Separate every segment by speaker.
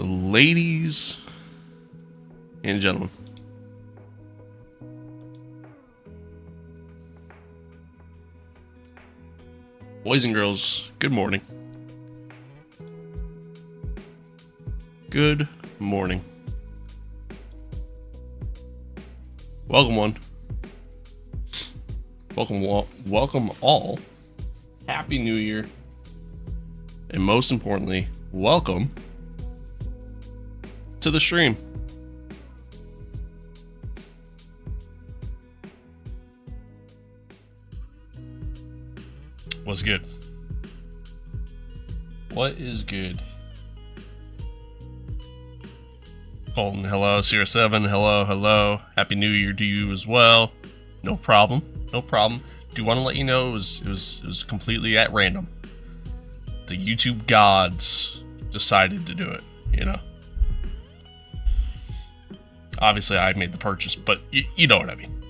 Speaker 1: ladies and gentlemen, boys and girls, good morning. Good morning. Welcome one. Welcome all. Happy New Year. And most importantly, welcome to the stream. What's good? What is good? Colton, hello. Sierra 7, hello. Happy New Year to you as well. No problem. Do want to let you know it was completely at random. The YouTube gods decided to do it, you know. Obviously, I made the purchase, but you know what I mean.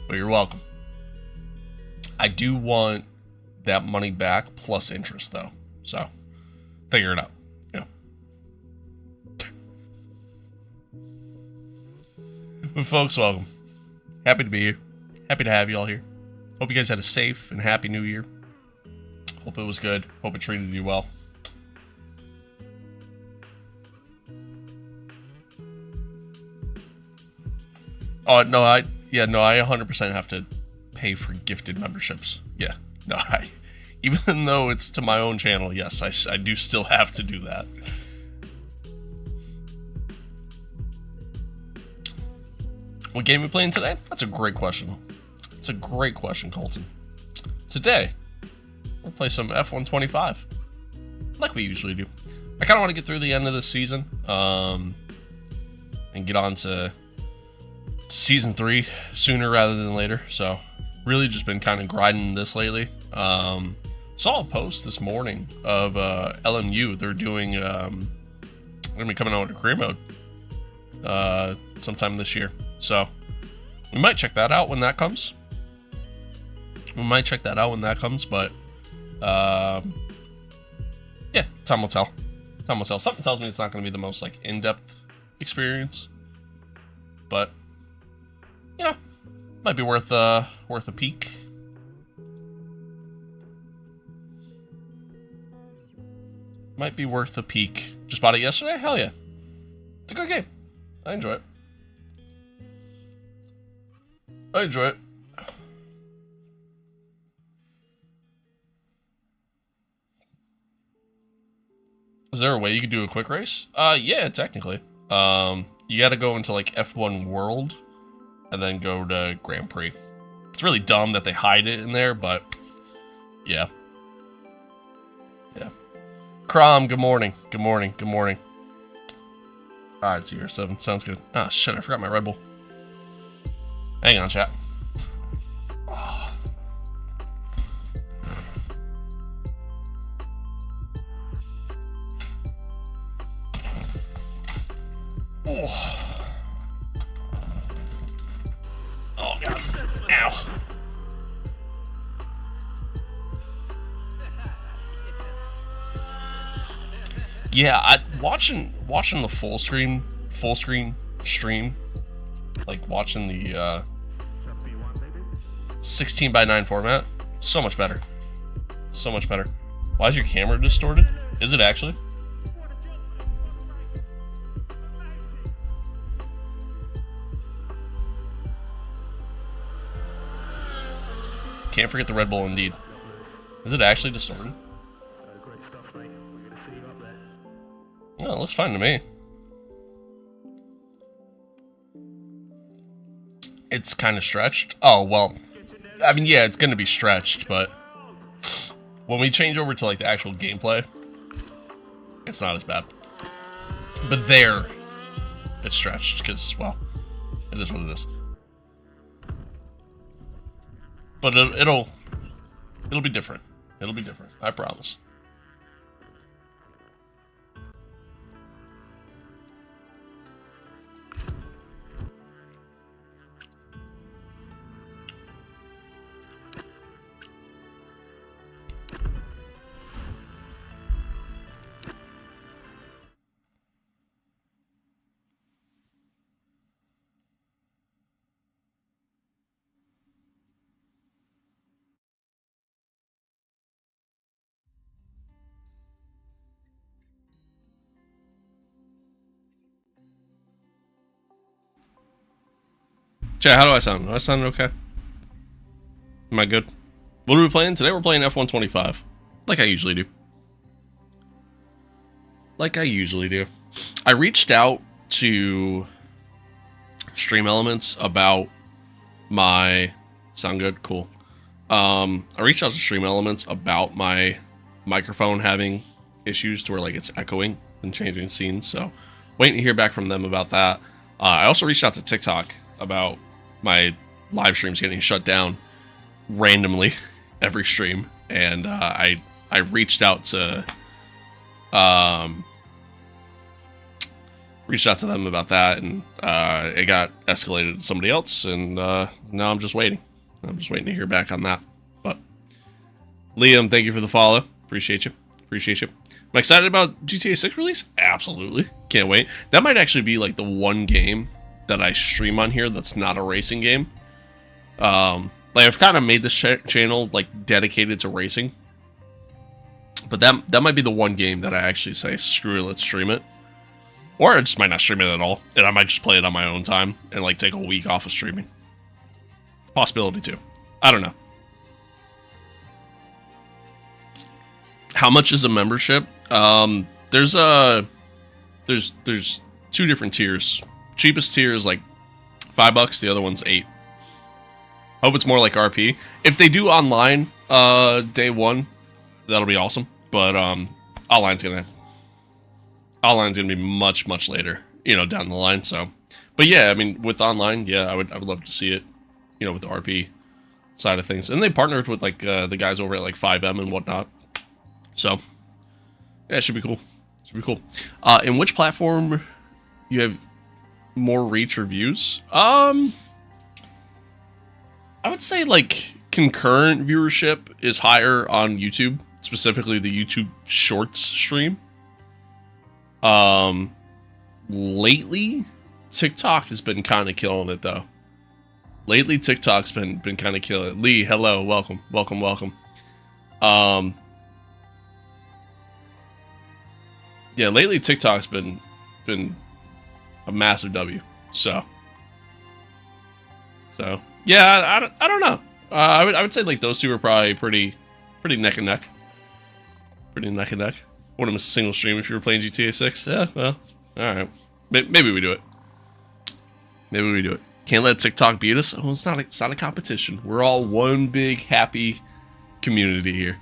Speaker 1: But you're welcome. I do want that money back plus interest, though. So, figure it out. Yeah. But folks, welcome. Happy to be here. Happy to have you all here. Hope you guys had a safe and happy New Year. Hope it was good. Hope it treated you well. Oh, no, I 100% have to pay for gifted memberships. Yeah, no, even though it's to my own channel, yes, I do still have to do that. What game are we playing today? That's a great question. It's a great question, Colton. Today, we'll play some F125, like we usually do. I kind of want to get through the end of the season, and get on to Season 3 sooner rather than later, so really just been kind of grinding this lately. Saw a post this morning of LMU. They're doing, they're going to be coming out with a career mode sometime this year, so we might check that out when that comes. But yeah, time will tell. Something tells me it's not going to be the most like in-depth experience, but you know, might be worth a peek. Just bought it yesterday. Hell yeah, it's a good game. I enjoy it. Is there a way you could do a quick race? Yeah, technically. You gotta go into like F1 World and then go to Grand Prix. It's really dumb that they hide it in there, but yeah. Yeah. Crom, good morning. Alright, Sierra 7, sounds good. Ah, shit, I forgot my Red Bull. Hang on, chat. Oh god. Ow. Yeah, watching the full screen stream, like watching the 16:9 format, so much better. Why is your camera distorted? Is it actually? Can't forget the Red Bull, indeed. Is it actually distorted? No, it looks fine to me. It's kind of stretched. Oh, well, I mean, yeah, it's going to be stretched, but when we change over to, like, the actual gameplay, it's not as bad. But there, it's stretched, because, well, it is what it is. But it'll be different. I promise. Chat, how do I sound? Do I sound okay? Am I good? What are we playing? Today we're playing F125. Like I usually do. Like I usually do. I reached out to Stream Elements about my... Sound good? Cool. I reached out to Stream Elements about my microphone having issues to where like it's echoing and changing scenes, so waiting to hear back from them about that. I also reached out to TikTok about my live streams getting shut down randomly every stream, and I reached out to them about that, and it got escalated to somebody else, and now I'm just waiting. I'm just waiting to hear back on that. But Liam, thank you for the follow. Appreciate you. Appreciate you. Am I excited about GTA 6 release? Absolutely. Can't wait. That might actually be like the one game that I stream on here that's not a racing game. Like I've kind of made this channel like dedicated to racing. But that might be the one game that I actually say, screw it, let's stream it. Or I just might not stream it at all, and I might just play it on my own time and like take a week off of streaming. Possibility too. I don't know. How much is a membership? There's two different tiers. Cheapest tier is like $5. The other one's $8. Hope it's more like RP. If they do online day one, that'll be awesome. But online's gonna be much later, you know, down the line. So, but yeah, I mean, with online, yeah, I would love to see it, you know, with the RP side of things. And they partnered with like the guys over at like 5M and whatnot. So, yeah, it should be cool. Should be cool. In which platform you have more reach or views? I would say like concurrent viewership is higher on YouTube, specifically the YouTube Shorts stream. Lately, TikTok has been kind of killing it though. Lately, TikTok's been kind of killing it. Lee, hello, welcome. Yeah, lately TikTok's been a massive W. So yeah, I don't know. I would say like those two are probably pretty neck and neck. Pretty neck and neck. Wouldn't miss a single stream if you were playing GTA 6. Yeah, well, all right. Maybe we do it. Maybe we do it. Can't let TikTok beat us. Oh, it's not a competition. We're all one big happy community here.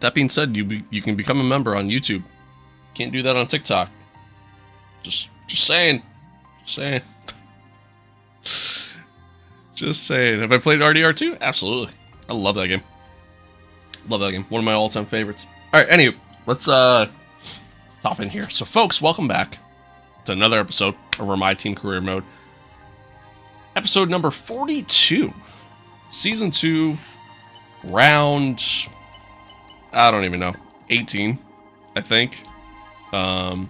Speaker 1: That being said, you can become a member on YouTube. Can't do that on TikTok. Just saying. Just saying. Have I played RDR2? Absolutely. I love that game. Love that game. One of my all-time favorites. All right. Anyway, let's top in here. So, folks, welcome back to another episode of our Myteam Career Mode. Episode number 42, season 2, round. I don't even know. 18, I think. I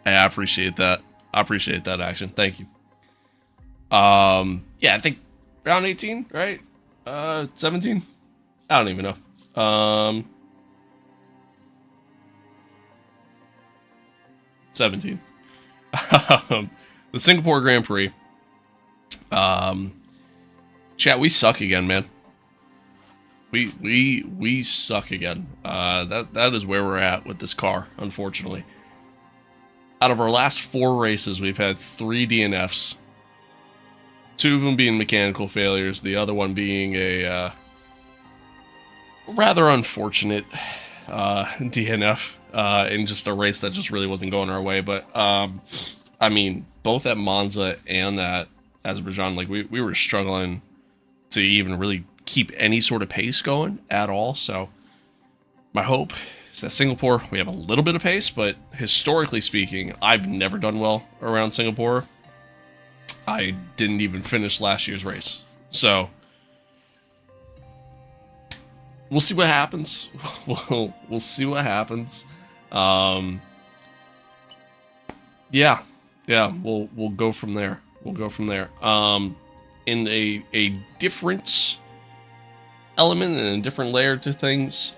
Speaker 1: appreciate that. I appreciate that action. Thank you. Yeah, I think round 18, right? 17? I don't even know. Um, 17. The Singapore Grand Prix. Chat, we suck again, man. We suck again. That is where we're at with this car, unfortunately. Out of our last 4 races, we've had 3 DNFs. 2 of them being mechanical failures, the other one being a rather unfortunate DNF in just a race that just really wasn't going our way. But I mean, both at Monza and at Azerbaijan, like we were struggling to even really keep any sort of pace going at all. So my hope is that Singapore, we have a little bit of pace, but historically speaking, I've never done well around Singapore. I didn't even finish last year's race. So we'll see what happens. We'll see what happens. Yeah, we'll go from there. We'll go from there. In a different element and a different layer to things,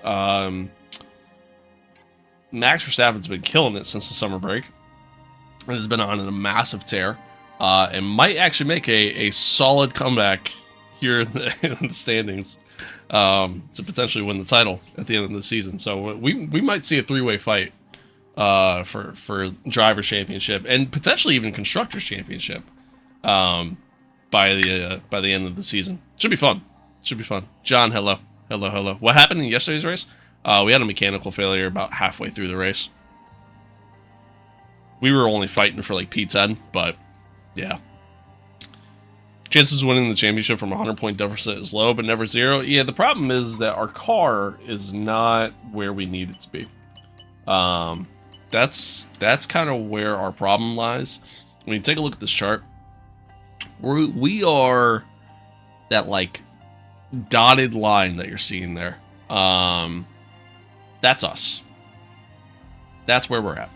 Speaker 1: Max Verstappen's been killing it since the summer break. And has been on a massive tear. And might actually make a solid comeback here in the standings to potentially win the title at the end of the season. So we might see a three-way fight for driver championship and potentially even constructors championship by the end of the season. Should be fun. Should be fun. John, hello. Hello. What happened in yesterday's race? We had a mechanical failure about halfway through the race. We were only fighting for like P10, but yeah. Chances of winning the championship from a 100-point deficit is low, but never zero. Yeah, the problem is that our car is not where we need it to be. That's kind of where our problem lies. When you take a look at this chart, we are that like dotted line that you're seeing there. That's us. That's where we're at.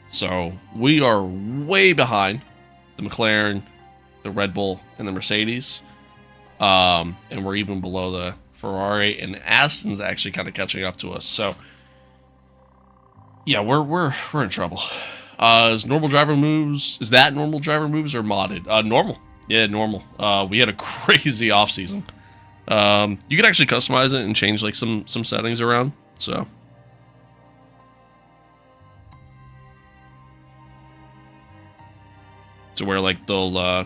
Speaker 1: So we are way behind the McLaren, the Red Bull, and the Mercedes. And we're even below the Ferrari, and Aston's actually kind of catching up to us. So yeah, we're in trouble. Is that normal driver moves or modded? Normal. Yeah, normal. We had a crazy off season. You can actually customize it and change like some settings around. So to where like they'll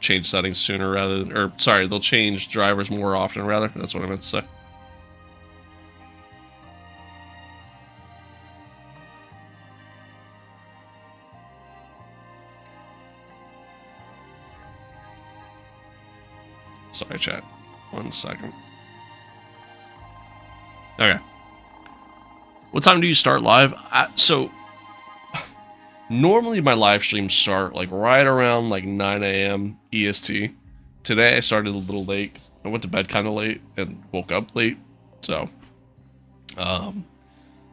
Speaker 1: change settings sooner rather than, or sorry, they'll change drivers more often rather. That's what I meant to say. Sorry, chat. 1 second. Okay. What time do you start live? So normally my live streams start like right around like 9 a.m. EST. Today I started a little late. I went to bed kind of late and woke up late. So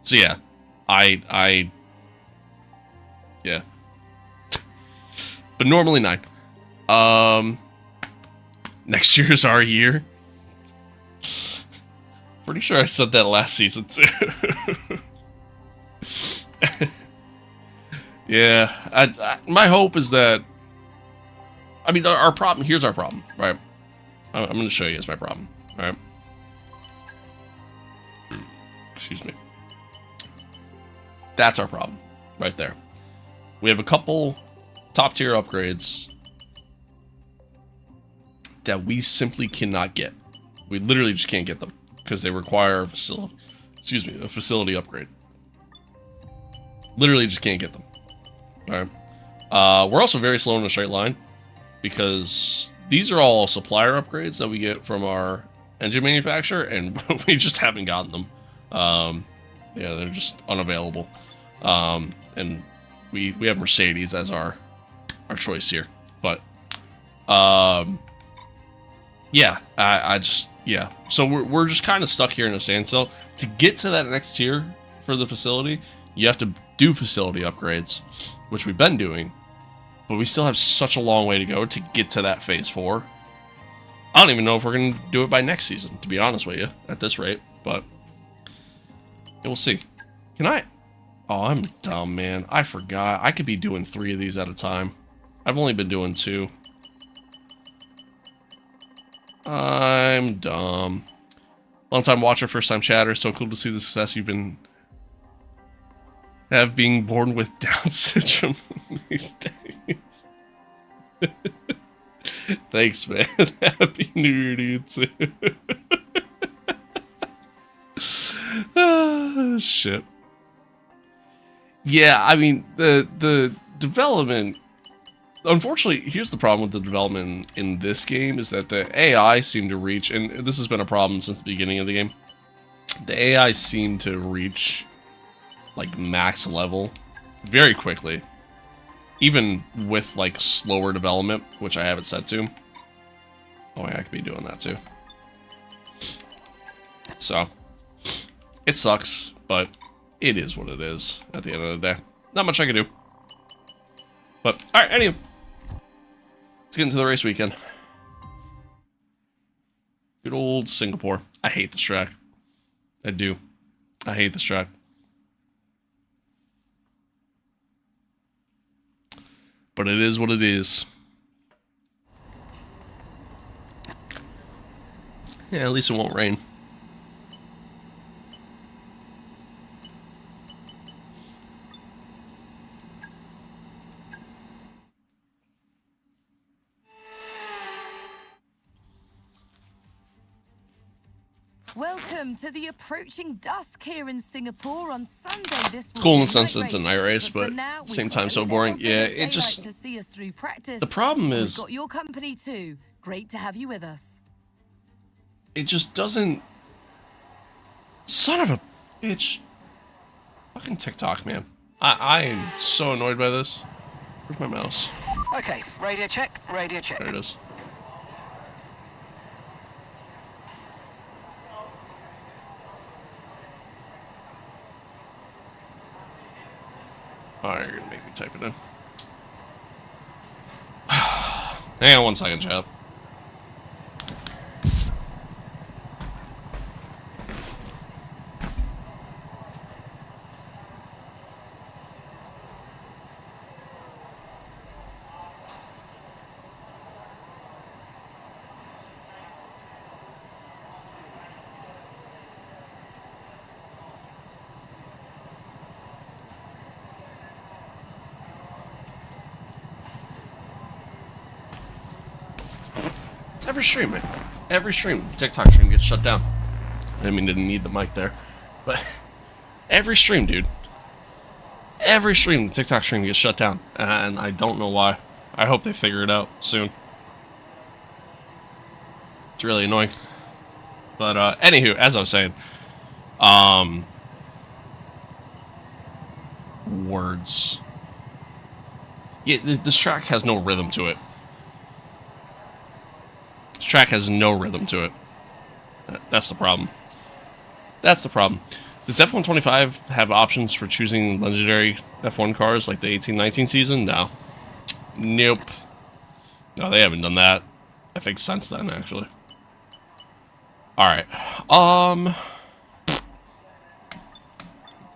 Speaker 1: yeah, yeah. But normally 9. Next year's our year. Pretty sure I said that last season too. Yeah, my hope is that. I mean, our problem. Here's our problem, right? I'm going to show you guys my problem, right? Excuse me. That's our problem, right there. We have a couple top tier upgrades that we simply cannot get. We literally just can't get them because they require a facility upgrade. Literally just can't get them. All right. We're also very slow in a straight line because these are all supplier upgrades that we get from our engine manufacturer, and we just haven't gotten them. Yeah, they're just unavailable. And we have Mercedes as our choice here, but yeah, yeah. So we're just kind of stuck here in a standstill. To get to that next tier for the facility, you have to do facility upgrades, which we've been doing, but we still have such a long way to go to get to that phase 4. I don't even know if we're going to do it by next season, to be honest with you, at this rate, but we'll see. Can I? Oh, I'm dumb, man. I forgot. I could be doing 3 of these at a time. I've only been doing 2. I'm dumb. Long time watcher, first time chatter. So cool to see the success you've been being born with Down syndrome these days. Thanks, man. Happy New Year to you too. Oh, shit. Yeah, I mean the development. Unfortunately, here's the problem with the development in this game is that the AI seem to reach, and this has been a problem since the beginning of the game. The AI seem to reach like max level very quickly, even with like slower development, which I have it set to. Oh, yeah, I could be doing that too. So it sucks, but it is what it is at the end of the day. Not much I can do. But all right, anyway. Let's get into the race weekend. Good old Singapore. I hate this track. I do. I hate this track. But it is what it is. Yeah, at least it won't rain.
Speaker 2: Welcome to the approaching dusk here in Singapore on Sunday. This
Speaker 1: it's cool in the sense that it's a night race, but at the same time so boring. Yeah, it just...
Speaker 2: To see us through practice.
Speaker 1: The problem is...
Speaker 2: We've got your company too. Great to have you with us.
Speaker 1: It just doesn't... Son of a bitch. Fucking TikTok, man. I am so annoyed by this. Where's my mouse?
Speaker 3: Okay, radio check, radio check.
Speaker 1: There it is. Alright, you're gonna make me type it in. Hang on 1 second, chat. It's every stream, man. Every stream, TikTok stream gets shut down. I mean, didn't need the mic there, but every stream, dude. Every stream, the TikTok stream gets shut down, and I don't know why. I hope they figure it out soon. It's really annoying. But anywho, as I was saying, words. Yeah, this track has no rhythm to it. This track has no rhythm to it. That's the problem. That's the problem. Does F125 have options for choosing legendary F1 cars like the 18-19 season? No. Nope. No, they haven't done that. I think since then, actually. Alright.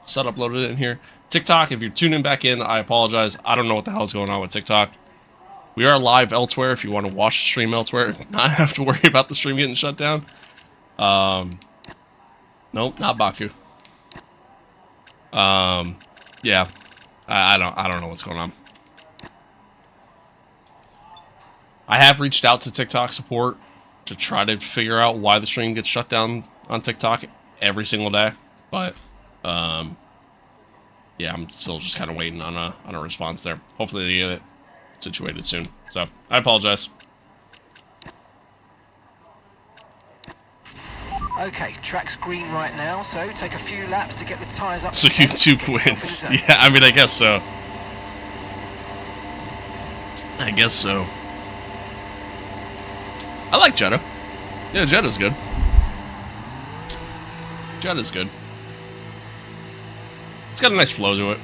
Speaker 1: Setup loaded in here. TikTok, if you're tuning back in, I apologize. I don't know what the hell's going on with TikTok. We are live elsewhere if you want to watch the stream elsewhere. Not have to worry about the stream getting shut down. Nope, not Baku. Yeah. I don't know what's going on. I have reached out to TikTok support to try to figure out why the stream gets shut down on TikTok every single day, but yeah, I'm still just kind of waiting on a response there. Hopefully they get it situated soon. So I apologize.
Speaker 3: Okay, track's green right now, so take a few laps to get the tyres up.
Speaker 1: So YouTube wins. Yeah, I mean, I guess so. I guess so. I like Jetta. Yeah, Jetta's good. Jetta's good. It's got a nice flow to it.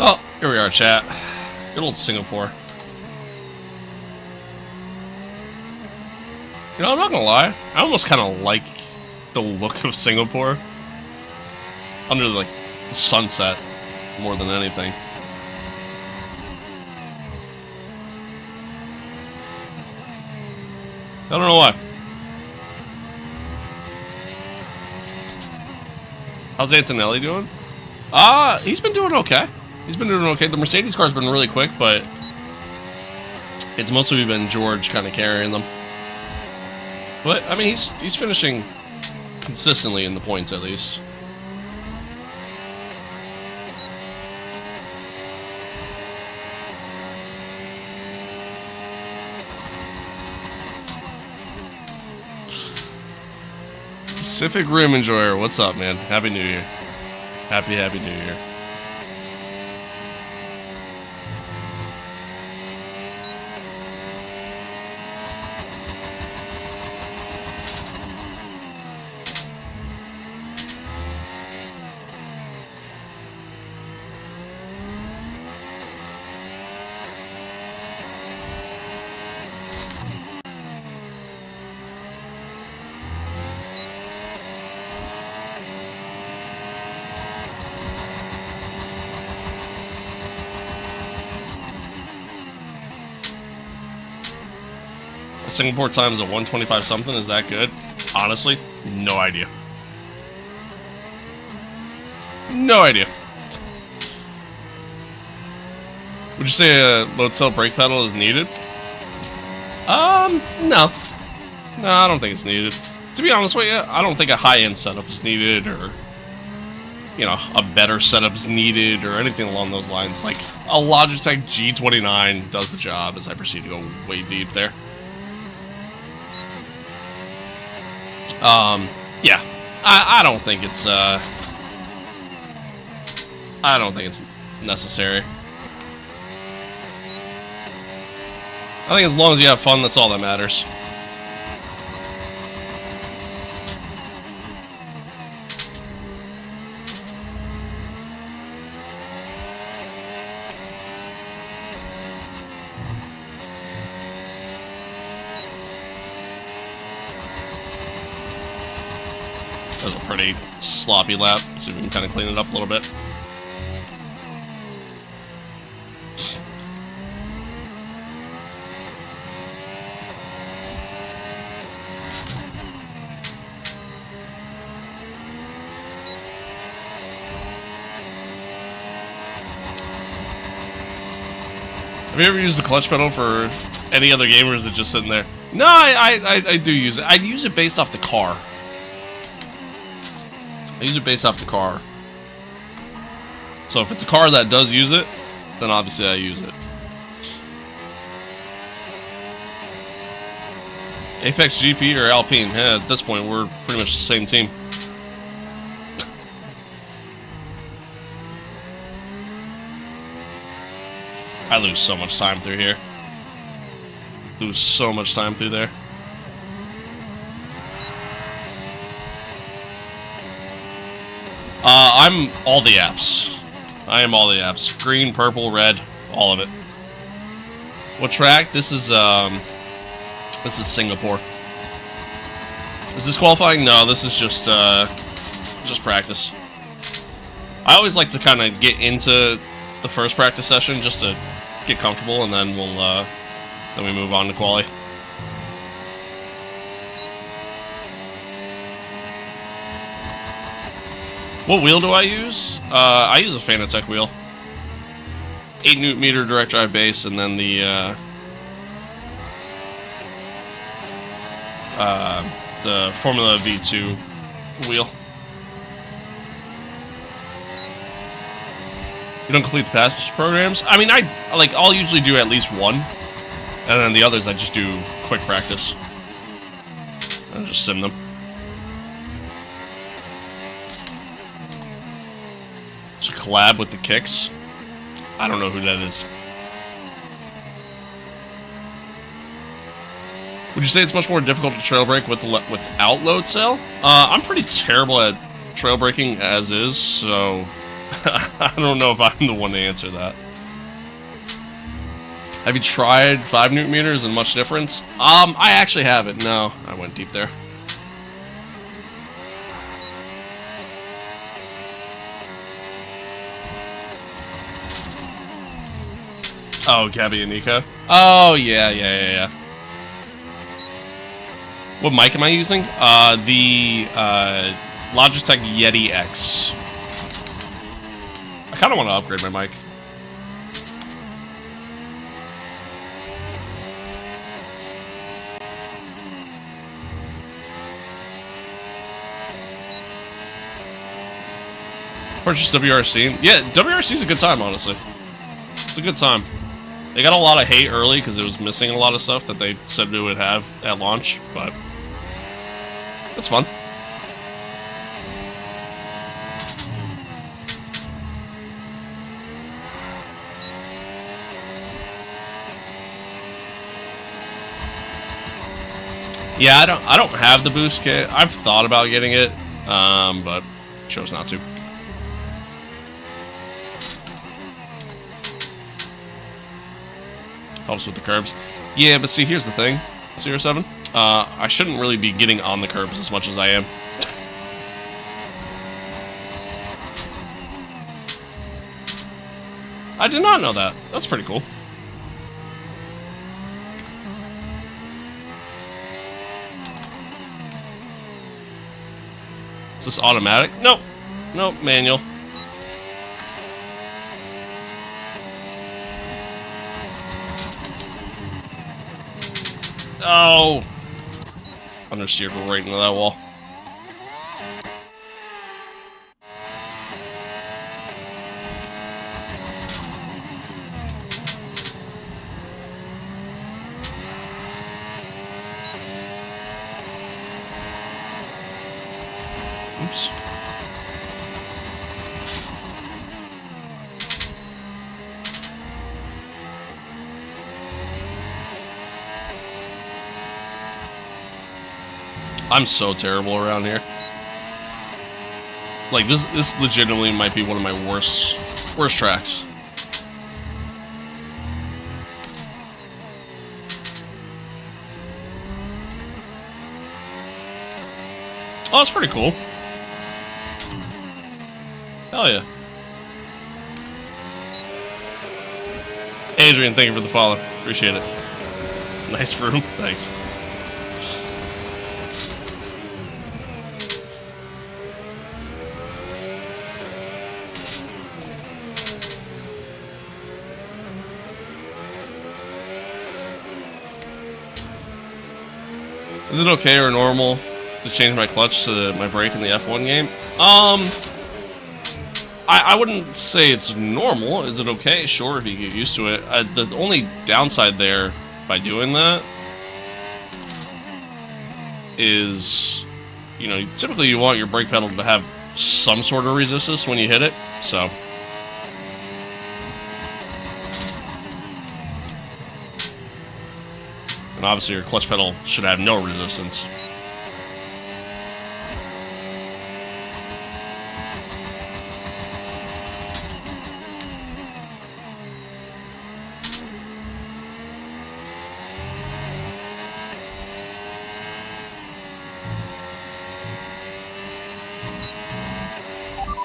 Speaker 1: Oh, here we are, chat. Good old Singapore. You know, I'm not gonna lie. I almost kind of like the look of Singapore under, like, the sunset more than anything. I don't know why. How's Antonelli doing? He's been doing okay. He's been doing okay. The Mercedes car's been really quick, but it's mostly been George kind of carrying them. But I mean, he's finishing consistently in the points at least. Pacific Rim Enjoyer, what's up, man? Happy New Year. Happy New Year. Singapore time is a 125 something. Is that good? Honestly, no idea. No idea. Would you say a load cell brake pedal is needed? No. No, I don't think it's needed. To be honest with you, I don't think a high-end setup is needed, or, you know, a better setup is needed, or anything along those lines. Like, a Logitech G29 does the job as I proceed to go way deep there. Yeah, I don't think it's, I don't think it's necessary. I think as long as you have fun, that's all that matters. That was a pretty sloppy lap. Let's see if we can kind of clean it up a little bit. Have you ever used the clutch pedal for any other game, or is it just sitting there? No, I do use it. I use it based off the car. I use it based off the car. So if it's a car that does use it, then obviously I use it. Apex GP or Alpine? Yeah, at this point, we're pretty much the same team. I lose so much time through here. Lose so much time through there. I'm all the apps. I am all the apps. Green, purple, red, all of it. What track? This is Singapore. Is this qualifying? No, this is just practice. I always like to kind of get into the first practice session just to get comfortable, and then then we move on to quali. What wheel do I use? I use a Fanatec wheel. 8 Nm direct drive base, and then the Formula V2 wheel. You don't complete the passage programs? I mean, I'll usually do at least one, and then the others I just do quick practice. I'll just sim them. It's a collab with the Kicks. I don't know who that is. Would you say it's much more difficult to trail brake without load cell? I'm pretty terrible at trail braking as is, so I don't know if I'm the one to answer that. Have you tried 5 Nm and much difference? I actually haven't. No, I went deep there. Oh, Gabby and Nico. Oh, yeah. What mic am I using? The Logitech Yeti X. I kind of want to upgrade my mic. Purchase WRC. Yeah, WRC is a good time, honestly. It's a good time. They got a lot of hate early because it was missing a lot of stuff that they said it would have at launch, but it's fun. Yeah, I don't have the boost kit. I've thought about getting it, but chose not to. Helps with the curbs. Yeah, but see, here's the thing, CR7. I shouldn't really be getting on the curbs as much as I am. I did not know that. That's pretty cool. Is this automatic? Nope. Nope, manual. Oh! Understeered right into that wall. Oops. I'm so terrible around here. Like this legitimately might be one of my worst tracks. Oh, it's pretty cool. Hell yeah. Adrian, thank you for the follow. Appreciate it. Nice room. Thanks. Is it okay or normal to change my clutch to my brake in the F1 game? I wouldn't say it's normal. Is it okay? Sure, if you get used to it. The only downside there by doing that is, you know, typically you want your brake pedal to have some sort of resistance when you hit it, so. And obviously your clutch pedal should have no resistance.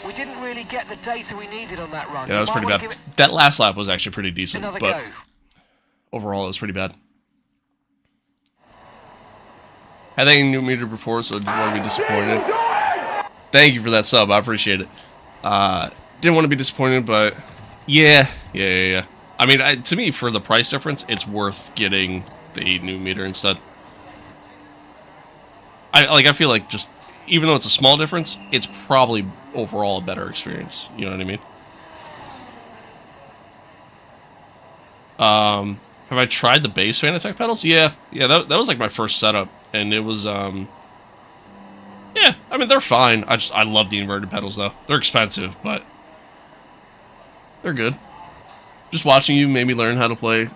Speaker 3: We didn't really get the data we needed on that run.
Speaker 1: Yeah, that was pretty bad. That last lap was actually pretty decent, but
Speaker 3: go.
Speaker 1: Overall it was pretty bad. Had that new meter before, so didn't want to be disappointed. Thank you for that sub, I appreciate it. Didn't want to be disappointed, but yeah. I mean, to me, for the price difference, it's worth getting the new meter instead. I feel like just, even though it's a small difference, it's probably overall a better experience. You know what I mean? Have I tried the bass Fanatec pedals? Yeah, that was like my first setup, and it was, yeah, I mean, they're fine. I love the inverted pedals, though. They're expensive, but they're good. Just watching you made me learn how to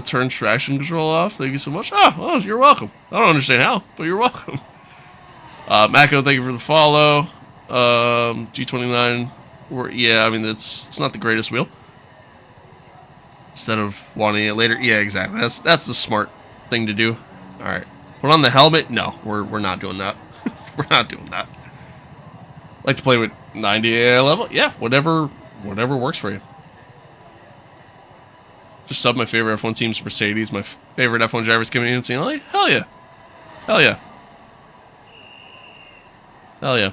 Speaker 1: turn traction control off. Thank you so much. Oh, you're welcome. I don't understand how, but you're welcome. Mako, thank you for the follow. G29, yeah, I mean, it's not the greatest wheel. Instead of wanting it later. Yeah, exactly. That's the smart thing to do. All right. Put on the helmet? No, we're not doing that. We're not doing that. Like to play with 90 level? Yeah, whatever works for you. Just sub my favorite F1 team's Mercedes. My favorite F1 drivers community. Hell yeah. Hell yeah. Hell yeah.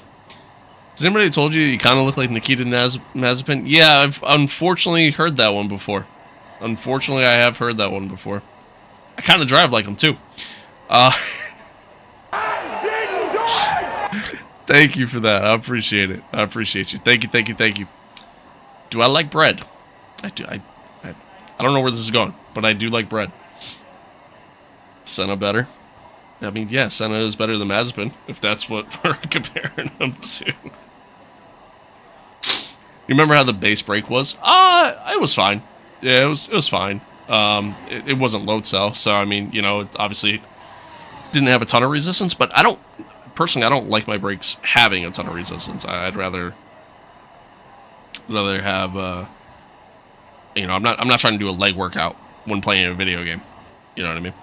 Speaker 1: Has anybody told you kind of look like Nikita Mazepin? Yeah, I've unfortunately heard that one before. Unfortunately, I have heard that one before. I kind of drive like him, too. Thank you for that. I appreciate it. I appreciate you. Thank you. Do I like bread? I do. I don't know where this is going, but I do like bread. Senna better? I mean, yeah, Senna is better than Mazepin, if that's what we're comparing them to. You remember how the base brake was? It was fine. Yeah, it was fine. It wasn't load cell, so I mean, you know, obviously didn't have a ton of resistance, but I don't like my brakes having a ton of resistance. I'd rather have you know, I'm not trying to do a leg workout when playing a video game. You know what I mean?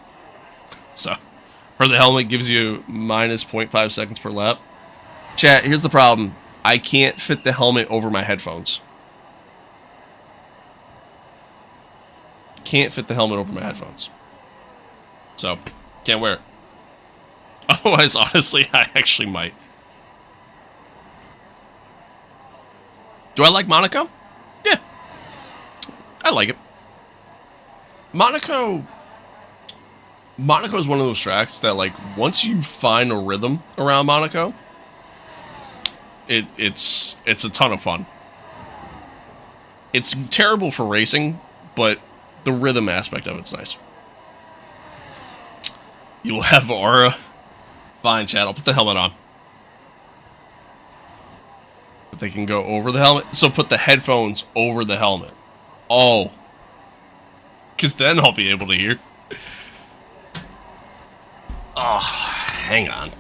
Speaker 1: So, or the helmet gives you minus 0.5 seconds per lap. Chat, here's the problem. I can't fit the helmet over my headphones. Can't fit the helmet over my headphones. So, can't wear it. Otherwise, honestly, I actually might. Do I like Monaco? Yeah. I like it. Monaco is one of those tracks that, like, once you find a rhythm around Monaco, it's a ton of fun. It's terrible for racing, but the rhythm aspect of it's nice. You will have aura. Fine, chat. I'll put the helmet on. But they can go over the helmet. So put the headphones over the helmet. Oh. Because then I'll be able to hear. Oh, hang on.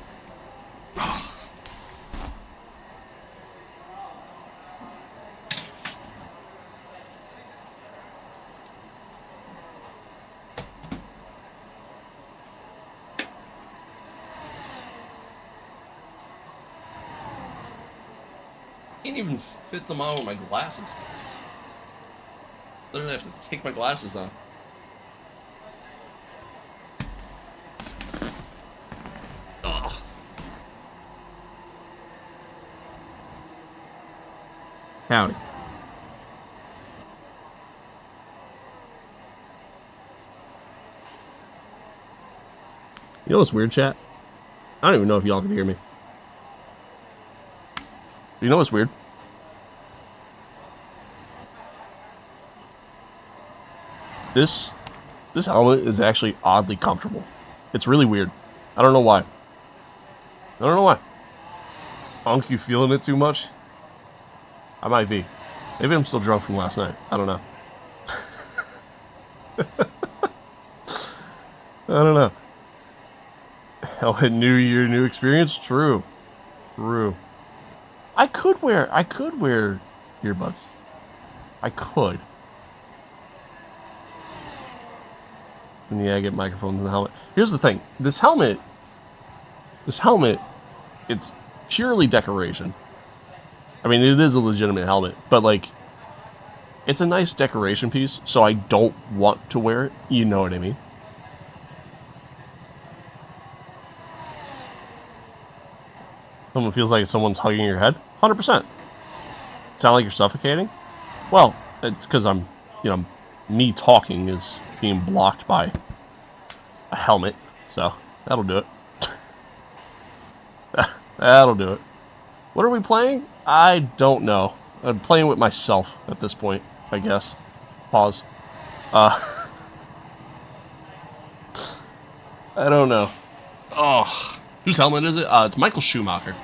Speaker 1: I can't even fit them on with my glasses. Literally have to take my glasses off. Ugh. Howdy. You know what's weird, chat? I don't even know if y'all can hear me. You know what's weird? This helmet is actually oddly comfortable. It's really weird. I don't know why. I don't know why. Unk, you feeling it too much? I might be. Maybe I'm still drunk from last night. I don't know. I don't know. Helmet, new year, new experience? True. True. I could wear earbuds. I could. And yeah, I get microphones in the helmet. Here's the thing. This helmet, it's purely decoration. I mean, it is a legitimate helmet, but like, it's a nice decoration piece, so I don't want to wear it. You know what I mean? Someone feels like someone's hugging your head. 100%. Sound like you're suffocating? Well, it's because I'm, you know, me talking is being blocked by a helmet, so that'll do it. That'll do it. What are we playing? I don't know. I'm playing with myself at this point, I guess. Pause. I don't know. Oh, whose helmet is it? It's Michael Schumacher.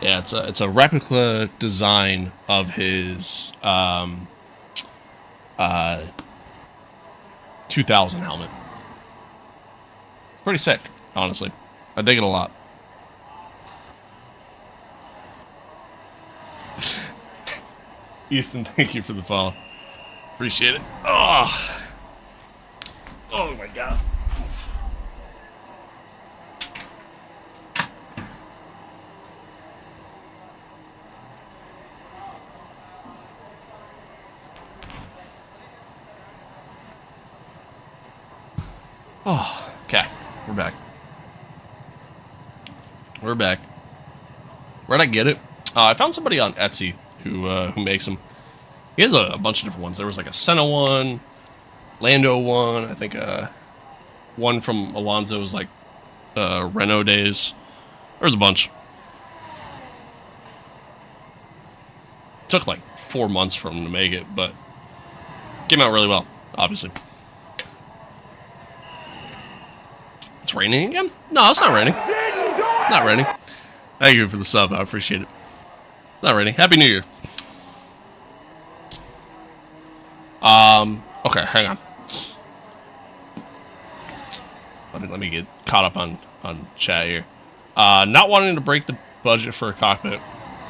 Speaker 1: Yeah, it's a replica design of his 2000 helmet. Pretty sick, honestly. I dig it a lot. Easton, thank you for the follow. Appreciate it. Oh, oh my god. Oh, okay. We're back. We're back. Where'd I get it? I found somebody on Etsy who makes them. He has a bunch of different ones. There was like a Senna one, Lando one, I think one from Alonso's like Renault days. There's a bunch. Took like 4 months for him to make it, but came out really well, obviously. It's raining again? No, it's not raining. Not raining. Thank you for the sub. I appreciate it. It's not raining. Happy New Year. Okay, hang on. Let me get caught up on chat here. Not wanting to break the budget for a cockpit.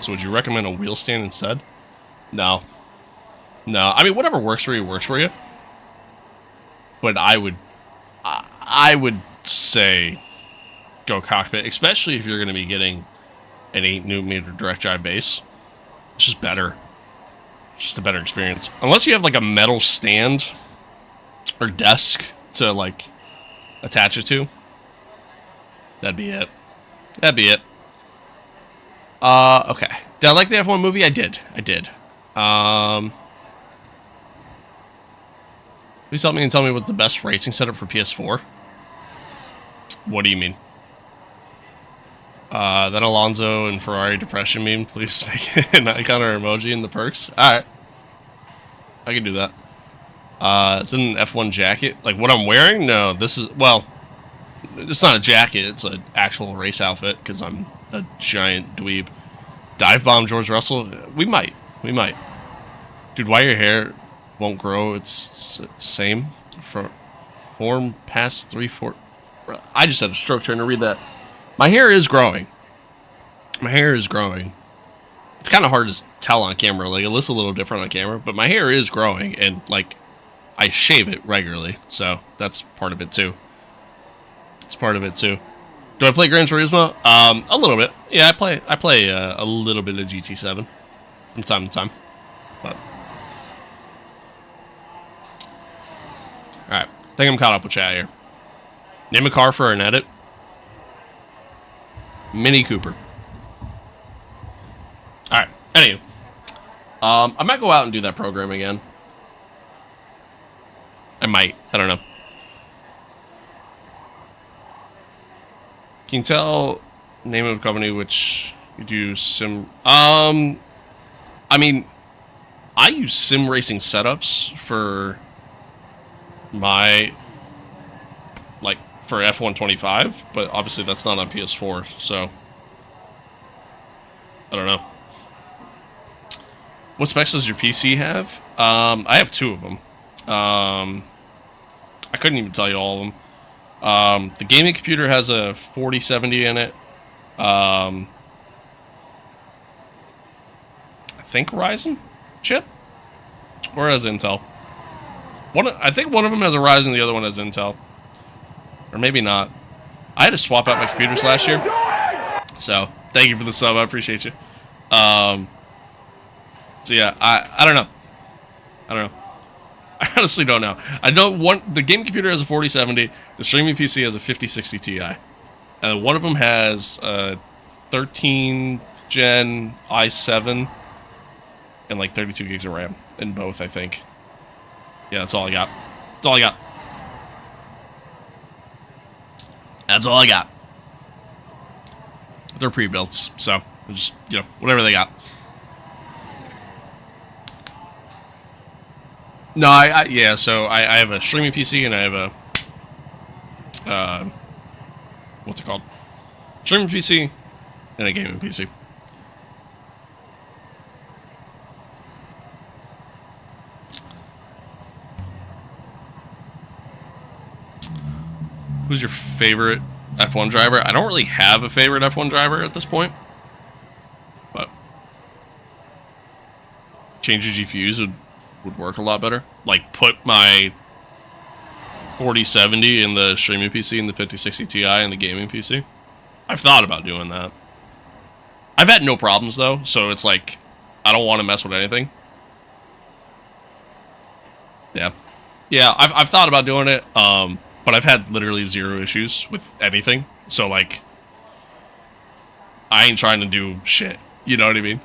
Speaker 1: So would you recommend a wheel stand instead? No. No. I mean, whatever works for you works for you. But I would say go cockpit, especially if you're going to be getting an 8-Nm direct drive base. It's just better. It's just a better experience. Unless you have like a metal stand or desk to like attach it to. That'd be it. That'd be it. Okay. Did I like the F1 movie? I did. Please help me and tell me what the best racing setup for PS4. What do you mean? That Alonso and Ferrari depression meme, please make it an icon or emoji in the perks. Alright. I can do that. It's an F1 jacket. Like what I'm wearing? No, this is, well, it's not a jacket, it's an actual race outfit, because I'm a giant dweeb. Dive bomb George Russell? We might. Dude, why your hair won't grow? It's same. Form past 3-4. I just had a stroke trying to read that. My hair is growing. It's kind of hard to tell on camera. Like, it looks a little different on camera, but my hair is growing, and, like, I shave it regularly, so that's part of it, too. Do I play Gran Turismo? A little bit. Yeah, I play a little bit of GT7 from time to time, but... Alright, I think I'm caught up with chat here. Name a car for an edit. Mini Cooper. Alright, anyway. I might go out and do that program again. I might. I don't know. Can you tell name of a company which you do sim... I mean, I use sim racing setups for my... like, for F125, but obviously that's not on PS4, so... I don't know. What specs does your PC have? I have 2 of them. I couldn't even tell you all of them. The gaming computer has a 4070 in it. I think Ryzen chip? Or has Intel? I think one of them has a Ryzen, the other one has Intel. Or maybe not. I had to swap out my computers last year. So, thank you for the sub, I appreciate you. So yeah, I don't know. I honestly don't know. I know the game computer has a 4070, the streaming PC has a 5060 Ti. And one of them has a 13th gen i7 and like 32 gigs of RAM in both, I think. Yeah, that's all I got. They're pre-built, so just, you know, whatever they got. No, yeah, so I have a streaming PC and I have a, what's it called? Streaming PC and a gaming PC. Who's your favorite F1 driver? I don't really have a favorite F1 driver at this point, but changing GPUs would work a lot better. Like, put my 4070 in the streaming PC and the 5060 Ti in the gaming PC. I've thought about doing that. I've had no problems, though, so it's like, I don't want to mess with anything. Yeah. Yeah, I've thought about doing it, but I've had literally 0 issues with anything. So, like, I ain't trying to do shit. You know what I mean?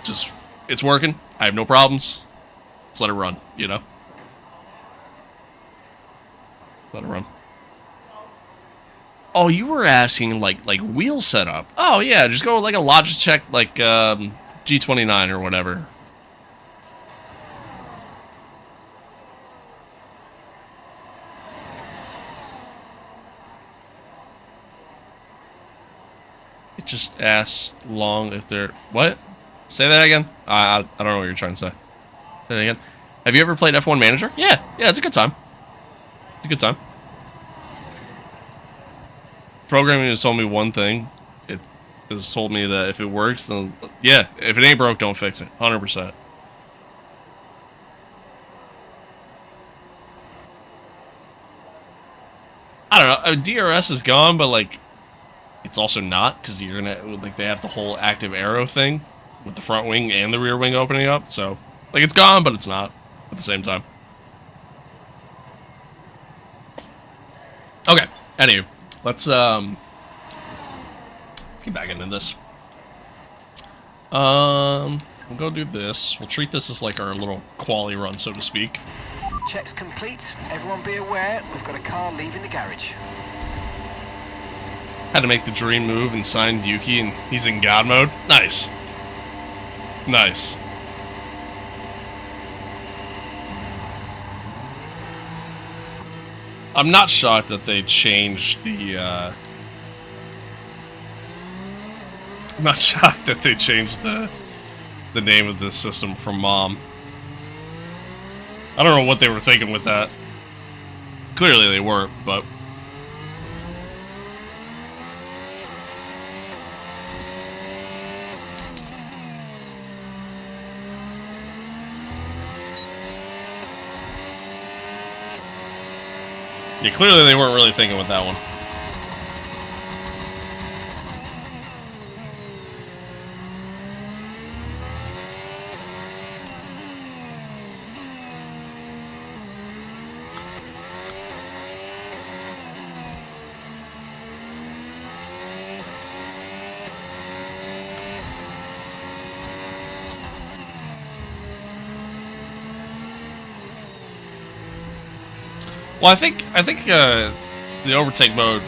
Speaker 1: Just, it's working. I have no problems. Let's let it run, you know? Let's let it run. Oh, you were asking, like wheel setup. Oh, yeah, just go with, like, a Logitech, like, G29 or whatever. It just asks long if they're... What? Say that again? I don't know what you're trying to say. Say that again. Have you ever played F1 Manager? Yeah, it's a good time. It's a good time. Programming has told me one thing. It has told me that if it works, then yeah. If it ain't broke, don't fix it. 100%. I don't know. DRS is gone, but like, it's also not because you're gonna like they have the whole active arrow thing with the front wing and the rear wing opening up. So like, it's gone, but it's not at the same time. Okay. Anyway, let's get back into this. We'll go do this. We'll treat this as like our little quali run, so to speak.
Speaker 3: Checks complete. Everyone be aware, we've got a car leaving the garage.
Speaker 1: Had to make the dream move and signed Yuki, and he's in God mode. Nice. Nice. I'm not shocked that they changed the, I'm not shocked that they changed the name of this system from Mom. I don't know what they were thinking with that. Clearly they weren't, but... yeah, clearly they weren't really thinking with that one. Well, I think the overtake mode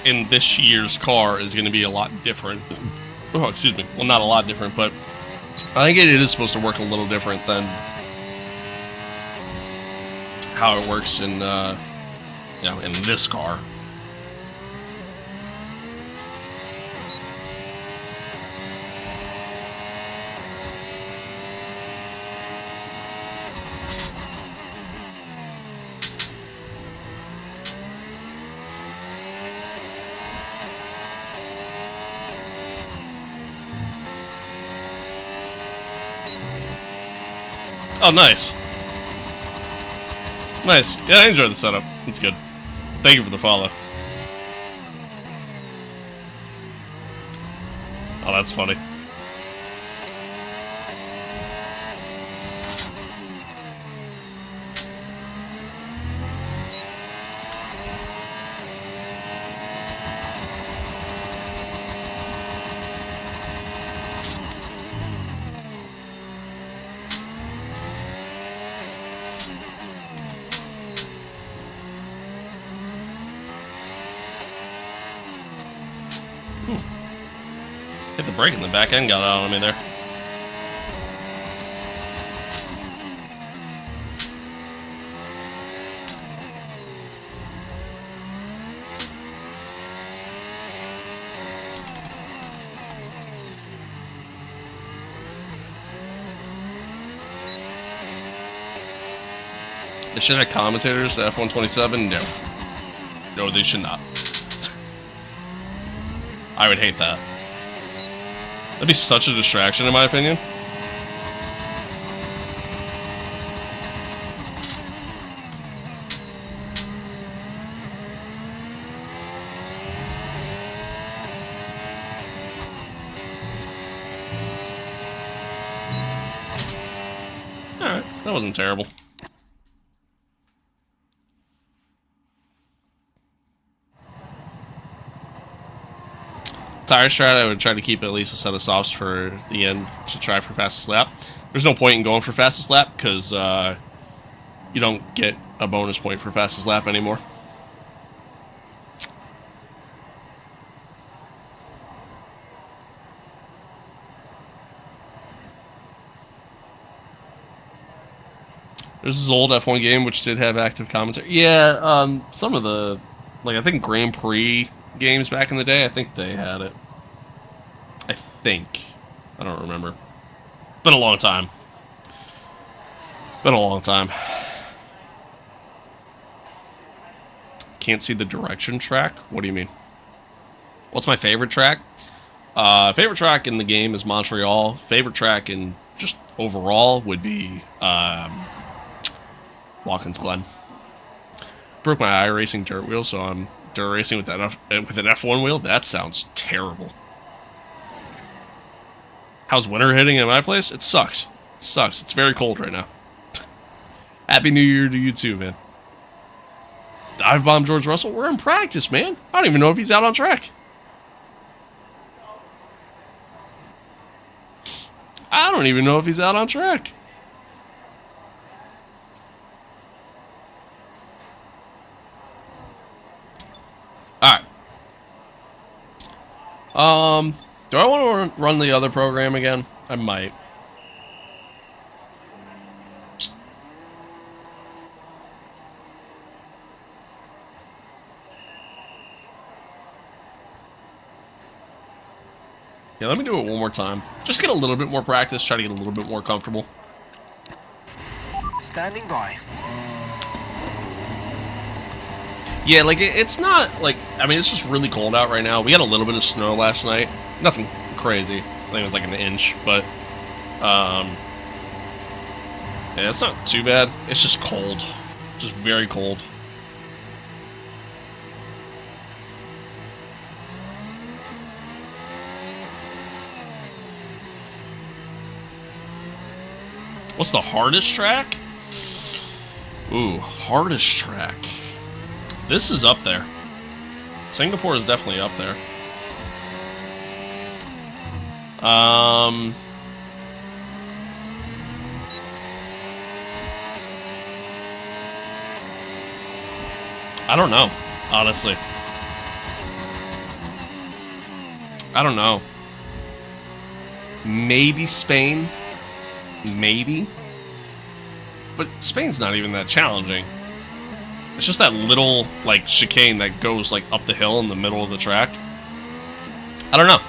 Speaker 1: in this year's car is going to be a lot different. Oh, excuse me. Well, not a lot different, but I think it is supposed to work a little different than how it works in, in this car. Oh, nice. Nice. Yeah, I enjoyed the setup. It's good. Thank you for the follow. Oh, that's funny. Hit the brake and the back end got out on me there. They should have commentators at F127? No. No, they should not. I would hate that. That'd be such a distraction, in my opinion. Alright, that wasn't terrible. Tire strat, I would try to keep at least a set of softs for the end to try for fastest lap. There's no point in going for fastest lap because you don't get a bonus point for fastest lap anymore. There's this old F1 game which did have active commentary. Yeah, some of the, like, I think Grand Prix games back in the day, I think they had it. I think. I don't remember. Been a long time. Been a long time. Can't see the direction track? What do you mean? What's my favorite track? Favorite track in the game is Montreal. Favorite track in just overall would be Watkins Glen. Broke my iRacing dirt wheel, so I'm dirt racing with an F1 wheel. That sounds terrible. How's winter hitting at my place? It sucks. It sucks. It's very cold right now. Happy New Year to you too, man. Dive bomb George Russell? We're in practice, man. I don't even know if he's out on track. I don't even know if he's out on track. Alright. Do I want to run the other program again? I might. Yeah, let me do it one more time. Just get a little bit more practice, try to get a little bit more comfortable.
Speaker 3: Standing by.
Speaker 1: Yeah, like, it's not, like, I mean, it's just really cold out right now. We had a little bit of snow last night. Nothing crazy. I think it was like an inch, but, yeah, it's not too bad. It's just cold. Just very cold. What's the hardest track? Ooh, hardest track. This is up there. Singapore is definitely up there. I don't know, honestly. I don't know. Maybe Spain. Maybe. But Spain's not even that challenging. It's just that little, like, chicane that goes, like, up the hill in the middle of the track. I don't know.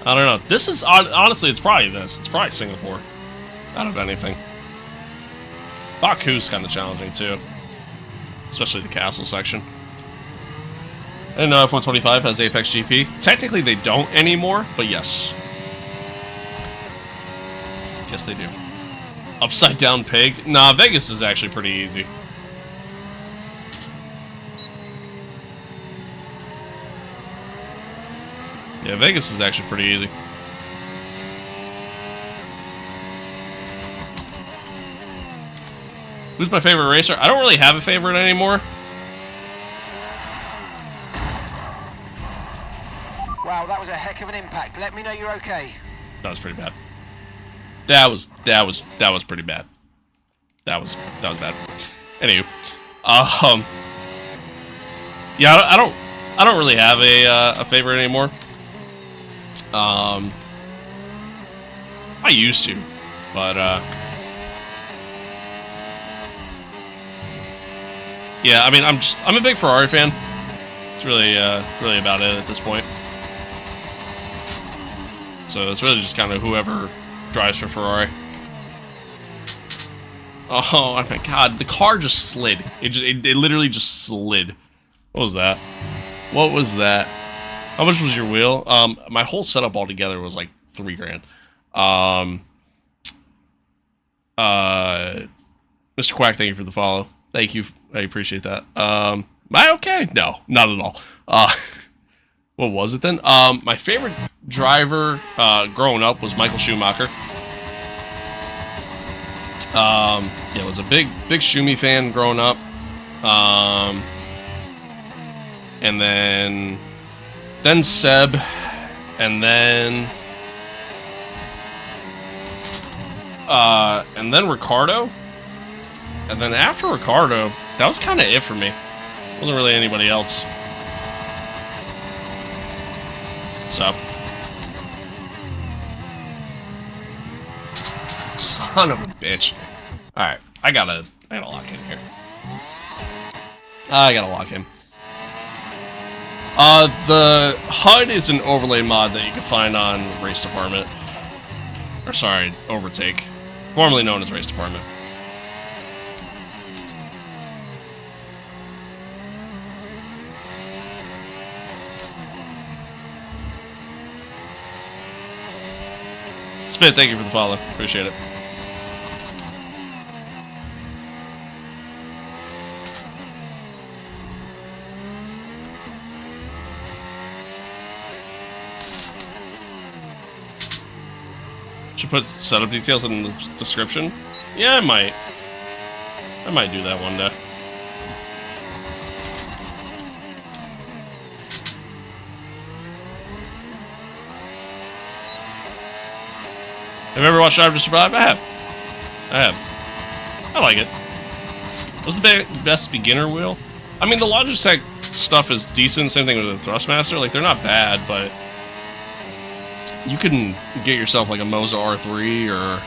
Speaker 1: I don't know. This is, honestly, it's probably this. It's probably Singapore. Out of anything. Baku's kind of challenging, too. Especially the castle section. I didn't know F125 has Apex GP. Technically, they don't anymore, but yes. Yes, they do. Upside down pig? Nah, Vegas is actually pretty easy. Yeah, Vegas is actually pretty easy. Who's my favorite racer? I don't really have a favorite anymore.
Speaker 3: Wow, that was a heck of an impact. Let me know you're okay.
Speaker 1: That was pretty bad. That was pretty bad. That was bad. Anywho, yeah, I don't really have a favorite anymore. I used to, but yeah, I mean, I'm a big Ferrari fan. It's really about it at this point. So it's really just kind of whoever drives for Ferrari. Oh my god, the car just slid. It literally just slid. What was that? What was that? How much was your wheel? My whole setup altogether was like $3 grand. Mr. Quack, thank you for the follow. Thank you. I appreciate that. Am I okay? No, not at all. What was it then? My favorite driver growing up was Michael Schumacher. Yeah, I was a big Schumi fan growing up. And then Seb, and then Ricardo, and then after Ricardo, that was kind of it for me. Wasn't really anybody else. So, son of a bitch. All right, I gotta lock in here. I gotta lock in. The HUD is an overlay mod that you can find on Race Department. Or sorry, Overtake. Formerly known as Race Department. Spit, thank you for the follow. Appreciate it. Should put setup details in the description. Yeah, I might. I might do that one day. Have you ever watched Drive to Survive? I have. I like it. What's the best beginner wheel? I mean, the Logitech stuff is decent. Same thing with the Thrustmaster. Like, they're not bad, but you can get yourself like a Moza R3 or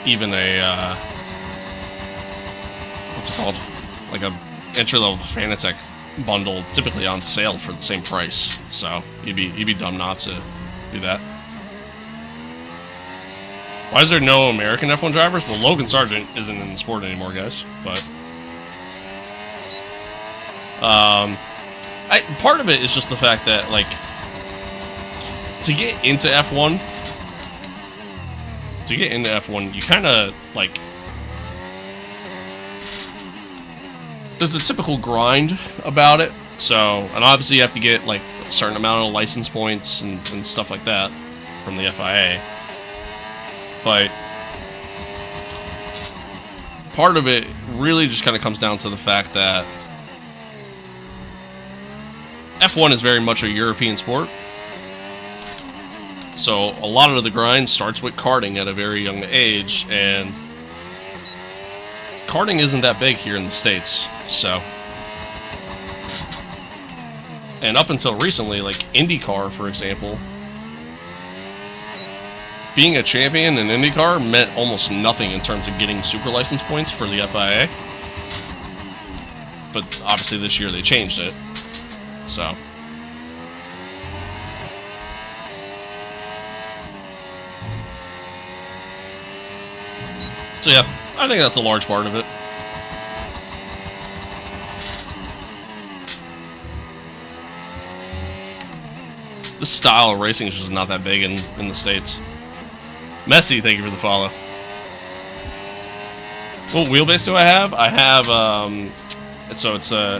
Speaker 1: even a what's it called? Like a entry-level Fanatec bundle, typically on sale for the same price. So you'd be dumb not to do that. Why is there no American F1 drivers? Well, Logan Sargent isn't in the sport anymore, guys. But part of it is just the fact that, like, to get into F1, you kind of, like, there's a typical grind about it. So, and obviously you have to get, like, a certain amount of license points and stuff like that from the FIA. But part of it really just kind of comes down to the fact that F1 is very much a European sport. So a lot of the grind starts with karting at a very young age, and karting isn't that big here in the States. So, and up until recently, like IndyCar, for example, being a champion in IndyCar meant almost nothing in terms of getting super license points for the FIA. But obviously this year they changed it. So yeah, I think that's a large part of it. This style of racing is just not that big in the States. Messi, thank you for the follow. What wheelbase do I have? I have, so it's a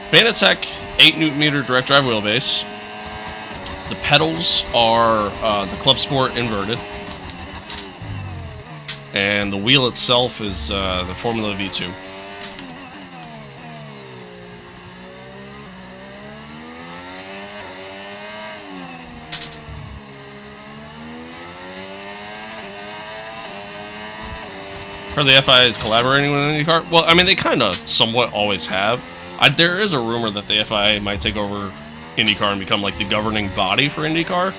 Speaker 1: Fanatec 8Nm direct drive wheelbase. The pedals are the Club Sport inverted. And the wheel itself is the Formula V2. Or the FIA is collaborating with IndyCar? Well, I mean, they kind of somewhat always have. There is a rumor that the FIA might take over IndyCar and become like the governing body for IndyCar.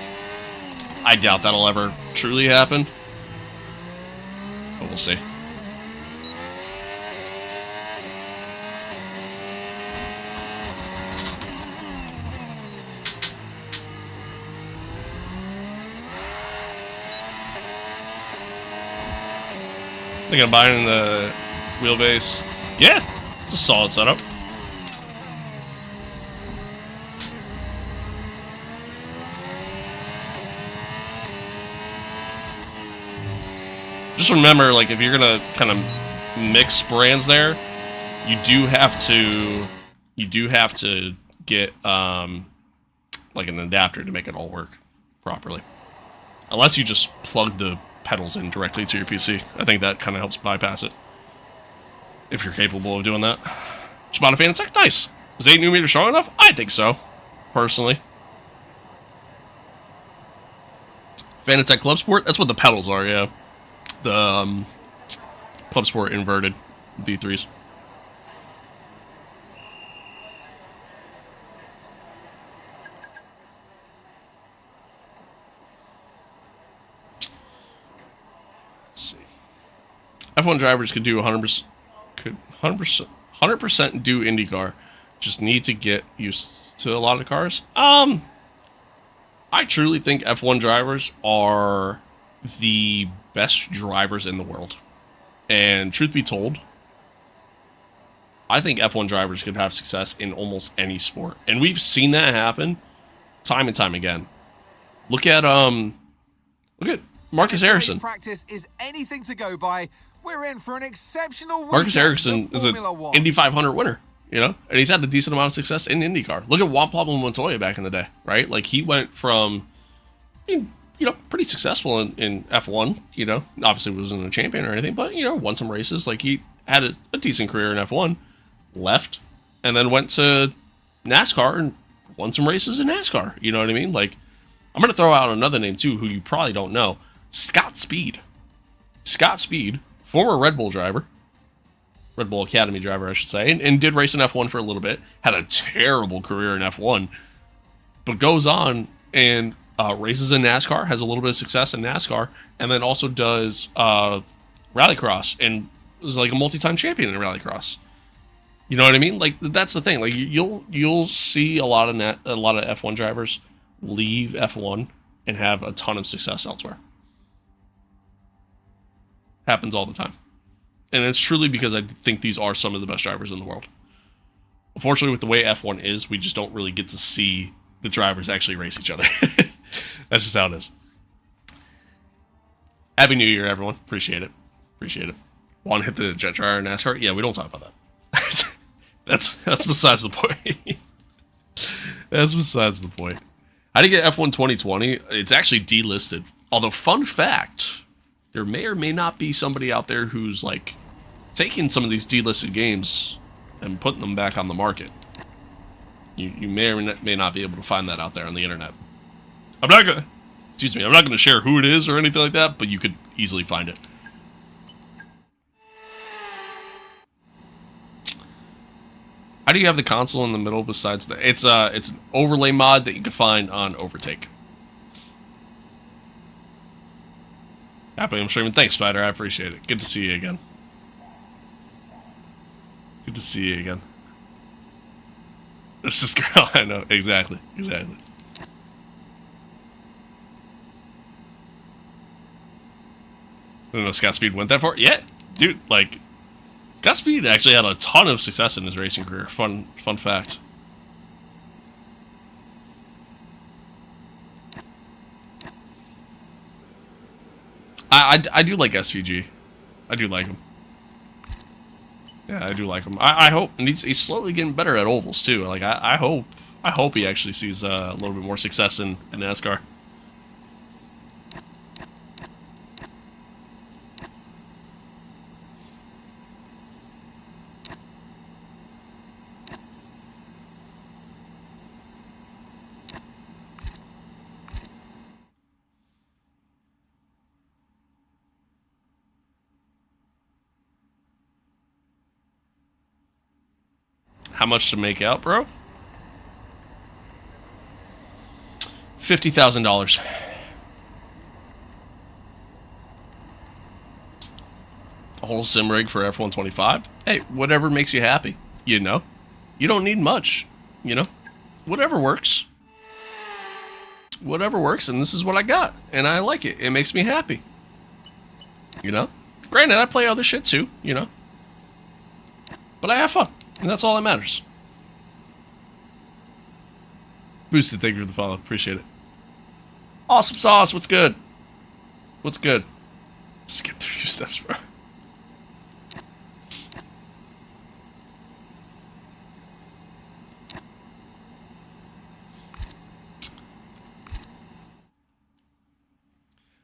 Speaker 1: I doubt that'll ever truly happen. But we'll see. Thinking of buying the wheelbase. Yeah, it's a solid setup. Just remember, like, if you're gonna kind of mix brands there, you do have to get like an adapter to make it all work properly. Unless you just plug the pedals in directly to your PC. I think that kind of helps bypass it. If you're capable of doing that. Just bought a Fanatec? Nice. Is 8Nm strong enough? I think so. Personally. Fanatec Club Sport? That's what the pedals are, yeah. The Club Sport inverted V3s. F1 drivers could do 100% do IndyCar. Just need to get used to a lot of cars. I truly think F1 drivers are the best drivers in the world. And truth be told, I think F1 drivers could have success in almost any sport. And we've seen that happen time and time again. Look at Marcus Ericsson.
Speaker 4: Practice is anything to go by. We're in for an exceptional
Speaker 1: Marcus
Speaker 4: weekend
Speaker 1: Ericsson
Speaker 4: of
Speaker 1: is an
Speaker 4: Formula One.
Speaker 1: Indy 500 winner, you know, and he's had a decent amount of success in IndyCar. Look at Juan Pablo Montoya back in the day, right? Like he went from being, you know, pretty successful in F1. You know, obviously wasn't a champion or anything, but you know, won some races. Like he had a decent career in F1, left, and then went to NASCAR and won some races in NASCAR. You know what I mean? Like I'm gonna throw out another name too, who you probably don't know, Scott Speed. Scott Speed. Former Red Bull driver, Red Bull Academy driver, I should say, and did race in F1 for a little bit. Had a terrible career in F1, but goes on and races in NASCAR, has a little bit of success in NASCAR, and then also does rallycross and was like a multi-time champion in rallycross. You know what I mean? Like that's the thing. Like you'll see a lot of F1 drivers leave F1 and have a ton of success elsewhere. Happens all the time. And it's truly because I think these are some of the best drivers in the world. Unfortunately, with the way F1 is, we just don't really get to see the drivers actually race each other. That's just how it is. Happy New Year, everyone. Appreciate it. Appreciate it. Want to hit the jet dryer in NASCAR? Yeah, we don't talk about that. That's besides the point. That's besides the point. How do you get F1 2020? It's actually delisted. Although, fun fact... there may or may not be somebody out there who's like taking some of these delisted games and putting them back on the market. You may or may not be able to find that out there on the internet. I'm not gonna share who it is or anything like that, but you could easily find it. How do you have the console in the middle besides the? It's an overlay mod that you can find on Overtake. Happy I'm streaming. Thanks, Spider. I appreciate it. Good to see you again. Good to see you again. There's this girl. I know. Exactly. Exactly. I don't know. Scott Speed went that far? Yeah. Dude, like, Scott Speed actually had a ton of success in his racing career. Fun fact. I do like SVG. I do like him. Yeah, I do like him. I hope, and he's slowly getting better at ovals too. Like I hope he actually sees a little bit more success in NASCAR. How much to make out, bro? $50,000. A whole sim rig for F125? Hey, whatever makes you happy, you know? You don't need much, you know? Whatever works. Whatever works, and this is what I got. And I like it. It makes me happy. You know? Granted, I play other shit too, you know? But I have fun. And that's all that matters. Boosted, thank you for the follow. Appreciate it. Awesome sauce, what's good? What's good? Skipped a few steps, bro.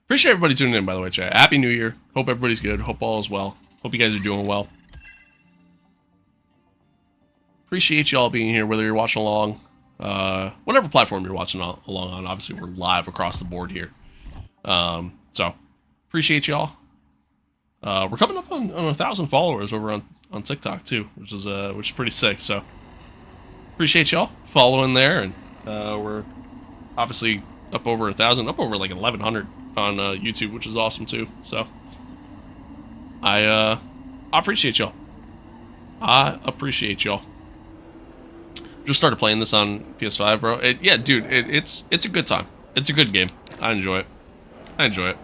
Speaker 1: Appreciate everybody tuning in, by the way, chat. Happy New Year. Hope everybody's good. Hope all is well. Hope you guys are doing well. Appreciate y'all being here, whether you're watching along, whatever platform you're watching along on. Obviously, we're live across the board here. So, appreciate y'all. We're coming up on 1,000 followers over on TikTok, too, which is pretty sick. So, appreciate y'all following there. And we're obviously up over 1,000, up over like 1,100 on YouTube, which is awesome, too. So, I appreciate y'all. I appreciate y'all. Just started playing this on PS5, bro. Yeah, dude, it's a good time. It's a good game. I enjoy it. I enjoy it.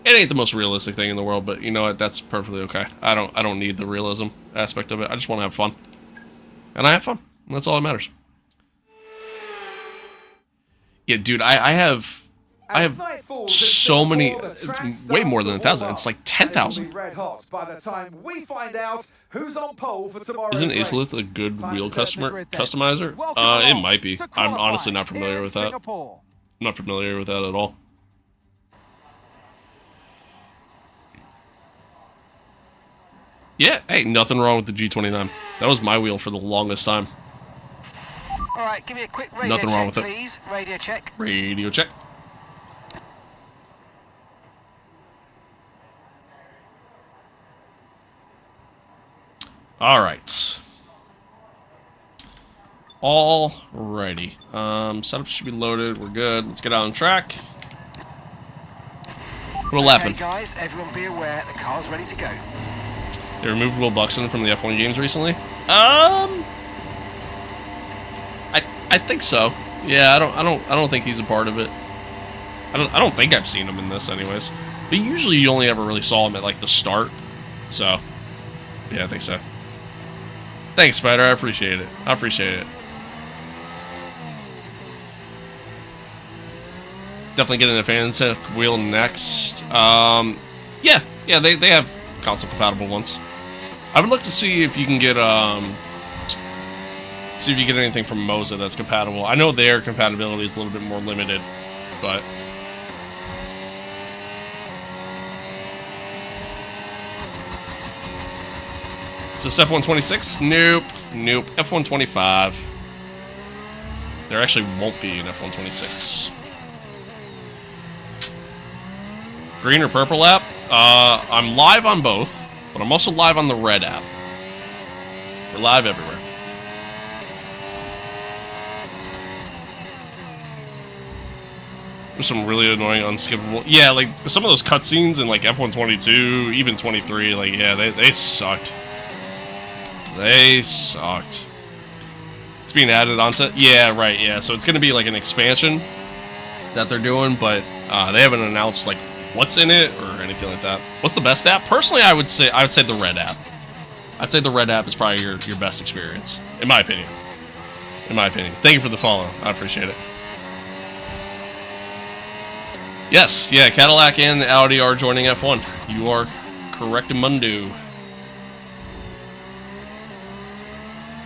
Speaker 1: It ain't the most realistic thing in the world, but you know what? That's perfectly okay. I don't need the realism aspect of it. I just want to have fun. And I have fun. And that's all that matters. Yeah, dude, I have I have so many. It's way more than 1,000. It's like 10,000.
Speaker 5: Red hot by the time we find out who's on pole for tomorrow's
Speaker 1: Isn't
Speaker 5: race.
Speaker 1: Acelith a good wheel customizer?
Speaker 4: Welcome
Speaker 1: It
Speaker 4: along
Speaker 1: might be.
Speaker 4: to
Speaker 1: I'm honestly
Speaker 4: qualifying
Speaker 1: not familiar
Speaker 4: here
Speaker 1: with
Speaker 4: in
Speaker 1: that.
Speaker 4: Singapore.
Speaker 1: I'm not familiar with that at all. Yeah, hey, nothing wrong with the G29. That was my wheel for the longest time.
Speaker 3: All right, give me a quick radio
Speaker 1: Nothing
Speaker 3: check,
Speaker 1: wrong with it.
Speaker 3: please. Radio check.
Speaker 1: Radio check. All right. Alrighty. Setup should be loaded. We're good. Let's get out on track. Put a lap in.
Speaker 3: Okay, guys, everyone be aware the car's ready to go.
Speaker 1: They removed Will Buxton from the F1 games recently. I think so. Yeah, I don't think he's a part of it. I don't think I've seen him in this anyways. But usually you only ever really saw him at like the start. So, yeah, I think so. Thanks, Spider. I appreciate it. I appreciate it. Definitely getting a fans wheel next. Yeah, they have console compatible ones. I would look to see if you can get anything from Moza that's compatible. I know their compatibility is a little bit more limited, but is this F126? Nope. F125. There actually won't be an F126. Green or purple app? I'm live on both, but I'm also live on the red app. We're live everywhere. There's some really annoying, unskippable... Yeah, like, some of those cutscenes in, like, F122, even 23, like, yeah, they sucked. They sucked. It's being added onto... Yeah, right, yeah. So it's going to be, like, an expansion that they're doing, but they haven't announced, like, what's in it or anything like that. What's the best app? Personally, I would say the red app. I'd say the red app is probably your best experience, in my opinion. In my opinion. Thank you for the follow. I appreciate it. Yes, yeah, Cadillac and Audi are joining F1. You are correct, Mundo.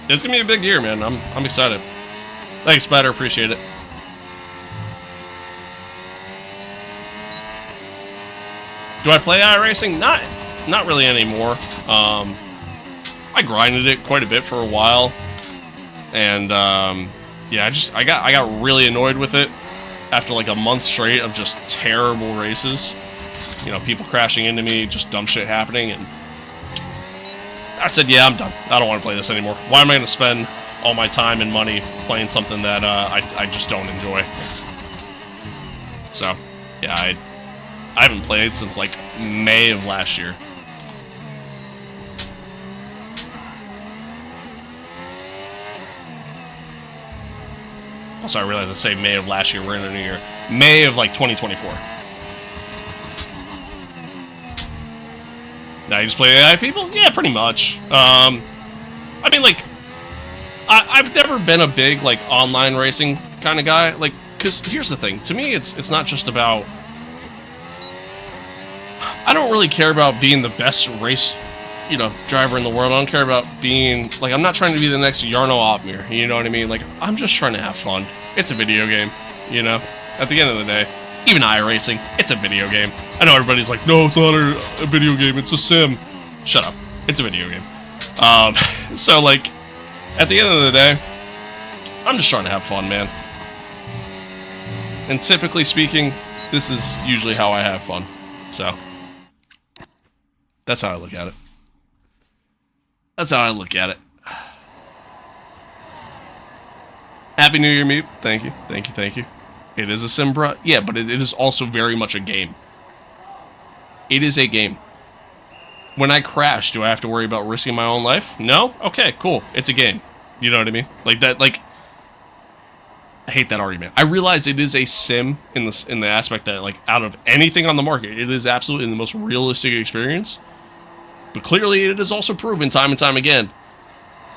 Speaker 1: It's gonna be a big year, man. I'm excited. Thanks, Spider. Appreciate it. Do I play iRacing? Not really anymore. I grinded it quite a bit for a while, and yeah, I got really annoyed with it after like a month straight of just terrible races. You know, people crashing into me, just dumb shit happening, and I said, yeah, I'm done. I don't want to play this anymore. Why am I going to spend all my time and money playing something that I just don't enjoy? So, yeah, I haven't played since like May of last year. Also, I realized I say May of last year. We're in a new year. May of like 2024. Now you just play AI people? Yeah, pretty much. I mean, like, I've never been a big like online racing kind of guy. Like, because here's the thing. To me, it's not just about. I don't really care about being the best race, you know, driver in the world. I don't care about being, like, I'm not trying to be the next Jarno Opmeer, you know what I mean? Like, I'm just trying to have fun. It's a video game, you know? At the end of the day, even iRacing, it's a video game. I know everybody's like, no, it's not a video game, it's a sim. Shut up. It's a video game. So, like, at the end of the day, I'm just trying to have fun, man. And typically speaking, this is usually how I have fun. So, that's how I look at it. That's how I look at it. Happy New Year, Meep. Thank you. Thank you, thank you. It is a sim, bruh. Yeah, but it is also very much a game. It is a game. When I crash, do I have to worry about risking my own life? No? Okay, cool. It's a game. You know what I mean? Like that, like... I hate that argument. I realize it is a sim in the aspect that, like, out of anything on the market, it is absolutely the most realistic experience. But clearly, it is also proven time and time again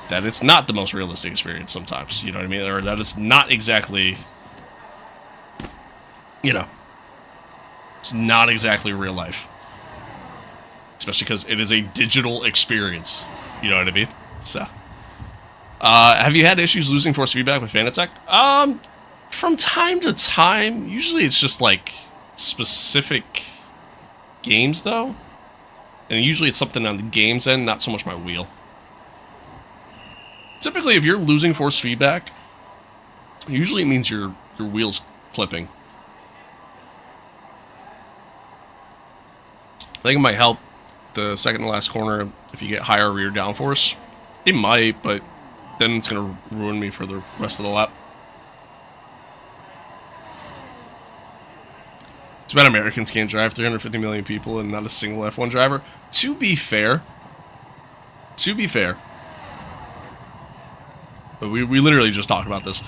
Speaker 1: that it's not the most realistic experience sometimes. You know what I mean? Or that it's not exactly, you know, It's not exactly real life. Especially because it is a digital experience. You know what I mean? So. Have you had issues losing force feedback with Fanatec? From time to time. Usually it's just like specific games though. And usually it's something on the game's end, not so much my wheel. Typically if you're losing force feedback, usually it means your wheel's clipping. I think it might help the second to last corner if you get higher rear downforce. It might, but then it's going to ruin me for the rest of the lap. It's bad Americans can't drive 350 million people and not a single F1 driver. To be fair, we literally just talked about this.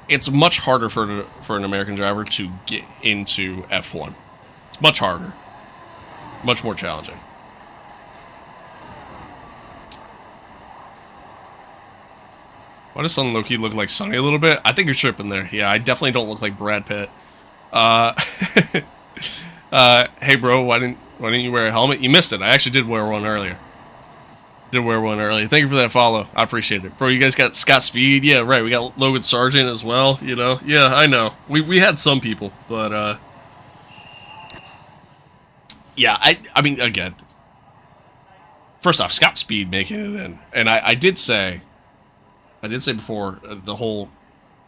Speaker 1: It's much harder for an American driver to get into F1. It's much harder. Much more challenging. Why does Son Loki look like Sonny a little bit? I think you're tripping there. Yeah, I definitely don't look like Brad Pitt. Hey bro, why didn't you wear a helmet? You missed it. I actually did wear one earlier. Thank you for that follow. I appreciate it. Bro, you guys got Scott Speed? Yeah, right. We got Logan Sargent as well, you know? Yeah, I know. We had some people, but yeah, I mean, again, first off, Scott Speed making it in. And I did say before the whole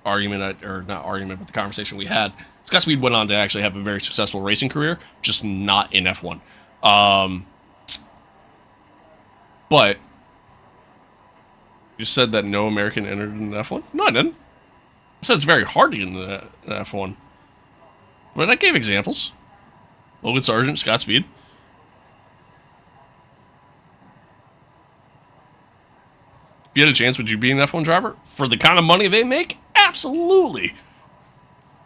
Speaker 1: argument, or not argument, but the conversation we had, Scott Speed went on to actually have a very successful racing career, just not in F1. But you said that no American entered in F1? No, I didn't. I said it's very hard to get into F1. But I gave examples. Logan Sargent, Scott Speed. If you had a chance, would you be an F1 driver? For the kind of money they make? Absolutely.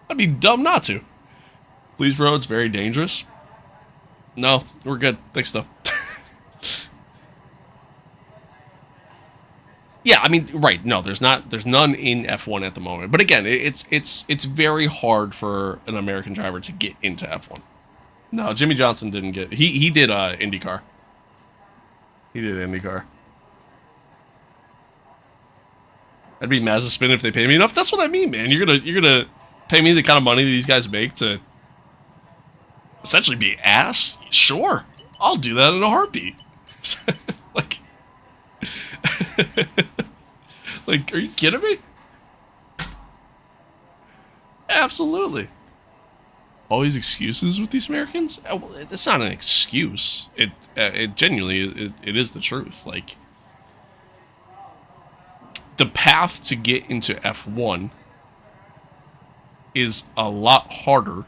Speaker 1: I'd be dumb not to. Please, bro, it's very dangerous. No, we're good. Thanks, though. Yeah, I mean, right, no, there's none in F1 at the moment. But again, it's very hard for an American driver to get into F1. No, Jimmy Johnson didn't get... He did IndyCar. He did IndyCar. I'd be Mazepin if they pay me enough. That's what I mean, man. You're gonna pay me the kind of money these guys make to essentially be ass? Sure. I'll do that in a heartbeat. Like... Like, are you kidding me? Absolutely. All these excuses with these Americans? Well, it's not an excuse. It genuinely, it is the truth. Like, the path to get into F1 is a lot harder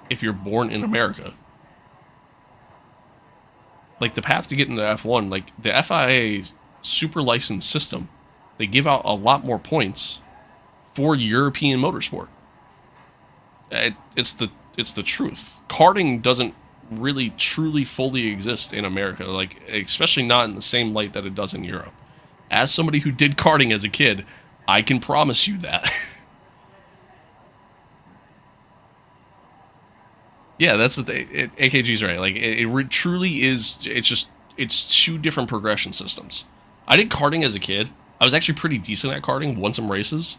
Speaker 1: if you're born in America. Like, the path to get into F1, like, the FIA super license system, they give out a lot more points for European motorsport. It's the truth. Karting doesn't really truly fully exist in America, like, especially not in the same light that it does in Europe. As somebody who did karting as a kid, I can promise you that. Yeah, that's the thing. AKG's right. Like, it truly is. It's two different progression systems. I did karting as a kid. I was actually pretty decent at karting, won some races.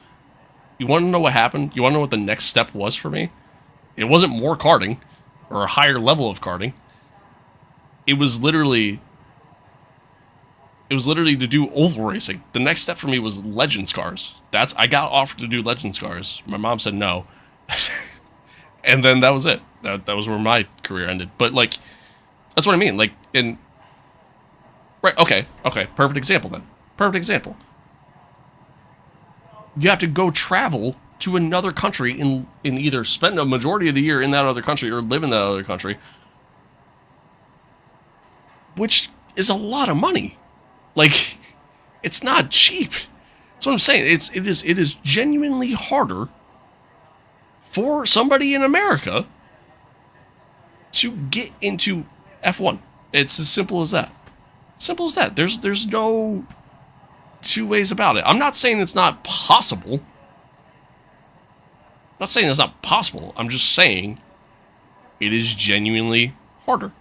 Speaker 1: You want to know what happened? You want to know what the next step was for me? It wasn't more karting, or a higher level of karting. It was literally to do oval racing. The next step for me was Legends cars. I got offered to do Legends cars. My mom said no. And then that was it. That was where my career ended. But, like, that's what I mean. Like, right, okay. Perfect example, then. Perfect example. You have to go travel to another country and either spend a majority of the year in that other country or live in that other country. Which is a lot of money. Like, it's not cheap. That's what I'm saying. It is genuinely harder for somebody in America to get into F1. It's as simple as that. Simple as that. There's no two ways about it. I'm not saying it's not possible. not saying it's not possible. I'm just saying it is genuinely harder.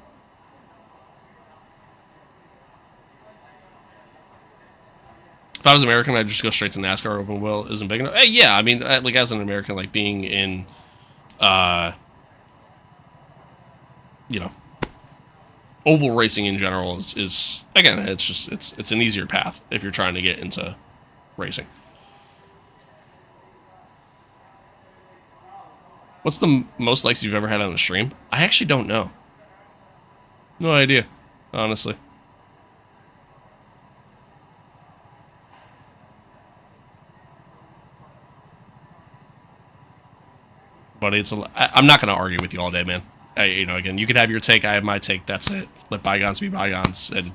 Speaker 1: If I was American, I'd just go straight to NASCAR. Open wheel isn't big enough. Hey, yeah, I mean, like as an American, like being in, you know, oval racing in general is again, it's just it's an easier path if you're trying to get into racing. What's the most likes you've ever had on a stream? I actually don't know. No idea, honestly. But I'm not going to argue with you all day, man. You know, again, you could have your take, I have my take. That's it. Let bygones be bygones, and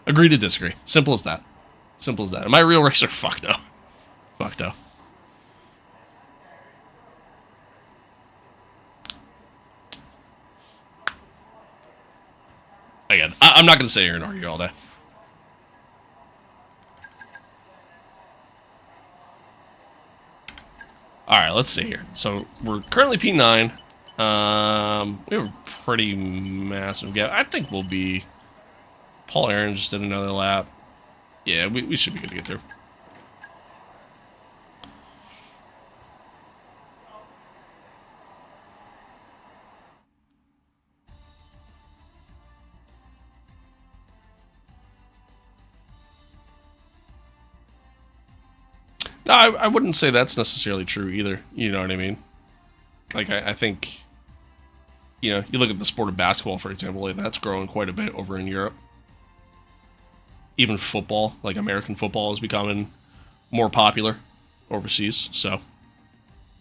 Speaker 1: agree to disagree. Simple as that. Simple as that. Am I a real racer? Fuck no. Fuck no. Again, I'm not going to sit here and argue all day. Alright, let's see here. So, we're currently P9. We have a pretty massive gap. I think we'll be... Paul Aaron just did another lap. Yeah, we should be good to get through. No, I wouldn't say that's necessarily true either. You know what I mean? Like, I think, you know, you look at the sport of basketball, for example, like that's growing quite a bit over in Europe. Even football, like American football, is becoming more popular overseas. So,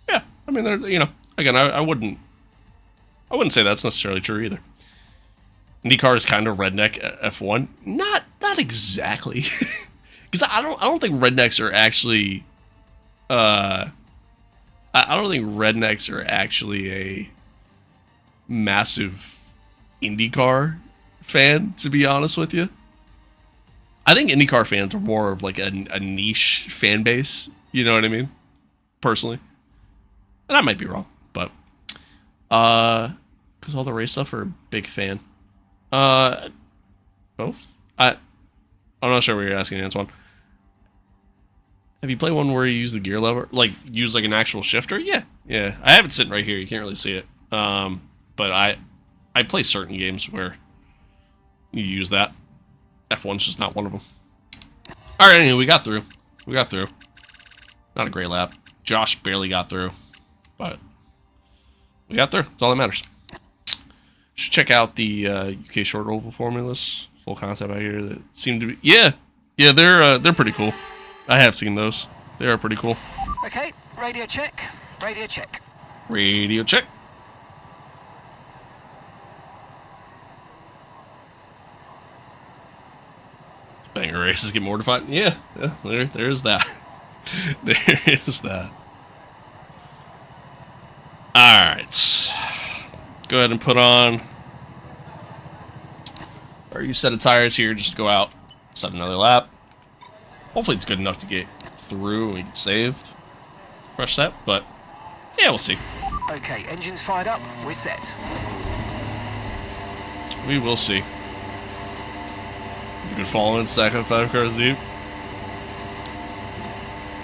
Speaker 1: yeah, I mean, they're, you know, again, I wouldn't say that's necessarily true either. IndyCar is kind of redneck F1. Not exactly, because I don't think rednecks are actually. I don't think rednecks are actually a massive IndyCar fan, to be honest with you. I think IndyCar fans are more of like a niche fan base, you know what I mean? Personally. And I might be wrong, but because all the race stuff are a big fan. Both? I'm not sure what you're asking, Antoine. Have you played one where you use the gear lever? Like, use like an actual shifter? Yeah. Yeah. I have it sitting right here. You can't really see it. But I play certain games where you use that. F1's just not one of them. Alright, anyway, we got through. Not a great lap. Josh barely got through. But we got through. That's all that matters. Should check out the UK short oval formulas. Full concept out here that seem to be... Yeah, they're pretty cool. I have seen those. They are pretty cool.
Speaker 3: Okay, radio check. Radio check.
Speaker 1: Radio check. Banger races get mortified. Yeah, there's that. There is that. Alright. Go ahead and put on... Or you set of tires here, just go out, set another lap. Hopefully it's good enough to get through and we can save. Fresh set, but yeah, we'll see.
Speaker 3: Okay, engines fired up, we're set.
Speaker 1: We will see. You can follow in stack up 5 cars deep.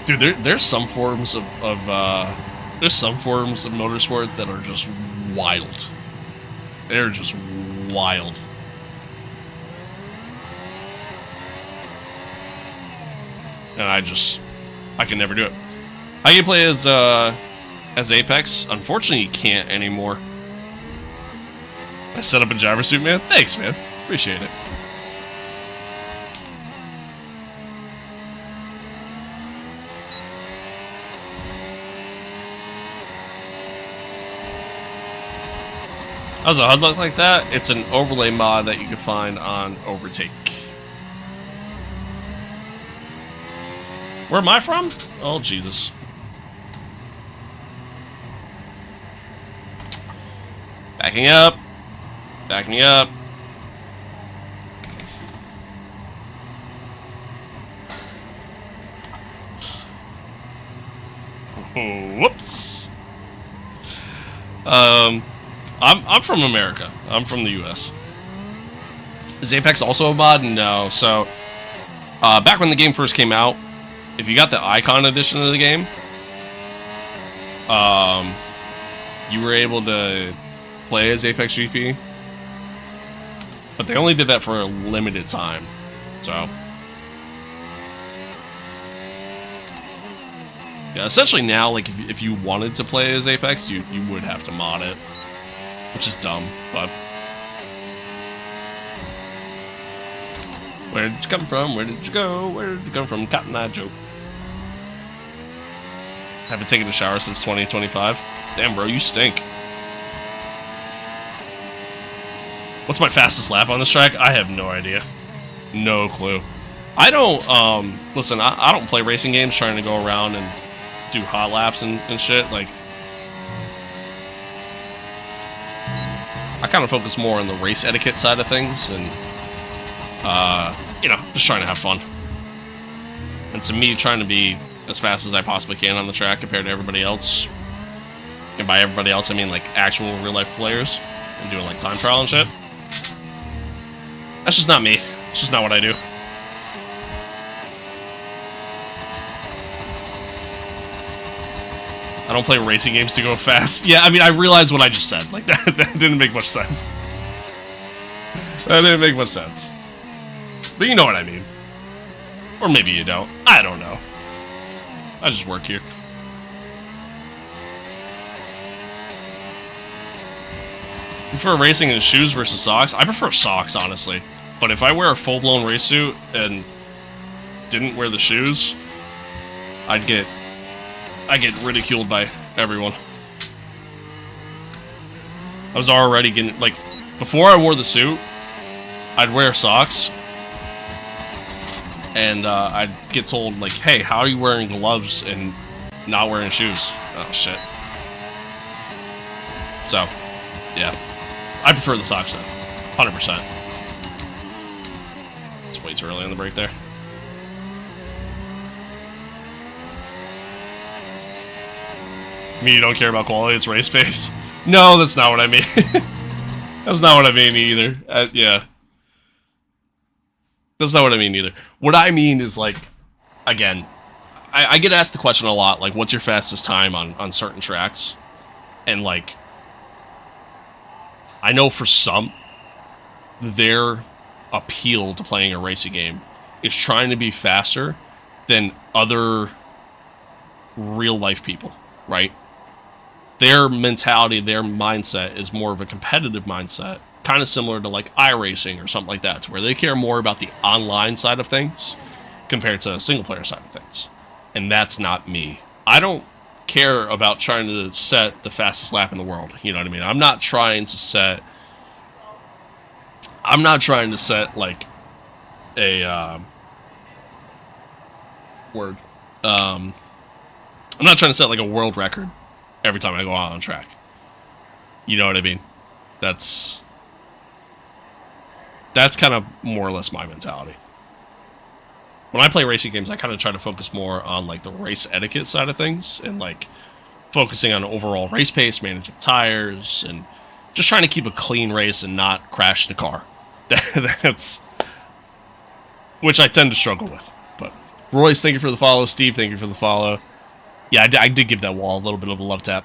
Speaker 1: Dude, there's some forms of motorsport that are just wild. They're just wild. And I can never do it. How you play as Apex? Unfortunately, you can't anymore. I set up a driver suit, man. Thanks, man. Appreciate it. How's a HUD look like that? It's an overlay mod that you can find on Overtake. Where am I from? Oh, Jesus. Backing up. Backing up. Whoops. I'm from America. I'm from the U.S. Is Apex also a mod? No. So, back when the game first came out, if you got the Icon edition of the game, you were able to play as Apex GP. But they only did that for a limited time. So, yeah, essentially now, like, if you wanted to play as Apex, you would have to mod it. Which is dumb, but... Where did you come from? Where did you go? Where did you come from? Cotton Eye Joe. Haven't taken a shower since 2025. Damn, bro, you stink. What's my fastest lap on this track? I have no idea. No clue. I don't, listen, I don't play racing games trying to go around and do hot laps and shit. Like, I kind of focus more on the race etiquette side of things and, you know, just trying to have fun. And to me, trying to be as fast as I possibly can on the track compared to everybody else. And by everybody else, I mean, like, actual real-life players and doing, like, time trial and shit. That's just not me. It's just not what I do. I don't play racing games to go fast. Yeah, I mean, I realized what I just said. Like, that didn't make much sense. That didn't make much sense. But you know what I mean. Or maybe you don't. I don't know. I just work here. You prefer racing in shoes versus socks? I prefer socks, honestly. But if I wear a full-blown race suit and didn't wear the shoes, I'd get ridiculed by everyone. I was already getting, like, before I wore the suit, I'd wear socks, and I'd get told, like, hey, how are you wearing gloves and not wearing shoes? Oh, shit. So, yeah. I prefer the socks, then. 100%. It's way too early on the break there. You mean you don't care about quality, it's race pace? No, that's not what I mean. That's not what I mean either. Yeah. That's not what I mean either. What I mean is, like, again, I get asked the question a lot, like, what's your fastest time on certain tracks? And, like, I know for some, their appeal to playing a racing game is trying to be faster than other real-life people, right? Their mentality, their mindset is more of a competitive mindset, kind of similar to like iRacing or something like that, where they care more about the online side of things compared to the single player side of things. And that's not me. I don't care about trying to set the fastest lap in the world. You know what I mean? I'm not trying to set like a I'm not trying to set like a world record every time I go out on track. You know what I mean? That's kind of more or less my mentality. When I play racing games, I kind of try to focus more on like the race etiquette side of things and like focusing on overall race pace, managing tires, and just trying to keep a clean race and not crash the car. That's which I tend to struggle with. But Royce, thank you for the follow. Steve, thank you for the follow. Yeah, I did give that wall a little bit of a love tap.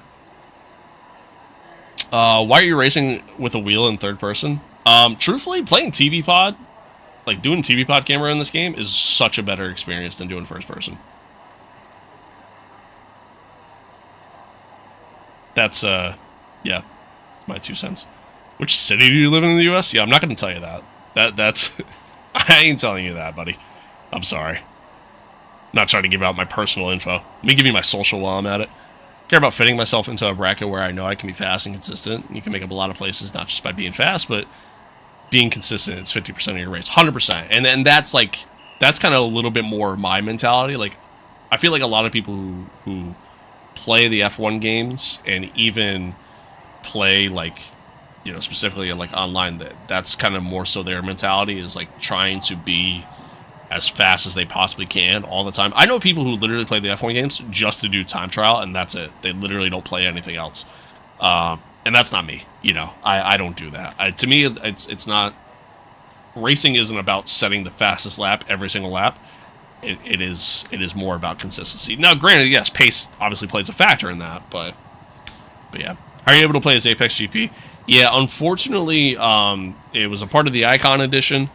Speaker 1: Why are you racing with a wheel in third person? Truthfully, playing TV pod, like doing TV pod camera in this game is such a better experience than doing first person. That's, yeah, that's my 2 cents. Which city do you live in the U.S.? Yeah, I'm not going to tell you that. That's, I ain't telling you that, buddy. I'm sorry. Not trying to give out my personal info. Let me give you my social while I'm at it. Care about fitting myself into a bracket where I know I can be fast and consistent. You can make up a lot of places, not just by being fast, but being consistent. It's 50% of your race, 100%. And then that's like, that's kind of a little bit more my mentality. Like, I feel like a lot of people who play the F1 games and even play like, you know, specifically like online, that's kind of more so their mentality is like trying to be as fast as they possibly can all the time. I know people who literally play the F1 games just to do time trial, and that's it. They literally don't play anything else. And that's not me, you know. I don't do that. To me, it's not. Racing isn't about setting the fastest lap every single lap. It is more about consistency. Now, granted, yes, pace obviously plays a factor in that, but yeah. Are you able to play as Apex GP? Yeah, unfortunately, it was a part of the Icon Edition.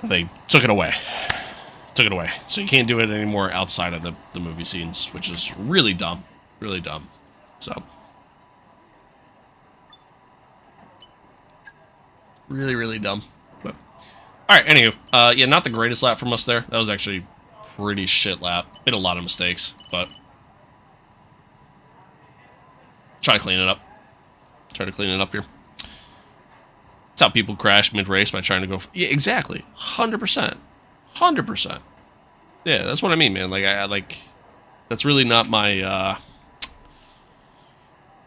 Speaker 1: They took it away. So you can't do it anymore outside of the movie scenes, which is really dumb. Really dumb. So. Really, really dumb. But alright, anywho. Yeah, not the greatest lap from us there. That was actually a pretty shit lap. Made a lot of mistakes, but try to clean it up. Try to clean it up here. That's how people crash mid-race by trying to go... Yeah, exactly. 100%. 100%. Yeah, that's what I mean, man. Like, I like... That's really not my,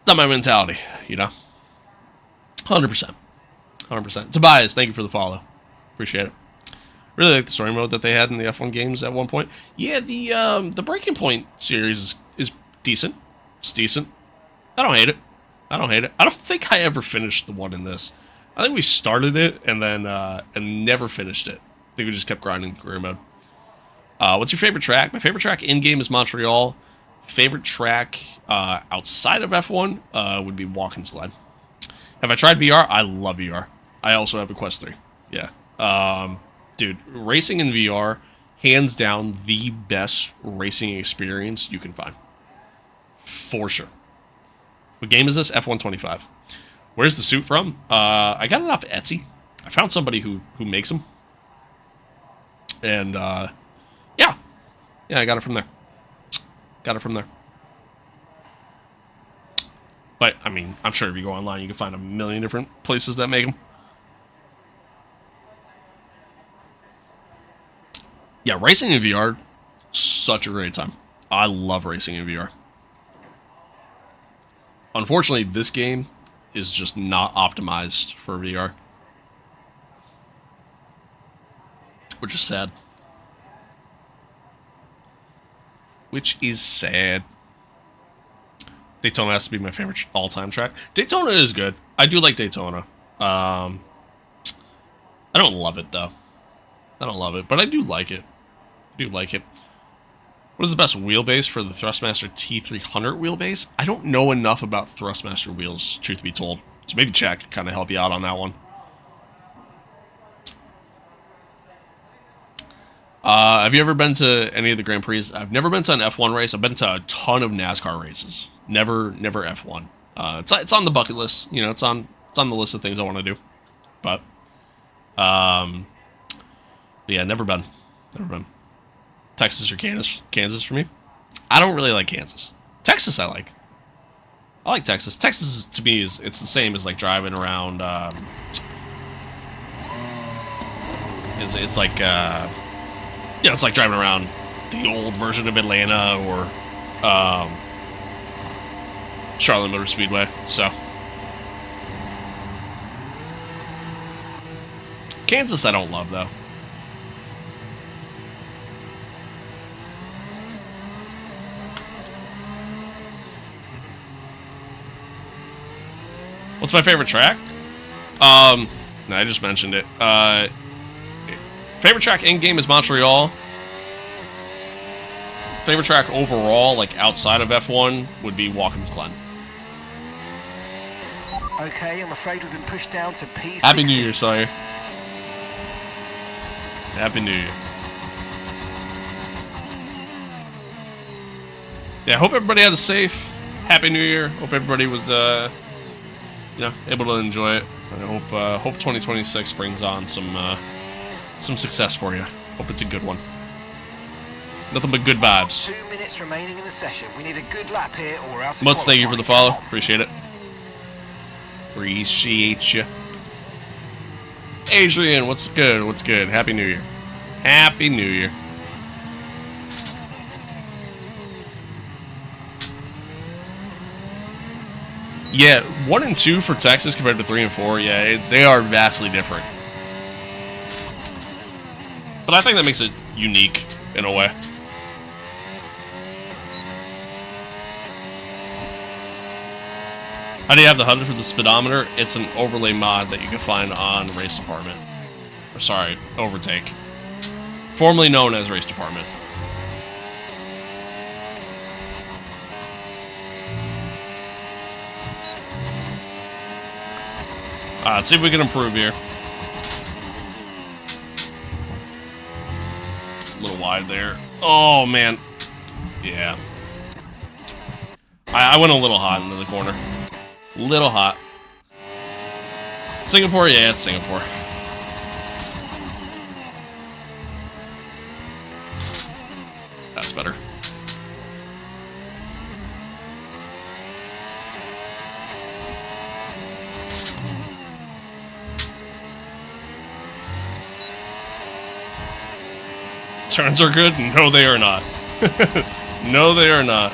Speaker 1: not my mentality, you know? 100%. 100%. Tobias, thank you for the follow. Appreciate it. Really like the story mode that they had in the F1 games at one point. Yeah, the Breaking Point series is decent. It's decent. I don't hate it. I don't think I ever finished the one in this. I think we started it and then and never finished it. I think we just kept grinding career mode. What's your favorite track? My favorite track in-game is Montreal. Favorite track outside of F1 would be Watkins Glen. Have I tried VR? I love VR. I also have a Quest 3. Yeah. Dude, racing in VR, hands down, the best racing experience you can find. For sure. What game is this? F125. Where's the suit from? I got it off Etsy. I found somebody who makes them. And, yeah. Yeah, I got it from there. But, I mean, I'm sure if you go online, you can find a million different places that make them. Yeah, racing in VR, such a great time. I love racing in VR. Unfortunately, this game is just not optimized for VR. Which is sad. Daytona has to be my favorite all-time track. Daytona is good. I do like Daytona. I don't love it, though. I don't love it, but I do like it. What is the best wheelbase for the Thrustmaster T300 wheelbase? I don't know enough about Thrustmaster wheels, truth be told. So maybe Jack can kind of help you out on that one. Have you ever been to any of the Grand Prix? I've never been to an F1 race. I've been to a ton of NASCAR races. Never F1. It's on the bucket list. You know, it's on the list of things I want to do. But yeah, never been. Texas or Kansas for me. I don't really like Kansas. Texas I like. I like Texas. Texas to me it's the same as like driving around. It's like yeah, it's like driving around the old version of Atlanta or Charlotte Motor Speedway. So Kansas I don't love though. What's my favorite track? I just mentioned it. Favorite track in-game is Montreal. Favorite track overall, like outside of F1, would be Watkins Glen.
Speaker 3: Okay, I'm afraid we've been pushed down to P60.
Speaker 1: Happy New Year, Sawyer. Happy New Year. Yeah, I hope everybody had a safe Happy New Year. Hope everybody was, you know, able to enjoy it. I hope 2026 brings on some success for you. Hope it's a good one. Nothing but good vibes.
Speaker 3: 2 minutes remaining in the session. We need a good lap here or we're out of
Speaker 1: Mutz, thank you for the follow.
Speaker 3: qualifying.
Speaker 1: Appreciate it. Appreciate you. Adrian, what's good? What's good? Happy New Year. Happy New Year. Yeah, 1 and 2 for Texas compared to 3 and 4. Yeah, they are vastly different. But I think that makes it unique in a way. How do you have the HUD for the speedometer? It's an overlay mod that you can find on Race Department. Or sorry, Overtake. Formerly known as Race Department. Let's see if we can improve here. A little wide there. Oh, man. Yeah. I went a little hot into the corner. Little hot. Singapore? Yeah, it's Singapore. That's better. Turns are good? No, they are not. No, they are not.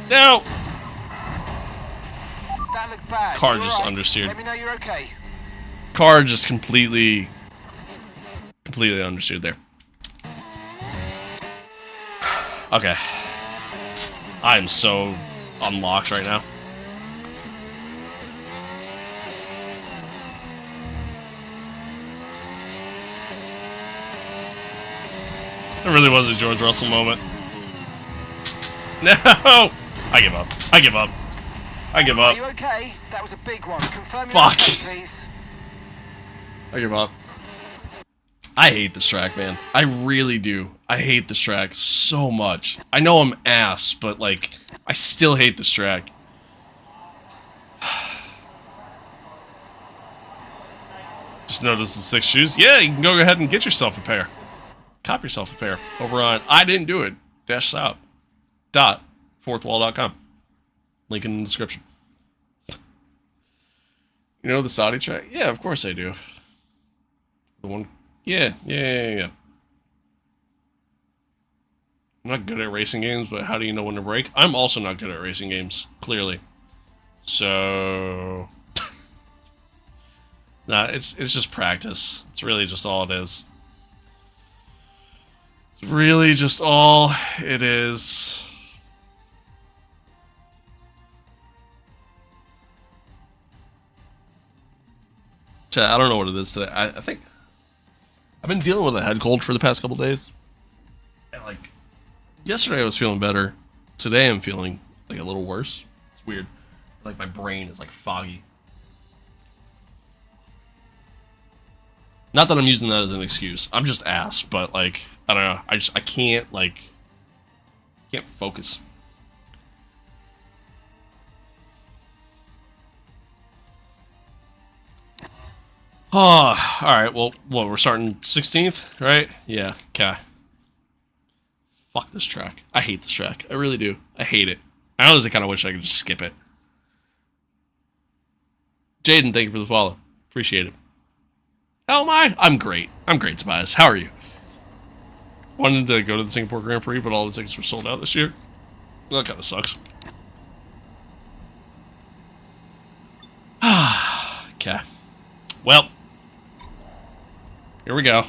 Speaker 1: No!
Speaker 3: That looked bad.
Speaker 1: Car
Speaker 3: You
Speaker 1: just
Speaker 3: alright?
Speaker 1: understeered.
Speaker 3: Let me know you're okay.
Speaker 1: Car just completely understeered there. Okay. I am so unlocked right now. It really was a George Russell moment. No! I give up. I give up. I give
Speaker 3: Are
Speaker 1: up.
Speaker 3: you okay? That was a big one. Confirm you're
Speaker 1: Fuck.
Speaker 3: okay, please.
Speaker 1: I give up. I hate this track, man. I really do. I hate this track so much. I know I'm ass, but, like, I still hate this track. Just noticed the 6 shoes. Yeah, you can go ahead and get yourself a pair. Cop yourself a pair. Over on I didn't do it. -south.fourthwall.com. Link in the description. You know the Saudi track? Yeah, of course I do. The one... Yeah. I'm not good at racing games, but how do you know when to brake? I'm also not good at racing games, clearly. So... nah, it's just practice. It's really just all it is. It's really just all it is. Chat, I don't know what it is today. I think... I've been dealing with a head cold for the past couple days. And, like, yesterday I was feeling better. Today I'm feeling, like, a little worse. It's weird. Like, my brain is, like, foggy. Not that I'm using that as an excuse. I'm just ass, but, like, I don't know. I can't, like, can't focus. Oh, alright, well, what, we're starting 16th, right? Yeah, okay. Fuck this track. I hate this track. I really do. I hate it. I honestly kind of wish I could just skip it. Jaden, thank you for the follow. Appreciate it. How am I? I'm great. I'm great, Tobias. How are you? Wanted to go to the Singapore Grand Prix, but all the tickets were sold out this year. Well, that kind of sucks. Okay. Well, here we go.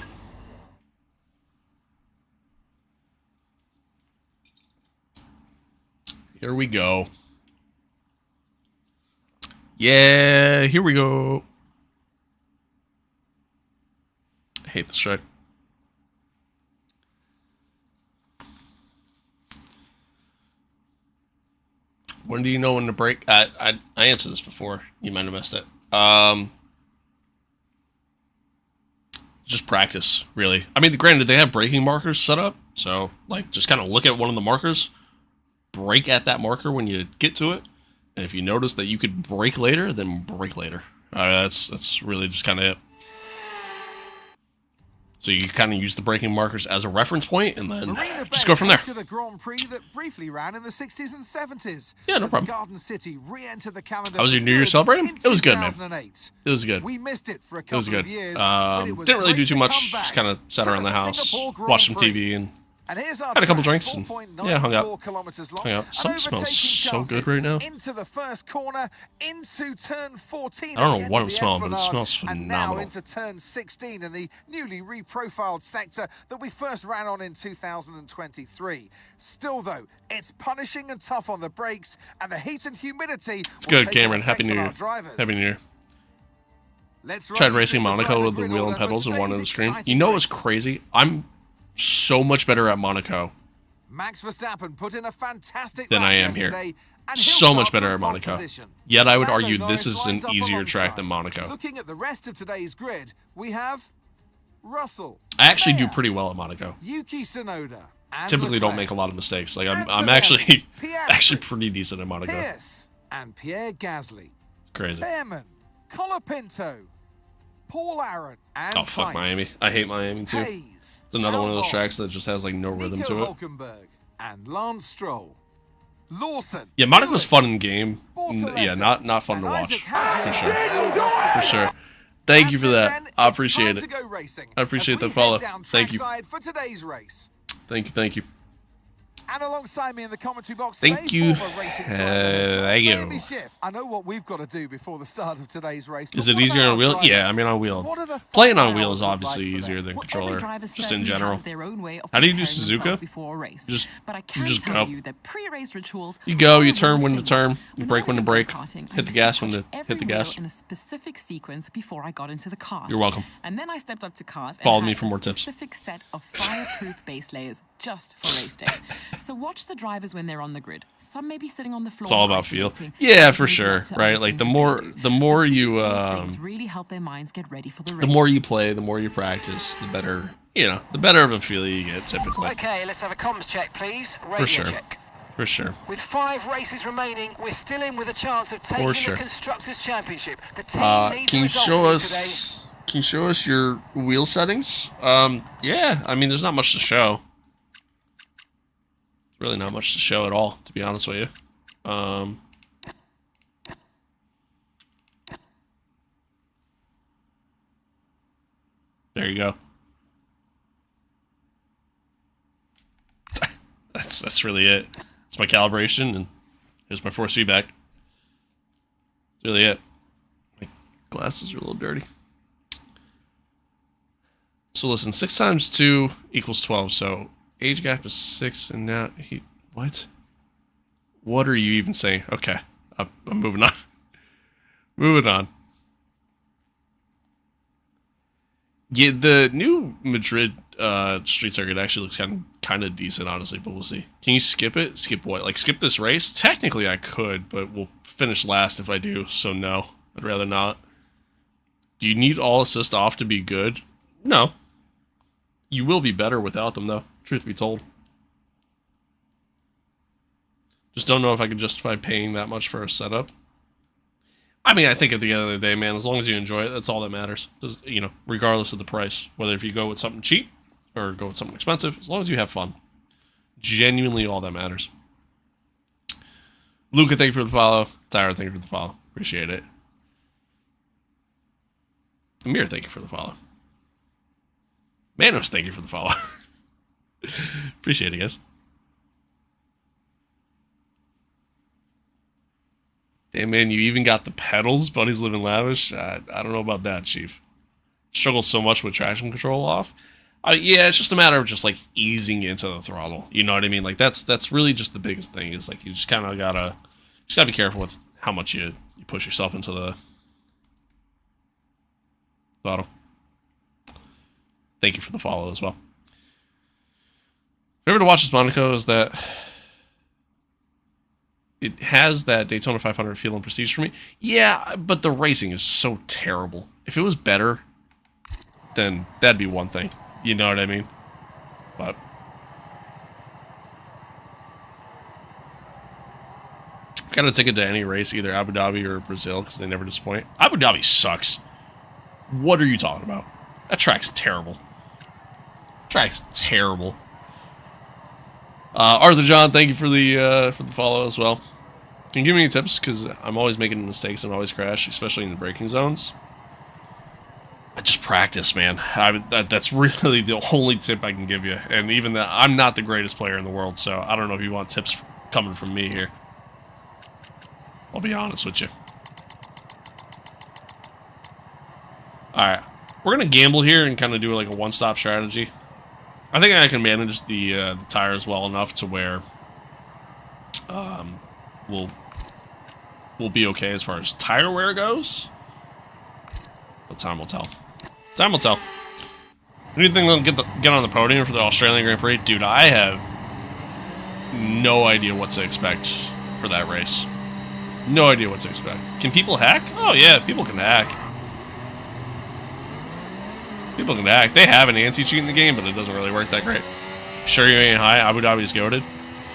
Speaker 1: Here we go. Yeah, here we go. I hate this track. When do you know when to brake? I answered this before. You might have missed it. Just practice, really. I mean, granted, they have braking markers set up, so, like, just kind of look at one of the markers, brake at that marker when you get to it, and if you notice that you could brake later, then brake later. That's really just kind of it. So you kind of use the braking markers as a reference point, and then just go from there.
Speaker 4: To the Grand Prix that briefly ran in the 60s and 70s.
Speaker 1: Yeah, no problem.
Speaker 4: Garden City re-entered the calendar.
Speaker 1: How was your New Year celebrating?
Speaker 4: In
Speaker 1: It was good, man.
Speaker 4: 2008.
Speaker 1: It was good.
Speaker 4: We missed it for a
Speaker 1: It was
Speaker 4: couple
Speaker 1: good.
Speaker 4: of years. But it was
Speaker 1: Didn't really
Speaker 4: great
Speaker 1: do too
Speaker 4: to
Speaker 1: much.
Speaker 4: come back
Speaker 1: Just kind of sat
Speaker 4: to
Speaker 1: around the house,
Speaker 4: Singapore Grand
Speaker 1: watched some
Speaker 4: Prix.
Speaker 1: TV, and
Speaker 4: And here's our
Speaker 1: Had a couple
Speaker 4: track,
Speaker 1: drinks and
Speaker 4: 4.94
Speaker 1: yeah, hung out.
Speaker 4: kilometers long.
Speaker 1: Hung out.
Speaker 4: And
Speaker 1: Something smells
Speaker 4: overtaking
Speaker 1: so good
Speaker 4: chances
Speaker 1: right now.
Speaker 4: Into the first corner, into turn 14.
Speaker 1: I don't
Speaker 4: at
Speaker 1: know
Speaker 4: the end
Speaker 1: what
Speaker 4: of
Speaker 1: I'm
Speaker 4: the
Speaker 1: smelling, but it
Speaker 4: Esplanade,
Speaker 1: smells
Speaker 4: and now
Speaker 1: phenomenal.
Speaker 4: into turn 16 in the newly reprofiled sector that we first ran on in 2023. Still though, it's punishing and tough on the brakes, and the heat and humidity.
Speaker 1: It's good, Cameron. Happy New Year. Happy New Year. Tried racing Monaco with the wheel and pedals and wanted to stream. You know what's crazy? I'm so much better at Monaco
Speaker 4: Max Verstappen put in a fantastic
Speaker 1: than
Speaker 4: lap
Speaker 1: I am here.
Speaker 4: yesterday, and he'll
Speaker 1: So much
Speaker 4: start
Speaker 1: better
Speaker 4: from
Speaker 1: at
Speaker 4: pole
Speaker 1: Monaco.
Speaker 4: position.
Speaker 1: Yet I would
Speaker 4: Lando
Speaker 1: argue this
Speaker 4: Norris
Speaker 1: is an
Speaker 4: lines up
Speaker 1: easier track
Speaker 4: alongside.
Speaker 1: than Monaco.
Speaker 4: Looking at the rest of today's grid, we have Russell.
Speaker 1: I actually do
Speaker 4: Mayer,
Speaker 1: pretty well at Monaco.
Speaker 4: Yuki Tsunoda. And
Speaker 1: Typically don't
Speaker 4: Leclerc,
Speaker 1: make a lot of mistakes. Like I'm
Speaker 4: Antonelli,
Speaker 1: actually
Speaker 4: Piastri,
Speaker 1: pretty decent at Monaco.
Speaker 4: Pierce and Pierre Gasly.
Speaker 1: It's crazy.
Speaker 4: Behrman, Colapinto, Paul Aaron, and
Speaker 1: Oh fuck
Speaker 4: Sainz.
Speaker 1: Miami. I hate Miami too.
Speaker 4: Hayes,
Speaker 1: It's another one of those
Speaker 4: Albon,
Speaker 1: tracks that just has like no rhythm
Speaker 4: Nico
Speaker 1: to it.
Speaker 4: Hülkenberg, and Lance Stroll. Lawson.
Speaker 1: Yeah, Monaco's
Speaker 4: Lewis,
Speaker 1: fun in game.
Speaker 4: Bortoletti,
Speaker 1: Yeah, not fun to
Speaker 4: and
Speaker 1: watch.
Speaker 4: Isaac Hadjar.
Speaker 1: For sure. For sure. Thank you for
Speaker 4: That's it,
Speaker 1: that.
Speaker 4: then.
Speaker 1: I
Speaker 4: It's
Speaker 1: appreciate
Speaker 4: time
Speaker 1: it.
Speaker 4: to go racing.
Speaker 1: I appreciate
Speaker 4: As
Speaker 1: that
Speaker 4: we
Speaker 1: follow.
Speaker 4: head down
Speaker 1: Thank you.
Speaker 4: trackside for today's race.
Speaker 1: Thank you.
Speaker 4: And alongside me in the commentary box,
Speaker 1: Thank
Speaker 4: today,
Speaker 1: you.
Speaker 4: former racing driver,
Speaker 1: Thank you.
Speaker 4: Naomi Schiff. I know what we've got to do before the start of today's race.
Speaker 1: Is
Speaker 4: but
Speaker 1: it
Speaker 4: what
Speaker 1: easier
Speaker 4: about
Speaker 1: on
Speaker 4: our
Speaker 1: wheel?
Speaker 4: driver?
Speaker 1: Yeah, I mean on wheels.
Speaker 4: What are the
Speaker 1: Playing
Speaker 4: final
Speaker 1: on wheels is
Speaker 4: hours look
Speaker 1: obviously
Speaker 4: like for
Speaker 1: easier
Speaker 4: them?
Speaker 1: than
Speaker 6: Well,
Speaker 1: controller.
Speaker 6: every driver
Speaker 1: Just in
Speaker 6: certainly
Speaker 1: general.
Speaker 6: has their own way of
Speaker 1: How do you do
Speaker 6: preparing themselves
Speaker 1: Suzuka?
Speaker 6: before a race.
Speaker 1: Just-
Speaker 6: but I
Speaker 1: you
Speaker 6: can
Speaker 1: just
Speaker 6: tell
Speaker 1: go.
Speaker 6: you that pre-race rituals.
Speaker 1: You go,
Speaker 6: are
Speaker 1: you
Speaker 6: a
Speaker 1: turn
Speaker 6: real
Speaker 1: when to
Speaker 6: thing.
Speaker 1: turn, you
Speaker 6: When
Speaker 1: brake
Speaker 6: I
Speaker 1: when
Speaker 6: was
Speaker 1: to
Speaker 6: in
Speaker 1: brake,
Speaker 6: go-karting, I
Speaker 1: hit the
Speaker 6: used to
Speaker 1: gas when
Speaker 6: touch
Speaker 1: to
Speaker 6: every
Speaker 1: hit the
Speaker 6: wheel
Speaker 1: gas.
Speaker 6: in a specific sequence before I got into the cars.
Speaker 1: You're welcome.
Speaker 6: And then I stepped up to cars
Speaker 1: Follow
Speaker 6: and
Speaker 1: me
Speaker 6: had
Speaker 1: for
Speaker 6: a
Speaker 1: more tips.
Speaker 6: specific set of fireproof base layers just for race day. So watch the drivers when they're on the grid. Some may be sitting on the floor.
Speaker 1: It's all about feel.
Speaker 6: isolating,
Speaker 1: Yeah, for
Speaker 6: maybe
Speaker 1: sure,
Speaker 6: up to
Speaker 1: right?
Speaker 6: other
Speaker 1: Like
Speaker 6: things
Speaker 1: the
Speaker 6: that
Speaker 1: more
Speaker 6: they do.
Speaker 1: the more
Speaker 6: These
Speaker 1: you
Speaker 6: little things really help their minds get ready for the race.
Speaker 1: the more you play, the more you practice, the better, the better of a feel you get typically.
Speaker 3: Okay, let's have a comms check, please. Radio
Speaker 1: sure.
Speaker 3: check.
Speaker 1: For sure.
Speaker 3: With 5 races remaining, we're still in with a chance of taking
Speaker 1: sure.
Speaker 3: the Constructors' Championship. The team needs
Speaker 1: Can
Speaker 3: a
Speaker 1: you
Speaker 3: result
Speaker 1: show
Speaker 3: here
Speaker 1: us? Can you show us your wheel settings? Yeah. I mean, there's not much to show. Really, not much to show at all, to be honest with you. There you go. That's really it. It's my calibration, and here's my force feedback. That's really it. My glasses are a little dirty. So listen, 6 times 2 equals 12. So age gap is 6, and now he... What? What are you even saying? Okay, I'm moving on. Moving on. Yeah, the new Madrid street circuit actually looks kind of decent, honestly, but we'll see. Can you skip it? Skip what? Like, skip this race? Technically, I could, but we'll finish last if I do, so no. I'd rather not. Do you need all assist off to be good? No. You will be better without them, though, truth be told. Just don't know if I could justify paying that much for a setup. I mean, I think at the end of the day, man, as long as you enjoy it, that's all that matters. Just, regardless of the price. Whether if you go with something cheap or go with something expensive, as long as you have fun. Genuinely all that matters. Luca, thank you for the follow. Tyra, thank you for the follow. Appreciate it. Amir, thank you for the follow. Manos, thank you for the follow. Appreciate it, guys. Damn, man, you even got the pedals? Buddy's living lavish? I don't know about that, Chief. Struggle so much with traction control off. Yeah, it's just a matter of just, like, easing into the throttle. You know what I mean? Like, that's really just the biggest thing. Is, like, you just kind of gotta be careful with how much you push yourself into the throttle. Thank you for the follow as well. Favorite to watch this Monaco is that it has that Daytona 500 feel and prestige for me. Yeah, but the racing is so terrible. If it was better, then that'd be one thing. You know what I mean? But got a ticket to any race, either Abu Dhabi or Brazil, because they never disappoint. Abu Dhabi sucks. What are you talking about? That track's terrible. Track's terrible. Arthur John, thank you for the follow as well. Can you give me any tips? Because I'm always making mistakes and always crash, especially in the braking zones. Just practice, man. That's really the only tip I can give you. And even that, I'm not the greatest player in the world, so I don't know if you want tips coming from me here. I'll be honest with you. Alright, we're going to gamble here and kind of do like a one-stop strategy. I think I can manage the tires well enough to where we'll be okay as far as tire wear goes. But time will tell. Time will tell. Who do you think they'll get on the podium for the Australian Grand Prix? Dude, I have no idea what to expect for that race. No idea what to expect. Can people hack? Oh yeah, people can hack. People can hack. They have an anti-cheat in the game, but it doesn't really work that great. Sure you ain't high. Abu Dhabi's goated.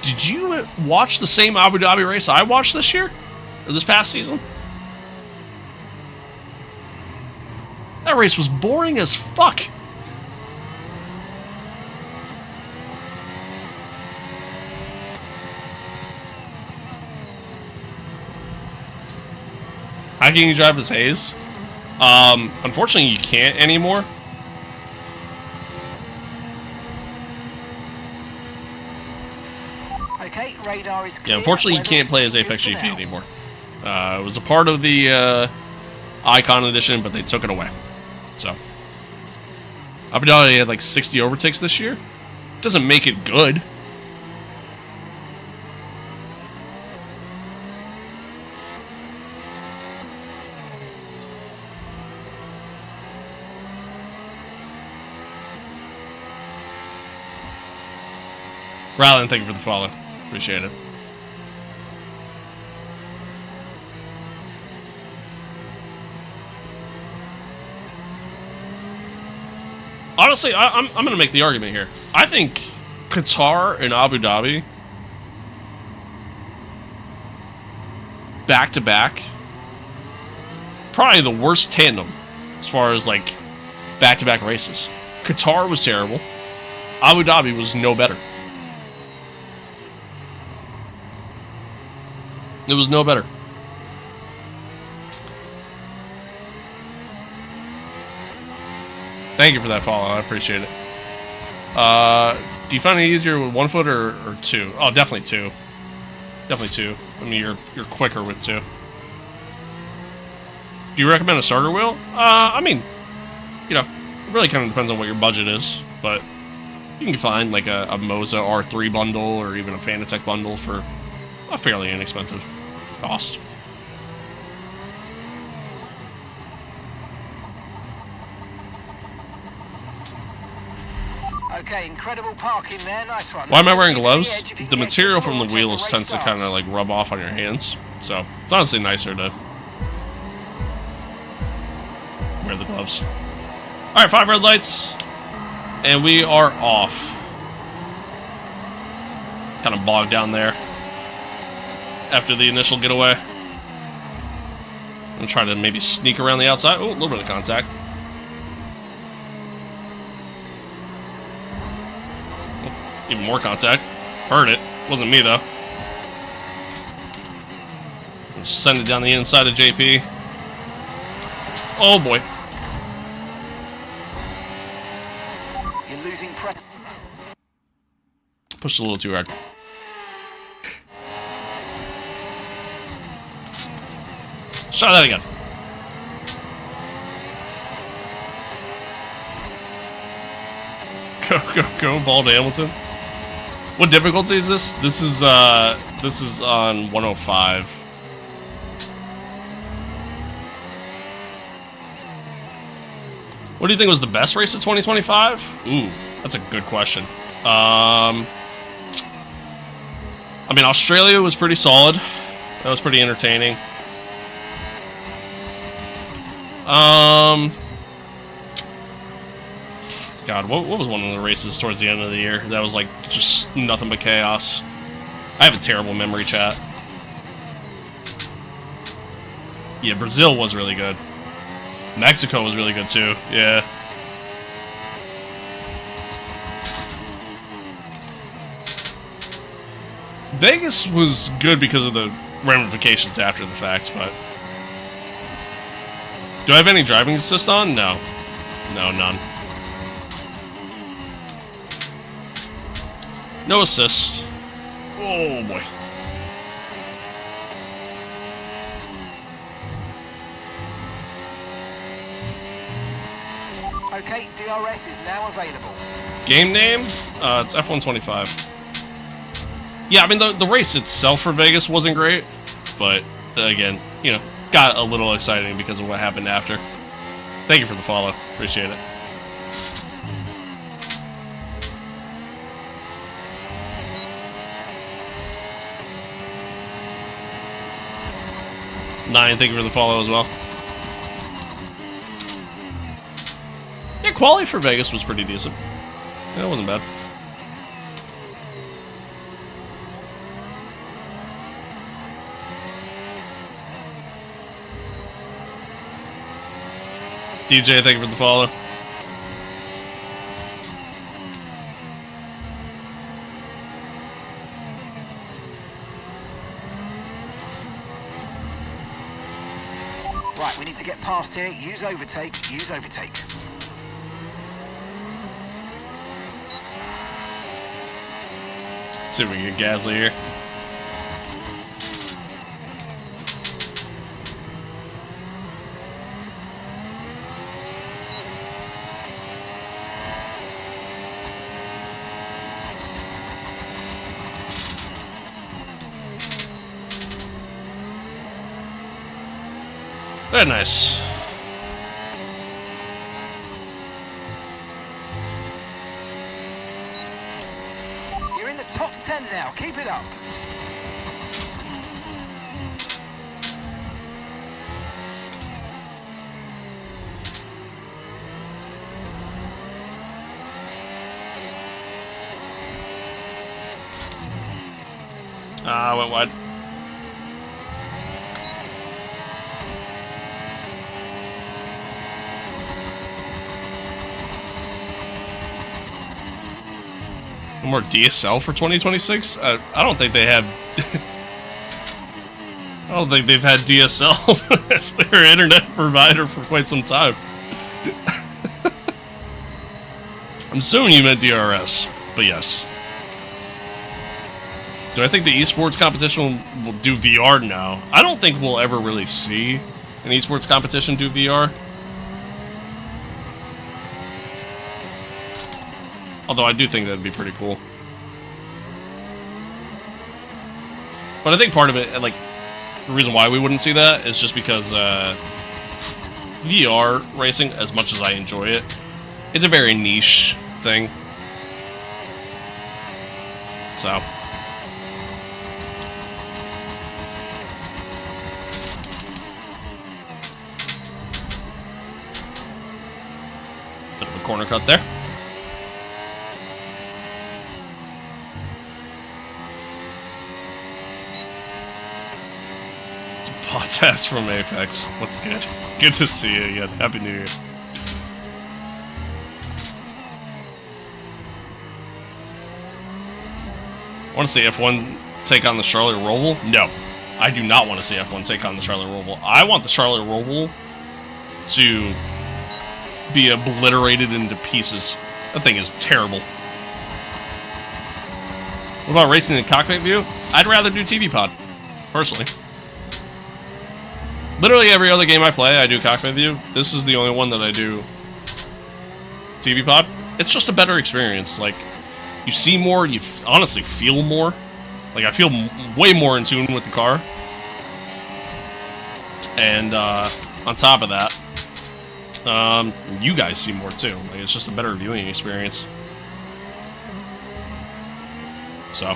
Speaker 1: Did you watch the same Abu Dhabi race I watched this year? Or this past season? That race was boring as fuck. How can you drive as Hayes? Unfortunately, you can't anymore.
Speaker 3: Okay, radar is clear.
Speaker 1: Yeah, unfortunately, you can't play as Apex GP anymore. It was a part of the Icon Edition, but they took it away. So, Abu Dhabi had like 60 overtakes this year. Doesn't make it good. Rylan, thank you for the follow. Appreciate it. Honestly, I'm going to make the argument here. I think Qatar and Abu Dhabi, back-to-back, probably the worst tandem as far as, like, back-to-back races. Qatar was terrible. Abu Dhabi was no better. It was no better. Thank you for that follow. I appreciate it. Do you find it easier with 1 foot or 2? Oh, definitely 2. Definitely 2. I mean, you're quicker with 2. Do you recommend a starter wheel? I mean, you know, it really kind of depends on what your budget is, but you can find like a Moza R3 bundle or even a Fanatec bundle for a fairly inexpensive cost.
Speaker 3: Okay, incredible parking there. Nice one.
Speaker 1: Why am I wearing gloves? The material from the wheels tends to kind of like rub off on your hands, so it's honestly nicer to wear the gloves. All right, 5 red lights, and we are off. Kind of bogged down there after the initial getaway. I'm gonna try to maybe sneak around the outside. Oh, a little bit of contact. Oh, even more contact. Heard it. Wasn't me, though. Just send it down the inside of JP. Oh, boy.
Speaker 3: You're losing pressure.
Speaker 1: Pushed a little too hard. Try that again. Go, Bald Hamilton. What difficulty is this? This is on 105. What do you think was the best race of 2025? Ooh, that's a good question. I mean, Australia was pretty solid. That was pretty entertaining. God, what was one of the races towards the end of the year that was like just nothing but chaos? I have a terrible memory, chat. Yeah, Brazil was really good. Mexico was really good too. Yeah. Vegas was good because of the ramifications after the fact, but do I have any driving assist on? No. No, none. No assist. Oh boy.
Speaker 3: Okay, DRS is now available.
Speaker 1: Game name? It's F125. Yeah, I mean, the race itself for Vegas wasn't great, but again, you know, got a little exciting because of what happened after. Thank you for the follow. Appreciate it. Nine, thank you for the follow as well. Yeah, quality for Vegas was pretty decent. Yeah, it wasn't bad. DJ, thank you for the follow.
Speaker 3: Right, we need to get past here. Use overtake, use overtake.
Speaker 1: Let's see if we can get Gasly here. Very nice.
Speaker 3: You're in the top 10 now. Keep it up.
Speaker 1: Went wide. More DSL for 2026? I don't think they have. I don't think they've had DSL as their internet provider for quite some time. I'm assuming you meant DRS, but yes. Do I think the esports competition will do VR? No. I don't think we'll ever really see an esports competition do VR. Although I do think that'd be pretty cool. But I think part of it, like, the reason why we wouldn't see that is just because VR racing, as much as I enjoy it, it's a very niche thing. So. Bit of a corner cut there. Podcast from Apex. What's good? Good to see you again. Happy New Year. Want to see F1 take on the Charlotte Roval? No. I do not want to see F1 take on the Charlotte Roval. I want the Charlotte Roval to be obliterated into pieces. That thing is terrible. What about racing in cockpit view? I'd rather do TV pod, personally. Literally every other game I play, I do cockpit view. This is the only one that I do TV pod. It's just a better experience. Like, you see more, you honestly feel more. Like, I feel way more in tune with the car. And on top of that, you guys see more too. Like, it's just a better viewing experience. So,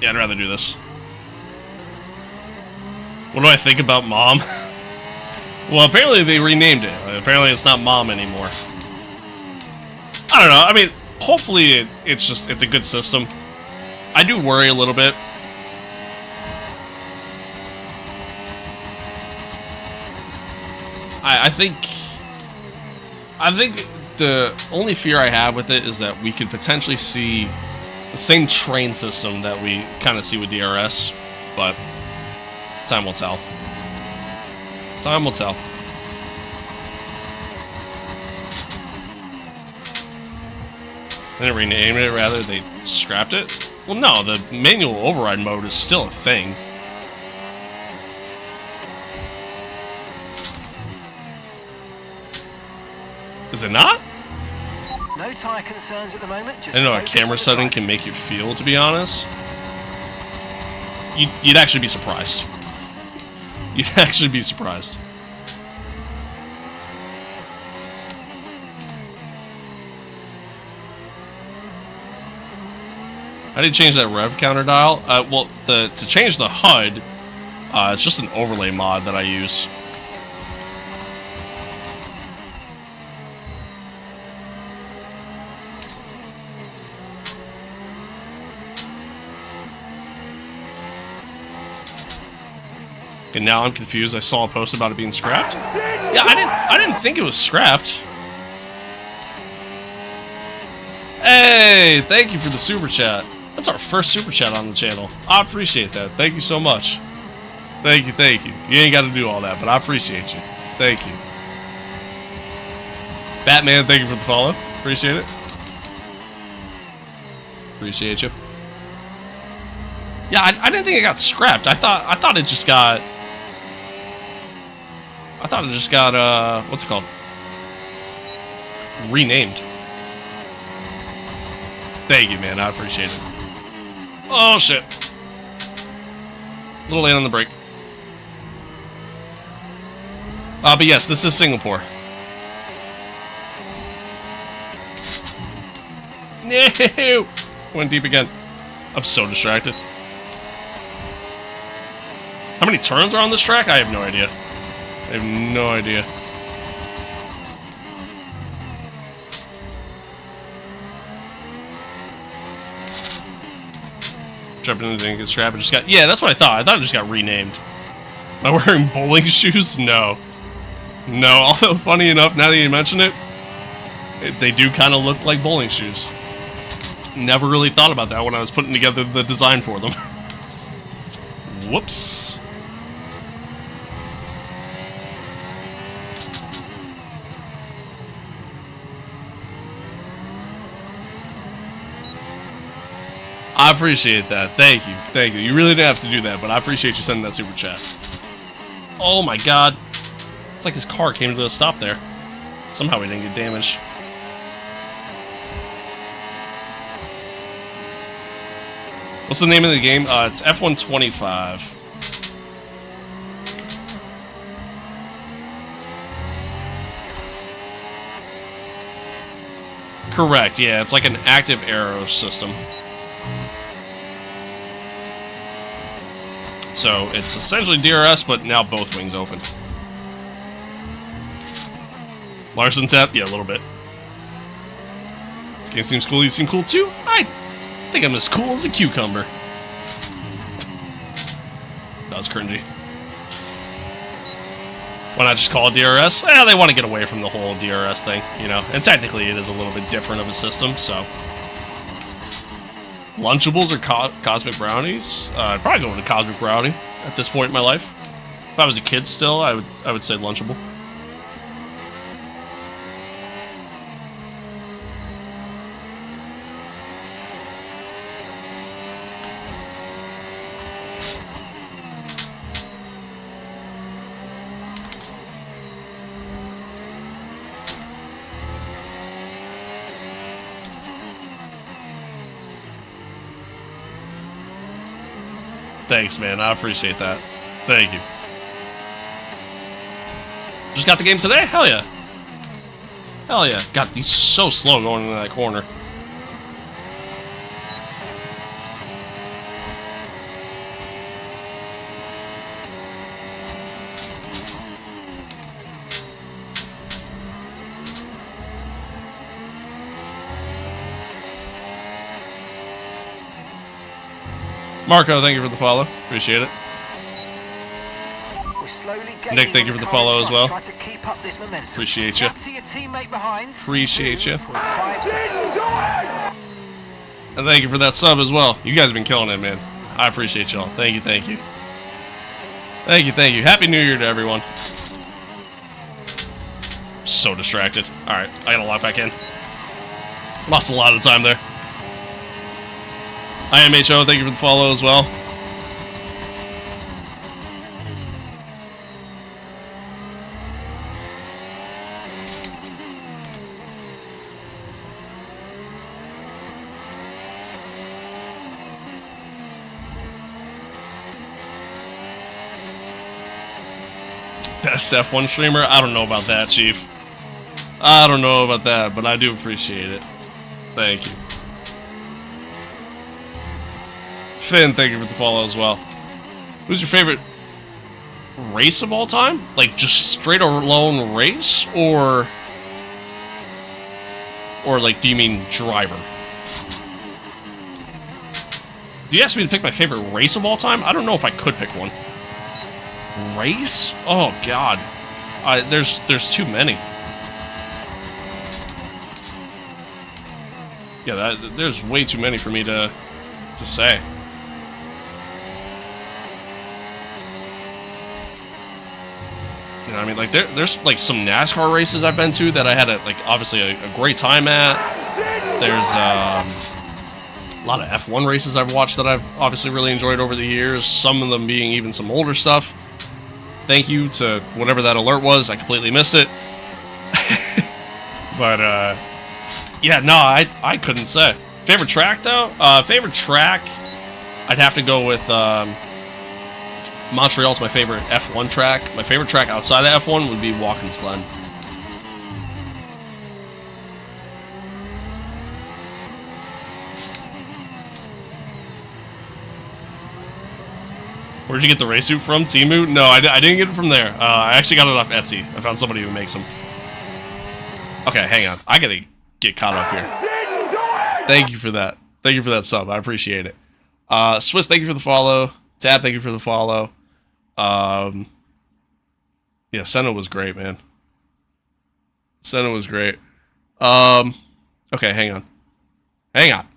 Speaker 1: yeah, I'd rather do this. What do I think about Mom? Well, apparently they renamed it. Apparently it's not Mom anymore. I don't know. I mean, hopefully it's a good system. I do worry a little bit. I think the only fear I have with it is that we could potentially see the same train system that we kind of see with DRS, but time will tell. Time will tell. They didn't rename it, rather they scrapped it? Well, no, the manual override mode is still a thing. Is it not?
Speaker 3: No tyre concerns at the moment.
Speaker 1: I don't know, a camera setting can make you feel, to be honest. You'd actually be surprised. You'd actually be surprised. How do you change that rev counter dial? Well, to change the HUD, it's just an overlay mod that I use. And now I'm confused. I saw a post about it being scrapped. Yeah, I didn't think it was scrapped. Hey, thank you for the super chat. That's our first super chat on the channel. I appreciate that. Thank you so much. Thank you, thank you. You ain't got to do all that, but I appreciate you. Thank you. Batman, thank you for the follow. Appreciate it. Appreciate you. Yeah, I didn't think it got scrapped. I thought it just got. I thought it just got what's it called? Renamed. Thank you, man. I appreciate it. Oh shit. A little late on the break. But yes, this is Singapore. No! Went deep again. I'm so distracted. How many turns are on this track? I have no idea. I have no idea. Jumping into the scrap, it just got... Yeah, that's what I thought. I thought it just got renamed. Am I wearing bowling shoes? No. No, although funny enough, now that you mention it, they do kind of look like bowling shoes. Never really thought about that when I was putting together the design for them. Whoops. I appreciate that. Thank you. Thank you. You really didn't have to do that, but I appreciate you sending that super chat. Oh my god. It's like his car came to a stop there. Somehow he didn't get damaged. What's the name of the game? It's F125. Correct, yeah. It's like an active aero system. So it's essentially DRS, but now both wings open. Larson tap? Yeah, a little bit. This game seems cool. You seem cool too? I think I'm as cool as a cucumber. That was cringy. Why not just call it DRS? Eh, they want to get away from the whole DRS thing, you know. And technically it is a little bit different of a system, so... Lunchables or Cosmic Brownies? I'd probably go with a Cosmic Brownie at this point in my life. If I was a kid still, I would say Lunchable. Thanks, man. I appreciate that. Thank you. Just got the game today? Hell yeah. Hell yeah. God, he's so slow going into that corner. Marco, thank you for the follow. Appreciate it. Nick, thank you for the follow as well. Appreciate you. Appreciate you. And thank you for that sub as well. You guys have been killing it, man. I appreciate y'all. Thank you, thank you. Thank you, thank you. Happy New Year to everyone. I'm so distracted. Alright, I gotta lock back in. Lost a lot of time there. IMHO, thank you for the follow as well. Best F1 streamer? I don't know about that, Chief. I don't know about that, but I do appreciate it. Thank you. Finn, thank you for the follow as well. Who's your favorite race of all time? Like, just straight alone race? Or like, do you mean driver? Do you ask me to pick my favorite race of all time? I don't know if I could pick one. Race? Oh, God. There's too many. Yeah, there's way too many for me to say. You know what I mean? Like, there's like some NASCAR races I've been to that I had obviously a great time at. There's a lot of F1 races I've watched that I've obviously really enjoyed over the years. Some of them being even some older stuff. Thank you to whatever that alert was. I completely missed it. But yeah, no, I couldn't say. Favorite track though? Favorite track, I'd have to go with Montreal's my favorite F1 track. My favorite track outside of F1 would be Watkins Glen. Where'd you get the race suit from? Temu? No, I didn't get it from there. I actually got it off Etsy. I found somebody who makes them. Okay, hang on. I gotta get caught up here. Thank you for that. Thank you for that sub. I appreciate it. Swiss, thank you for the follow. Tab, thank you for the follow. Yeah, Senna was great, man. Senna was great. Okay, hang on. Hang on.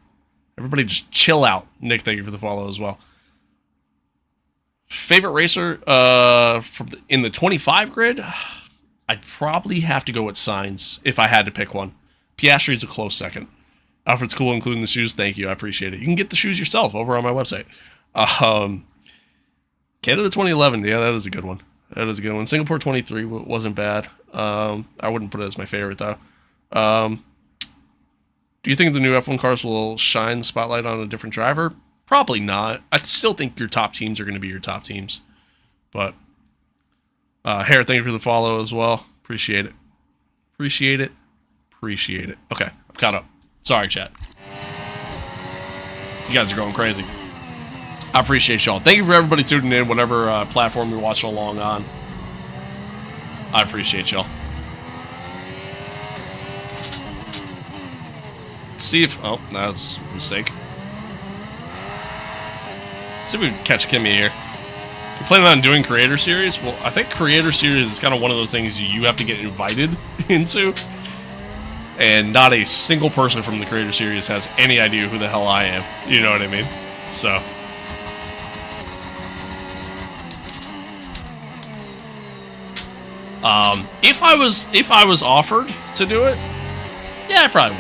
Speaker 1: Everybody just chill out. Nick, thank you for the follow as well. Favorite racer in the 25 grid? I'd probably have to go with Sainz if I had to pick one. Piastri's a close second. Alfred's cool, including the shoes. Thank you. I appreciate it. You can get the shoes yourself over on my website. Canada 2011. Yeah, that is a good one. That is a good one. Singapore 23 wasn't bad. I wouldn't put it as my favorite, though. Do you think the new F1 cars will shine the spotlight on a different driver? Probably not. I still think your top teams are going to be your top teams. But, Hare, thank you for the follow as well. Appreciate it. Appreciate it. Appreciate it. Okay, I'm caught up. Sorry, chat. You guys are going crazy. I appreciate y'all. Thank you for everybody tuning in, whatever platform you're watching along on. I appreciate y'all. Let's see if... Oh, that was a mistake. Let's see if we can catch Kimmy here. You're planning on doing Creator Series? Well, I think Creator Series is kind of one of those things you have to get invited into. And not a single person from the Creator Series has any idea who the hell I am. You know what I mean? So... if I was offered to do it, yeah, I probably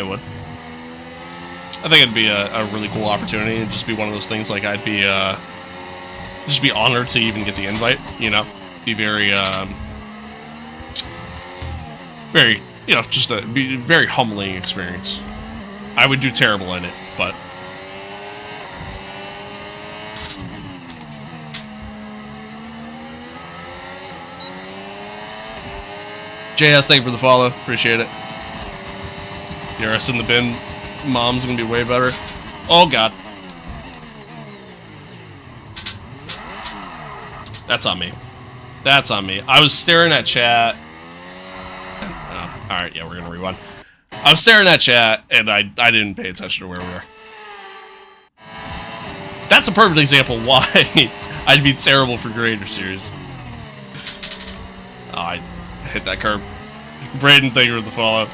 Speaker 1: would. I think it'd be a really cool opportunity. It'd just be one of those things like I'd be just be honored to even get the invite. You know, be very very, you know, just be a very humbling experience. I would do terrible in it, but. JS, thank you for the follow. Appreciate it. DRS in the bin. Mom's gonna be way better. Oh, God. That's on me. That's on me. I was staring at chat. Alright, yeah, we're gonna rewind. I was staring at chat, and I didn't pay attention to where we were. That's a perfect example why I'd be terrible for Creator Series. Oh, I hit that curb. Braden, thank you for the follow.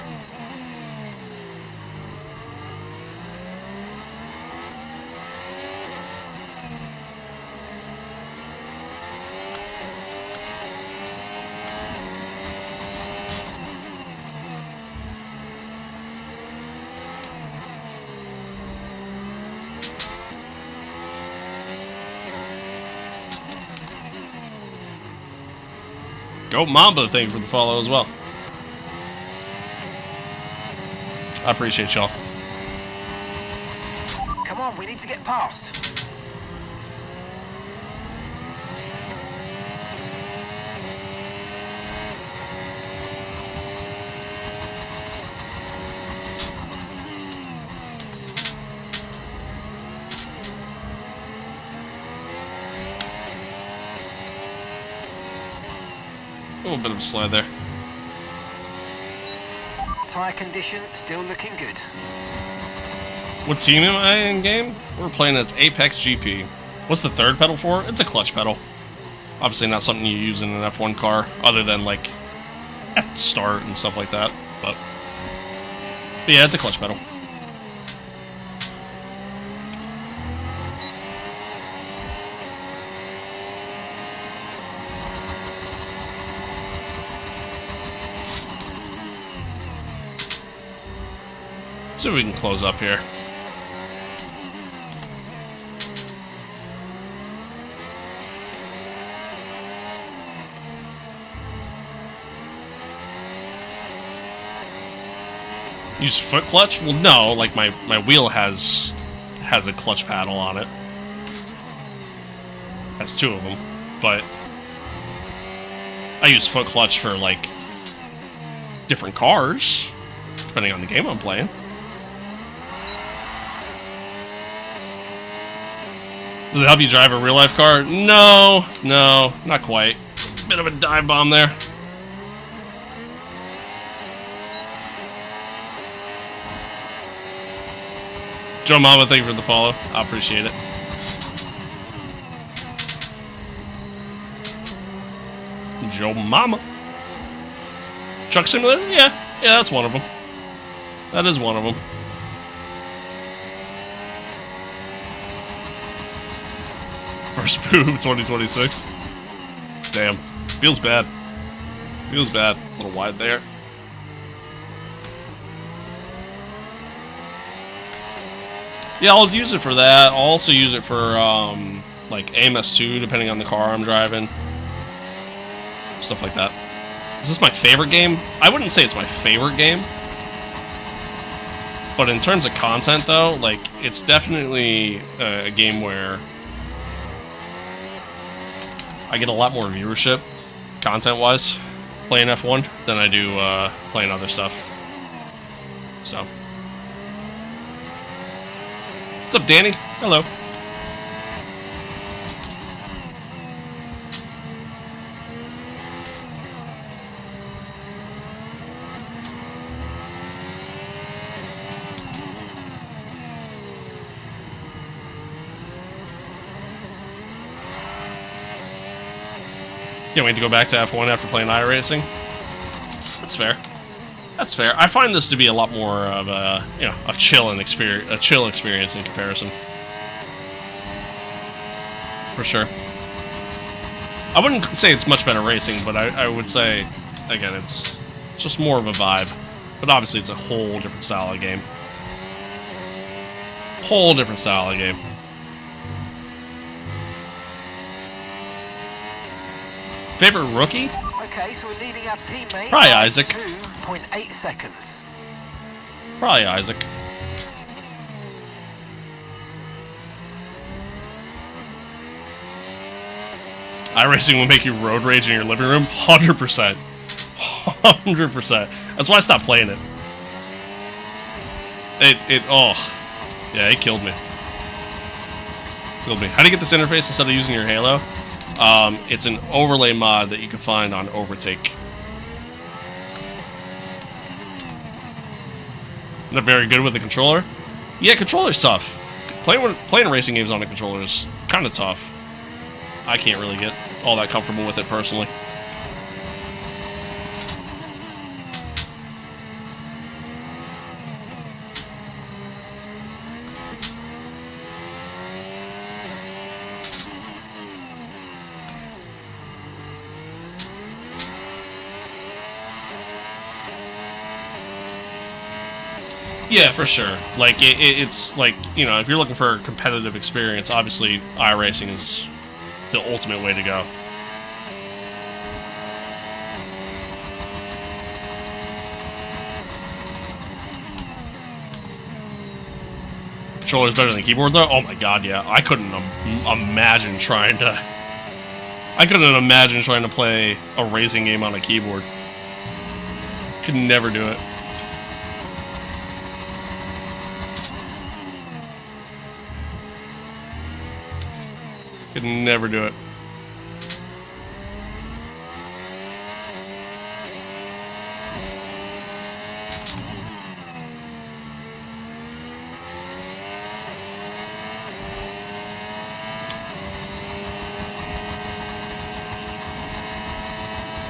Speaker 1: Go Mamba, thank you for the follow as well. I appreciate y'all.
Speaker 3: Come on, we need to get past.
Speaker 1: A little bit of a slide there.
Speaker 3: Tyre condition still looking good.
Speaker 1: What team am I in game? We're playing as Apex GP. What's the third pedal for? It's a clutch pedal. Obviously not something you use in an F1 car, other than like at the start and stuff like that. But yeah, it's a clutch pedal. See if we can close up here. Use foot clutch? Well, no. Like my wheel has a clutch paddle on it. Has two of them, but I use foot clutch for like different cars, depending on the game I'm playing. Does it help you drive a real-life car? No, not quite. Bit of a dive bomb there. Joe Mama, thank you for the follow. I appreciate it. Joe Mama. Truck Simulator? Yeah, that's one of them. That is one of them. First boob 2026. Damn. Feels bad. Feels bad. A little wide there. Yeah, I'll use it for that. I'll also use it for, like, AMS2, depending on the car I'm driving. Stuff like that. Is this my favorite game? I wouldn't say it's my favorite game. But in terms of content, though, like, it's definitely a game where I get a lot more viewership, content-wise, playing F1 than I do playing other stuff. So. What's up, Danny? Hello. Can't wait to go back to F1 after playing iRacing. That's fair. That's fair. I find this to be a lot more of a, you know, a chill experience in comparison. For sure. I wouldn't say it's much better racing, but I would say, again, it's just more of a vibe. But obviously, it's a whole different style of game. Whole different style of game. Favorite rookie?
Speaker 3: Okay, so we're leading our teammate.
Speaker 1: Probably Isaac.
Speaker 3: 2.8 seconds.
Speaker 1: Probably Isaac. iRacing will make you road rage in your living room? 100%. 100%. That's why I stopped playing it. Oh. Yeah, it killed me. Killed me. How do you get this interface instead of using your Halo? It's an overlay mod that you can find on Overtake. Not very good with the controller? Yeah, controller's tough. Playing racing games on a controller is kind of tough. I can't really get all that comfortable with it personally. Yeah, for sure. Like, it's like, you know, if you're looking for a competitive experience, obviously iRacing is the ultimate way to go. Controller's better than the keyboard, though? Oh my god, yeah. I couldn't imagine trying to... I couldn't imagine trying to play a racing game on a keyboard. Could never do it. Could never do it.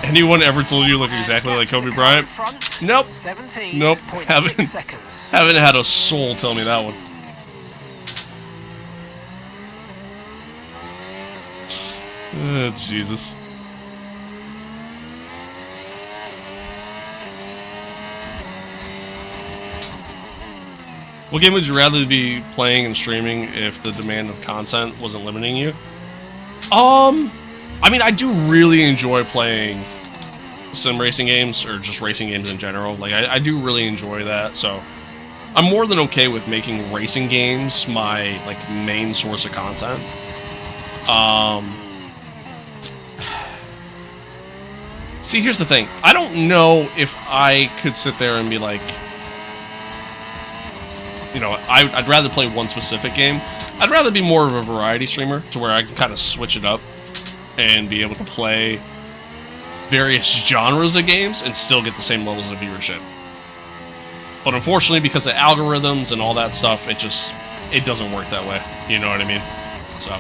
Speaker 1: Anyone ever told you look exactly like Kobe Bryant? Nope. Nope. Haven't had a soul tell me that one. Jesus. What game would you rather be playing and streaming if the demand of content wasn't limiting you? I mean, I do really enjoy playing sim racing games, or just racing games in general. Like, I do really enjoy that, so I'm more than okay with making racing games my, like, main source of content. See, here's the thing. I don't know if I could sit there and be like, you know, I'd rather play one specific game. I'd rather be more of a variety streamer, to where I can kind of switch it up and be able to play various genres of games and still get the same levels of viewership. But unfortunately, because of algorithms and all that stuff, it doesn't work that way. You know what I mean? So.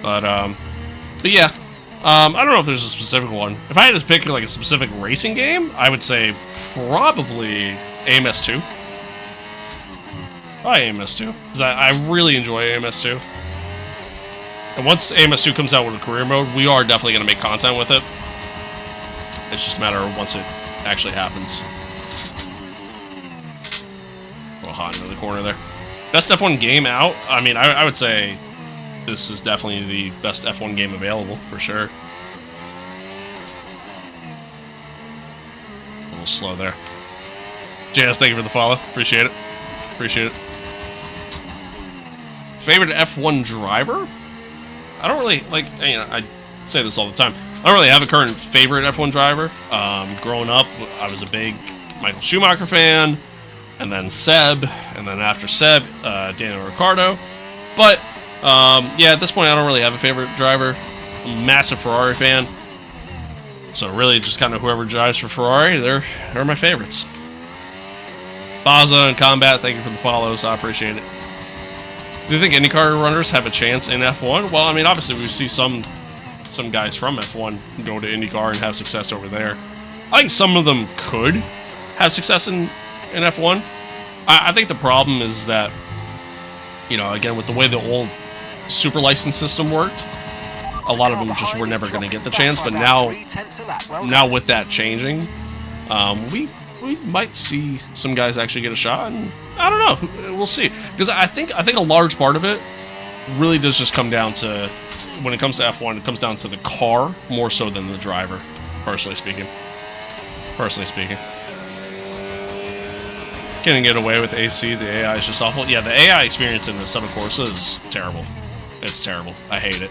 Speaker 1: But yeah. I don't know if there's a specific one. If I had to pick like a specific racing game, I would say probably AMS2. Probably AMS2. Because I really enjoy AMS2. And once AMS2 comes out with a career mode, we are definitely going to make content with it. It's just a matter of once it actually happens. A little hot into the corner there. Best F1 game out? I mean, I would say this is definitely the best F1 game available, for sure. A little slow there. JS, thank you for the follow. Appreciate it. Appreciate it. Favorite F1 driver? I don't really, like, you know, I say this all the time. I don't really have a current favorite F1 driver. Growing up, I was a big Michael Schumacher fan, and then Seb, and then after Seb, Daniel Ricciardo. But, yeah, at this point, I don't really have a favorite driver. I'm a massive Ferrari fan. So really, just kind of whoever drives for Ferrari, they're my favorites. Baza and Combat, thank you for the follows. I appreciate it. Do you think IndyCar runners have a chance in F1? Well, I mean, obviously we see some guys from F1 go to IndyCar and have success over there. I think some of them could have success in F1. I think the problem is that, you know, again, with the way the old super license system worked, a lot of them just were never going to get the chance. But now with that changing, we might see some guys actually get a shot, and I don't know. We'll see. Because I think a large part of it really does just come down to, when it comes to F1, it comes down to the car more so than the driver, personally speaking. Can't get away with AC. The AI is just awful. Yeah, the AI experience in the Assetto Corsa is terrible. It's terrible. I hate it.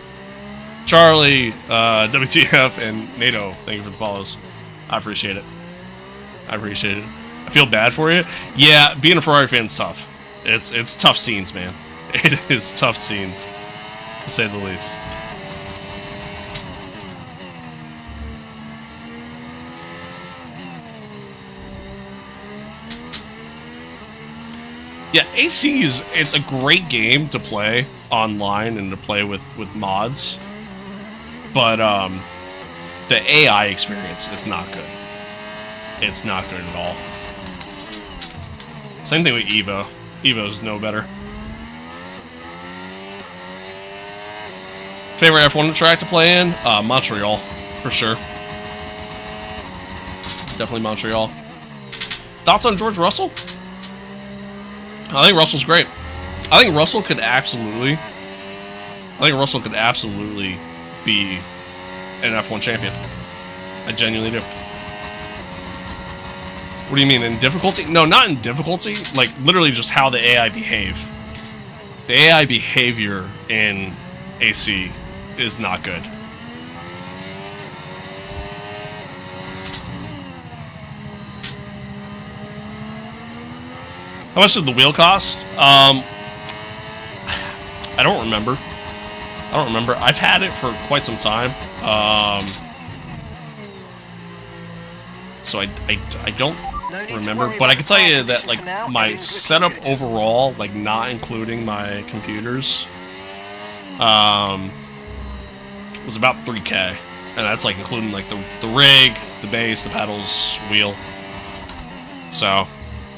Speaker 1: Charlie, WTF, and NATO, thank you for the follows. I appreciate it. I feel bad for you. Yeah, being a Ferrari fan is tough. It's tough scenes, man. It is tough scenes, to say the least. Yeah, AC it's a great game to play online and to play with mods. But the AI experience is not good. It's not good at all. Same thing with Evo. Evo's no better. Favorite F1 track to play in? Montreal, for sure. Definitely Montreal. Thoughts on George Russell? I think Russell's great. I think Russell could absolutely be an F1 champion. I genuinely do. What do you mean, in difficulty? No, not in difficulty. Like, literally just how the AI behave. The AI behavior in AC is not good. How much did the wheel cost? I don't remember. I've had it for quite some time. So I don't remember, but I can tell you that like my setup overall, like not including my computers, was about 3K, and that's like including like the rig, the base, the pedals, wheel. So,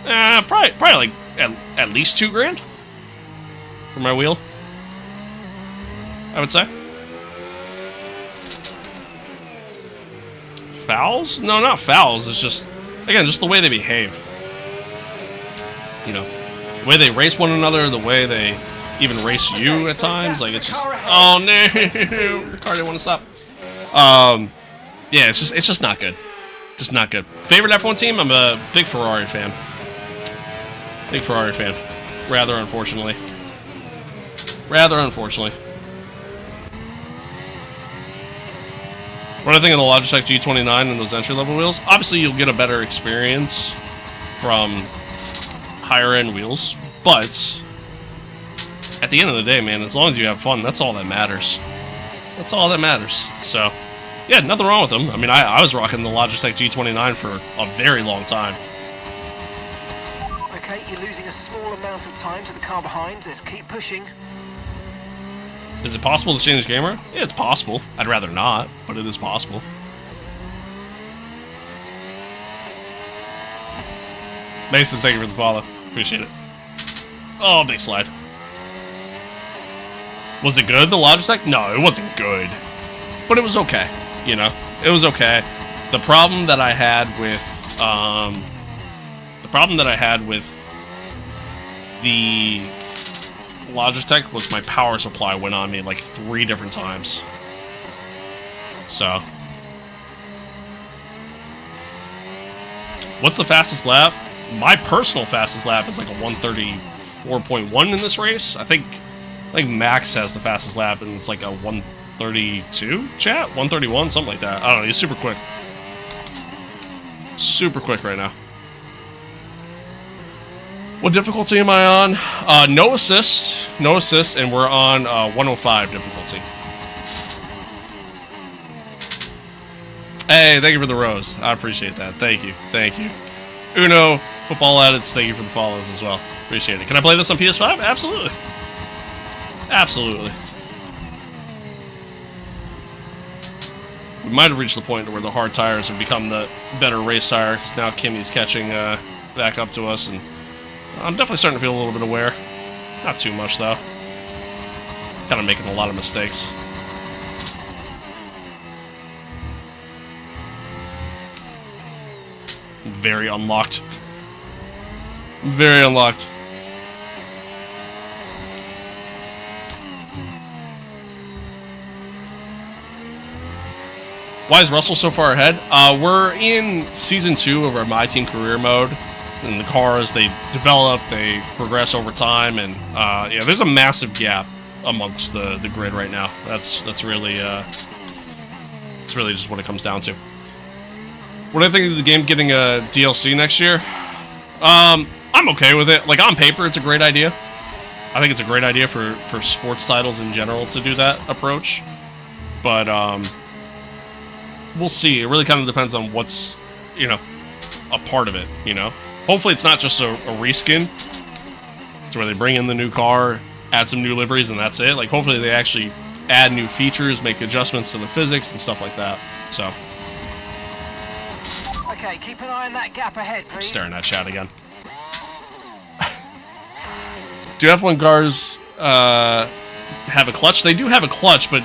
Speaker 1: probably like at least $2 grand for my wheel, I would say. Fouls? No, not fouls. It's just, again, just the way they behave. You know, the way they race one another, the way they even race you at times. Like, it's just, oh no, the car didn't want to stop. Yeah, it's just not good. Just not good. Favorite F1 team? I'm a big Ferrari fan. Big Ferrari fan. Rather unfortunately. What I think of the Logitech G29 and those entry-level wheels, obviously you'll get a better experience from higher-end wheels, but at the end of the day, man, as long as you have fun, that's all that matters. That's all that matters. So, yeah, nothing wrong with them. I mean, I was rocking the Logitech G29 for a very long time.
Speaker 3: Okay, you're losing a small amount of time to the car behind. Let's keep pushing.
Speaker 1: Is it possible to change the camera? Yeah, it's possible. I'd rather not, but it is possible. Mason, thank you for the follow. Appreciate it. Oh, big slide. Was it good, the Logitech? No, it wasn't good. But it was okay, you know? It was okay. The problem that I had with, the Logitech was my power supply went on me like 3 different times. So, what's the fastest lap? My personal fastest lap is like a 134.1 in this race. I think Max has the fastest lap and it's like a 132, chat? 131, something like that. I don't know, he's super quick. Super quick right now. What difficulty am I on? No assist, and we're on 105 difficulty. Hey, thank you for the rose. I appreciate that. Thank you. Uno, Football Edits, thank you for the follows as well. Appreciate it. Can I play this on PS5? Absolutely. We might have reached the point where the hard tires have become the better race tire, because now Kimmy's catching back up to us, and I'm definitely starting to feel a little bit aware. Not too much, though. Kind of making a lot of mistakes. Very unlocked. Why is Russell so far ahead? We're in Season 2 of our Myteam career mode. And the cars, they develop, they progress over time, and yeah, there's a massive gap amongst the grid right now. That's really just what it comes down to. What do I think of the game getting a DLC next year? I'm okay with it. Like, on paper, it's a great idea. I think it's a great idea for sports titles in general to do that approach. But we'll see. It really kind of depends on what's, you know, a part of it, you know? Hopefully it's not just a reskin. It's where they bring in the new car, add some new liveries, and that's it. Like, hopefully they actually add new features, make adjustments to the physics and stuff like that. So.
Speaker 3: Okay, keep an eye on that gap ahead, please.
Speaker 1: I'm staring at chat again. Do F1 cars have a clutch? They do have a clutch, but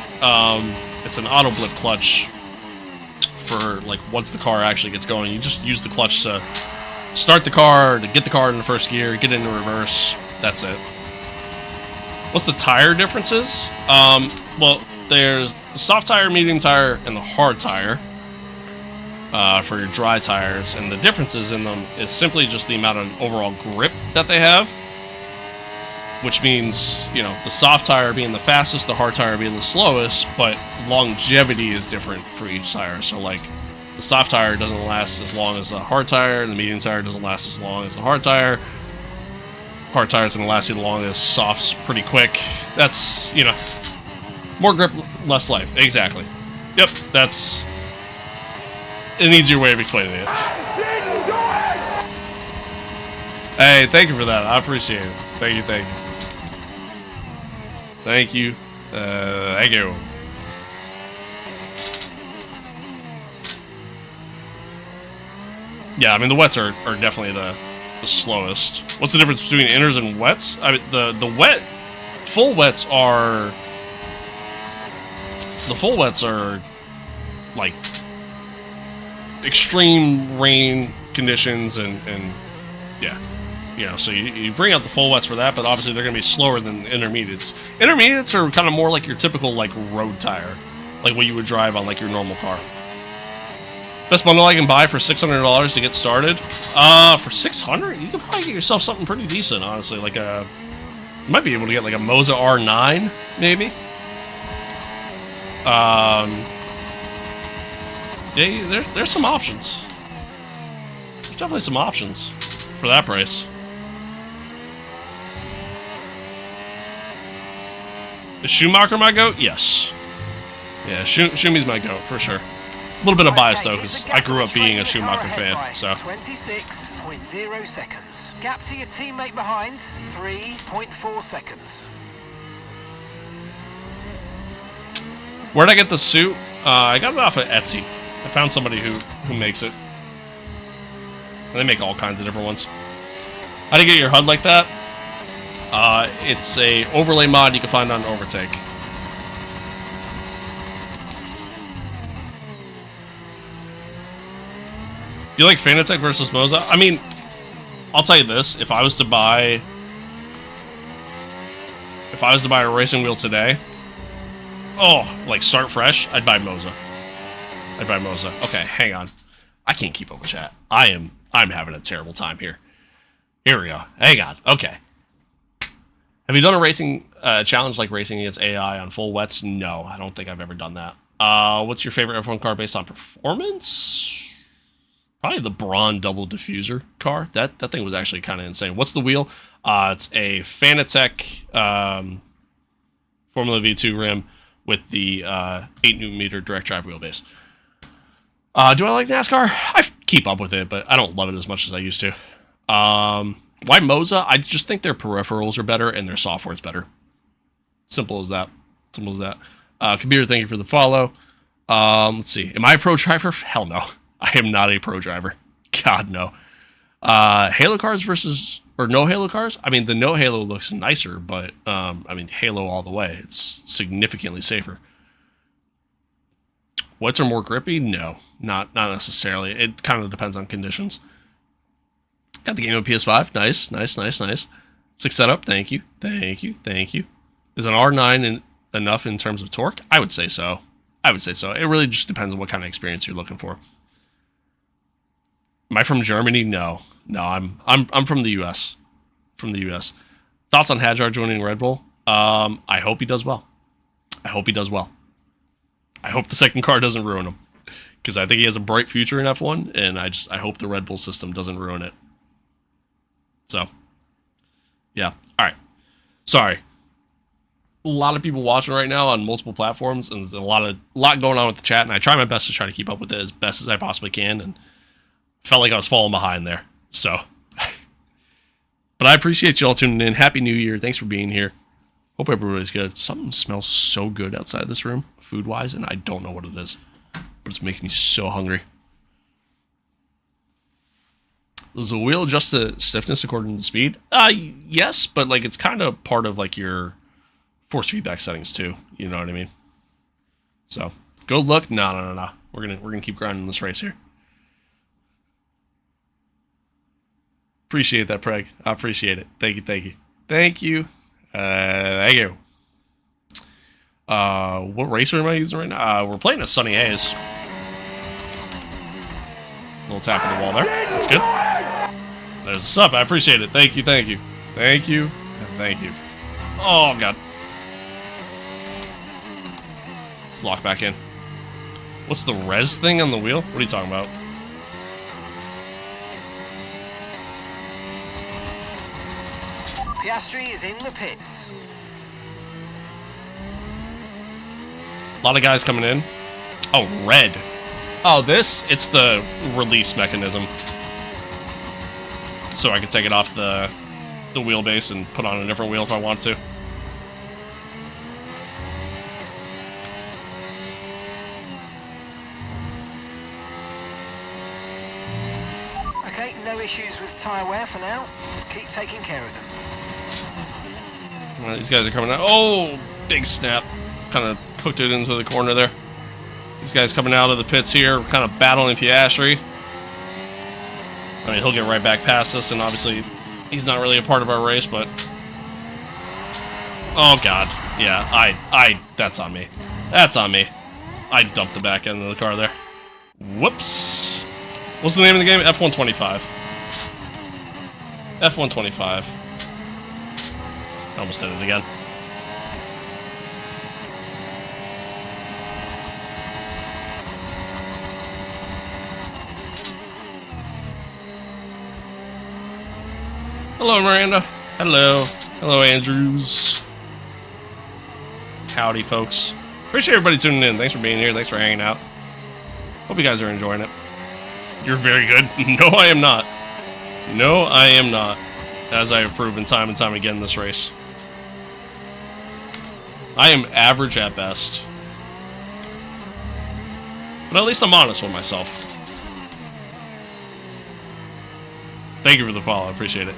Speaker 1: it's an auto blip clutch for, like, once the car actually gets going. You just use the clutch to start the car, to get the car in the first gear, get into reverse. That's it. What's the tire differences? Well, there's the soft tire, medium tire, and the hard tire. for your dry tires, and the differences in them is simply just the amount of overall grip that they have, which means, you know, the soft tire being the fastest, the hard tire being the slowest, but longevity is different for each tire. So, like, the soft tire doesn't last as long as the hard tire, the medium tire doesn't last as long as the hard tire. Hard tire is going to last you the longest, soft's pretty quick. That's, you know, more grip, less life. Exactly. Yep, that's an easier way of explaining it. Hey, thank you for that. I appreciate it. Thank you, thank you. Thank you. Thank you. Yeah, I mean, the wets are definitely the slowest. What's the difference between inners and wets? I mean, the wet, full wets are... The full wets are, like, extreme rain conditions and yeah. You know, so you bring out the full wets for that, but obviously they're going to be slower than intermediates. Intermediates are kind of more like your typical, like, road tire. Like what you would drive on, like, your normal car. Best bundle I can buy for $600 to get started? For $600? You could probably get yourself something pretty decent, honestly. Like a... You might be able to get, like, a Moza R9, maybe? Yeah, there's some options. There's definitely some options for that price. Is Schumacher my GOAT? Yes. Yeah, Schumi's my GOAT, for sure. A little bit of bias, though, because I grew up being a Schumacher fan, so...
Speaker 3: 26.0 seconds. Gap to your teammate behind, 3.4 seconds.
Speaker 1: Where'd I get the suit? I got it off of Etsy. I found somebody who makes it. And they make all kinds of different ones. How do you get your HUD like that? It's a overlay mod you can find on Overtake. Do you like Fanatec versus Moza? I mean, I'll tell you this: if I was to buy a racing wheel today, like start fresh, I'd buy Moza. Okay, hang on. I can't keep up with chat. I'm having a terrible time here. Here we go. Hang on. Okay. Have you done a racing challenge like racing against AI on full wets? No, I don't think I've ever done that. What's your favorite F1 car based on performance? Probably the Braun double diffuser car. That thing was actually kind of insane. What's the wheel? It's a Fanatec Formula V2 rim with the 8Nm direct drive wheelbase. Do I like NASCAR? I keep up with it, but I don't love it as much as I used to. Why Moza? I just think their peripherals are better and their software's better. Simple as that. Kabir, thank you for the follow. Let's see. Am I a pro driver? Hell no. I am not a pro driver. God, no. Halo cars versus... Or no Halo cars? I mean, the no Halo looks nicer, but, I mean, Halo all the way. It's significantly safer. Wets are more grippy? No. Not necessarily. It kind of depends on conditions. Got the game on PS5. Nice. Sick setup. Thank you. Is an R9 enough in terms of torque? I would say so. It really just depends on what kind of experience you're looking for. Am I from Germany? No, I'm from the U.S. Thoughts on Hadjar joining Red Bull? I hope he does well. I hope the second car doesn't ruin him, because I think he has a bright future in F1, and I hope the Red Bull system doesn't ruin it. So, yeah. All right. Sorry. A lot of people watching right now on multiple platforms, and there's a lot going on with the chat, and I try my best to try to keep up with it as best as I possibly can, and felt like I was falling behind there. So, but I appreciate you all tuning in. Happy New Year. Thanks for being here. Hope everybody's good. Something smells so good outside this room, food-wise, and I don't know what it is, but it's making me so hungry. Does the wheel adjust the stiffness according to the speed? Yes, but like it's kind of part of like your force feedback settings too. You know what I mean? So go look. No. We're gonna keep grinding this race here. Appreciate that, Preg. I appreciate it. Thank you. Thank you. What racer am I using right now? We're playing a Sunny A's. Little tap on the wall there. That's good. There's a sub. I appreciate it. Thank you, thank you. Thank you, and thank you. Oh, God. Let's lock back in. What's the res thing on the wheel? What are you talking about?
Speaker 3: Piastri is in the pits.
Speaker 1: A lot of guys coming in. Oh, red. Oh, this? It's the release mechanism. So I can take it off the wheelbase and put on a different wheel if I want to.
Speaker 3: Okay, no issues with tyre wear for now. Keep taking care of them.
Speaker 1: Well, these guys are coming out. Oh, big snap. Kind of cooked it into the corner there. These guys coming out of the pits here, kind of battling Piastri. I mean, he'll get right back past us, and obviously he's not really a part of our race, but... Oh, God. Yeah, that's on me. That's on me. I dumped the back end of the car there. Whoops. What's the name of the game? F125. F125. I almost did it again. Hello, Miranda. Hello. Hello, Andrews. Howdy, folks. Appreciate everybody tuning in. Thanks for being here. Thanks for hanging out. Hope you guys are enjoying it. You're very good. No, I am not. No, I am not. As I have proven time and time again in this race. I am average at best. But at least I'm honest with myself. Thank you for the follow. I appreciate it.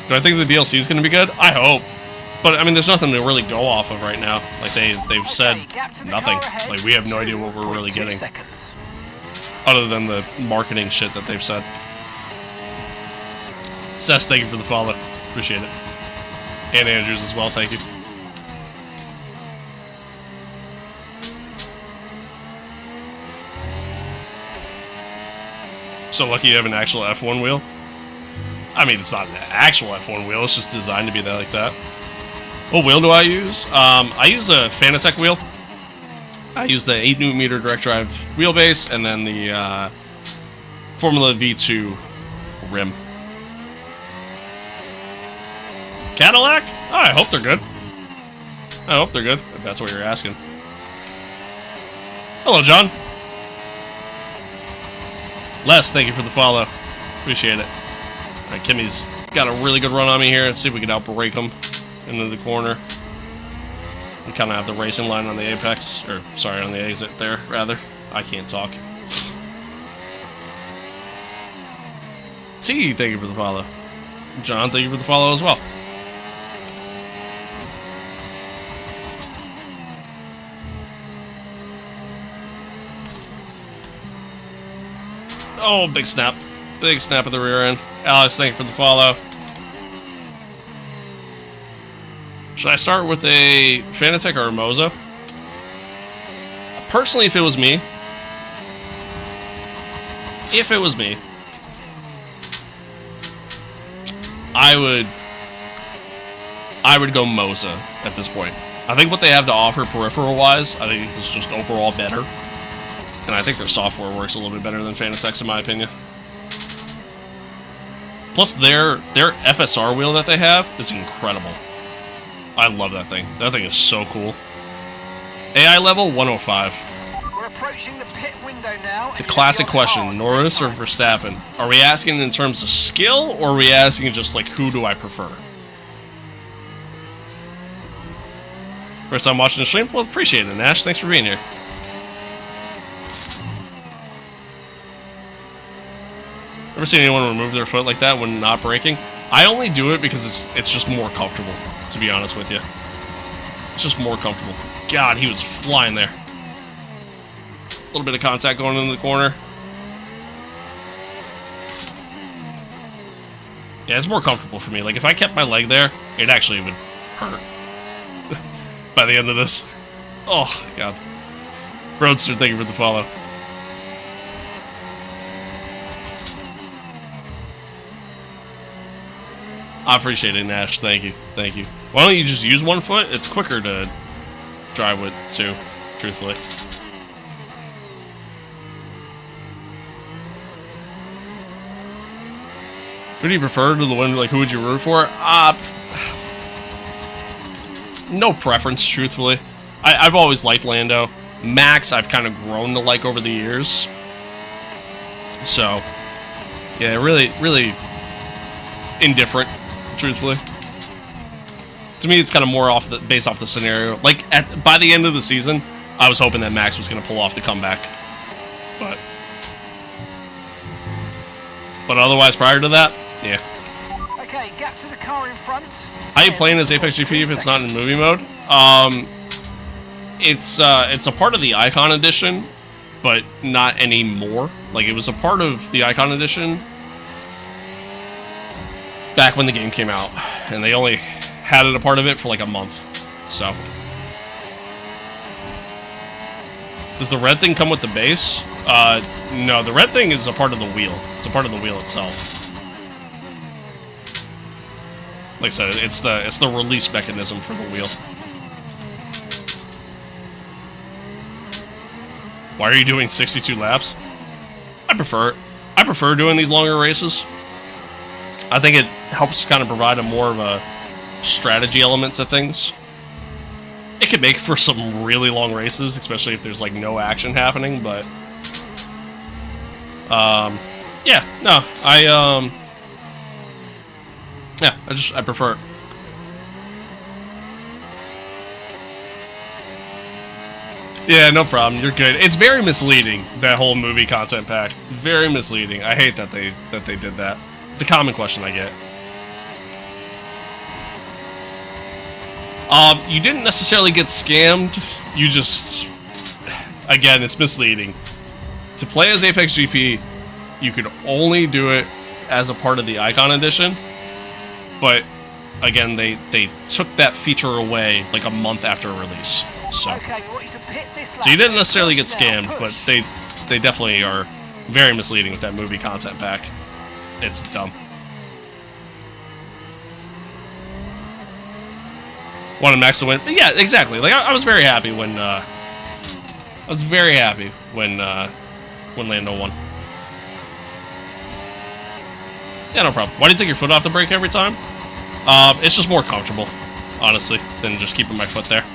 Speaker 1: Do I think the DLC is going to be good? I hope. But, I mean, there's nothing to really go off of right now. Like, they've said nothing. Like, we have no idea what we're really getting. Other than the marketing shit that they've said. Sess, thank you for the follow. Appreciate it. And Andrews as well, thank you. So lucky you have an actual F1 wheel. I mean, it's not an actual F1 wheel, it's just designed to be that like that. What wheel do I use? I use a Fanatec wheel. I use the 8Nm direct drive wheelbase and then the Formula V2 rim. Cadillac? Oh, I hope they're good. I hope they're good, if that's what you're asking. Hello, John. Les, thank you for the follow. Appreciate it. Alright, Kimmy's got a really good run on me here. Let's see if we can outbrake him into the corner. We kind of have the racing line on the apex. Or, sorry, on the exit there, rather. I can't talk. T, thank you for the follow. John, thank you for the follow as well. Oh, big snap. Big snap at the rear end. Alex, thank you for the follow. Should I start with a Fanatec or a Moza? Personally, if it was me, I would go Moza at this point. I think what they have to offer peripheral-wise, I think it's just overall better. And I think their software works a little bit better than Fanatec's, in my opinion. Plus, their FSR wheel that they have is incredible. I love that thing. That thing is so cool. AI level 105.
Speaker 3: We're approaching the pit window now.
Speaker 1: The classic question, Norris or Verstappen? Are we asking in terms of skill, or are we asking just like, who do I prefer? First time watching the stream? Well, appreciate it, Nash. Thanks for being here. Ever seen anyone remove their foot like that when not braking? I only do it because it's just more comfortable, to be honest with you. It's just more comfortable. God, he was flying there. A little bit of contact going into the corner. Yeah, it's more comfortable for me. Like, if I kept my leg there, it actually would hurt by the end of this. Oh, God. Roadster, thank you for the follow. I appreciate it, Nash. Thank you. Thank you. Why don't you just use one foot? It's quicker to drive with two, truthfully. Who do you prefer to the win? Like, who would you root for? No preference, truthfully. I've always liked Lando. Max, I've kind of grown to like over the years. So, yeah, really indifferent, truthfully. To me, it's kind of more based off the scenario. Like, by the end of the season, I was hoping that Max was going to pull off the comeback. But otherwise, prior to that, yeah.
Speaker 3: Okay, gap to the car in front.
Speaker 1: How you playing as Apex GP if it's not in movie mode? It's a part of the Icon Edition, but not anymore. Like, it was a part of the Icon Edition back when the game came out, and they only had it a part of it for like a month. So, does the red thing come with the base? No, the red thing is a part of the wheel. It's a part of the wheel itself. Like I said, it's the release mechanism for the wheel. Why are you doing 62 laps? I prefer doing these longer races. I think it helps kind of provide a more of a strategy element to things. It could make for some really long races, especially if there's like no action happening, but yeah, no, I prefer it. Yeah, no problem. You're good. It's very misleading, that whole movie content pack. Very misleading. I hate that they did that. It's a common question I get. You didn't necessarily get scammed. You just, again, it's misleading. To play as Apex GP, you could only do it as a part of the Icon Edition. But again, they took that feature away like a month after release. So,
Speaker 3: Okay, we want you to pit this lap.
Speaker 1: so you didn't necessarily get scammed, but they definitely are very misleading with that movie content pack. It's dumb. Wanted Max to win, but yeah, exactly. Like I was very happy when when Lando won. Yeah, no problem. Why do you take your foot off the brake every time? It's just more comfortable, honestly, than just keeping my foot there.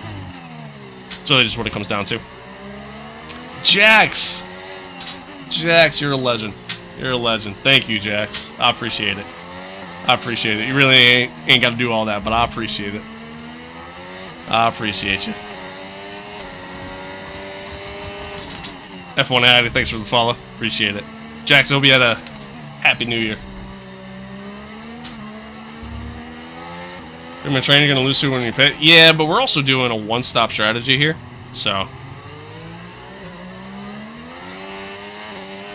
Speaker 1: That's really just what it comes down to. Jax! Jax, you're a legend. You're a legend. Thank you, Jax. I appreciate it. I appreciate it. You really ain't got to do all that, but I appreciate it. I appreciate you. F1 Addy, thanks for the follow. Appreciate it. Jax, hope you had a happy new year. Am I train you're gonna lose to when you pit? Yeah, but we're also doing a one-stop strategy here, so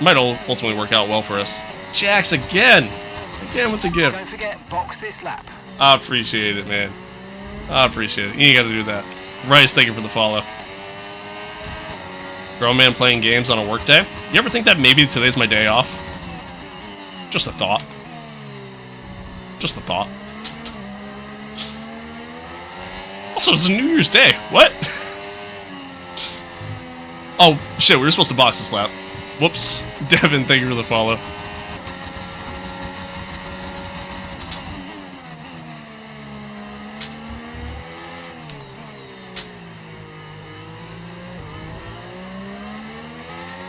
Speaker 1: might ultimately work out well for us. Jax again with the gift.
Speaker 3: Don't forget, box this lap.
Speaker 1: I appreciate it, man. I appreciate it. You gotta do that. Rice, thank you for the follow. Grown man playing games on a work day. You ever think that maybe today's my day off? Just a thought. Just a thought. Also, it's a New Year's Day. What? Oh, shit, we were supposed to box this lap. Whoops. Devin, thank you for the follow.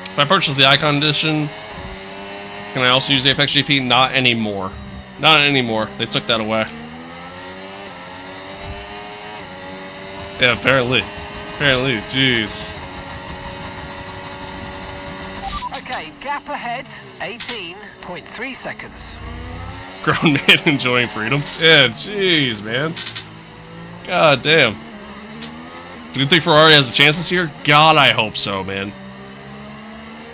Speaker 1: If I purchase the Icon Edition, can I also use Apex GP? Not anymore. Not anymore. They took that away. Yeah, apparently. Apparently, jeez.
Speaker 3: Okay, gap ahead, 18.3 seconds.
Speaker 1: Grown man enjoying freedom. Yeah, jeez, man. God damn. Do you think Ferrari has a chance this year? God, I hope so, man.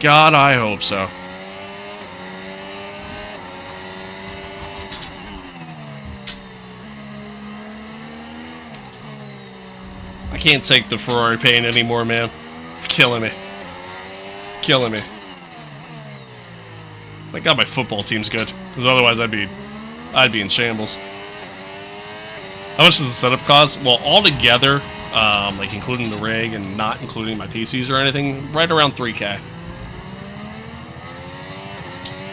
Speaker 1: God, I hope so. I can't take the Ferrari pain anymore, man. It's killing me. It's killing me. Thank God my football team's good, because otherwise I'd be in shambles. How much does the setup cost? Well, altogether, like including the rig and not including my PCs or anything, right around 3K.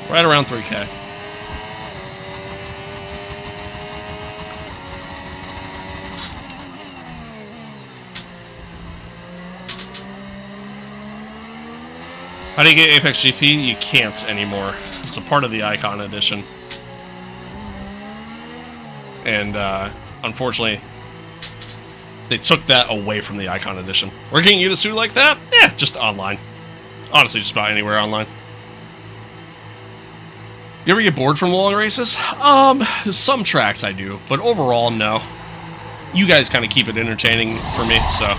Speaker 1: Right around 3K. How do you get Apex GP? You can't anymore. It's a part of the Icon Edition. And, unfortunately, they took that away from the Icon Edition. Where can you get a suit like that? Yeah, just online. Honestly, just about anywhere online. You ever get bored from long races? Some tracks I do, but overall, no. You guys kind of keep it entertaining for me, so.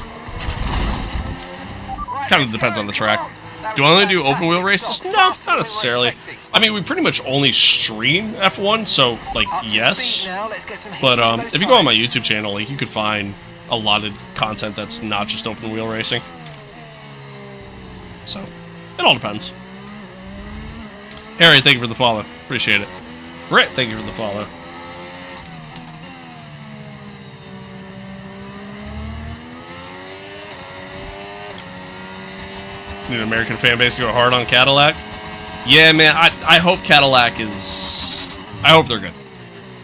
Speaker 1: Kind of depends on the track. Do I only do open wheel races? No, not necessarily. I mean, we pretty much only stream F1, so, like, yes. But, if you go on my YouTube channel, like, you could find a lot of content that's not just open wheel racing. So, it all depends. Harry, thank you for the follow. Appreciate it. Brett, thank you for the follow. Need an American fan base to go hard on Cadillac? Yeah, man, I hope Cadillac is... I hope they're good.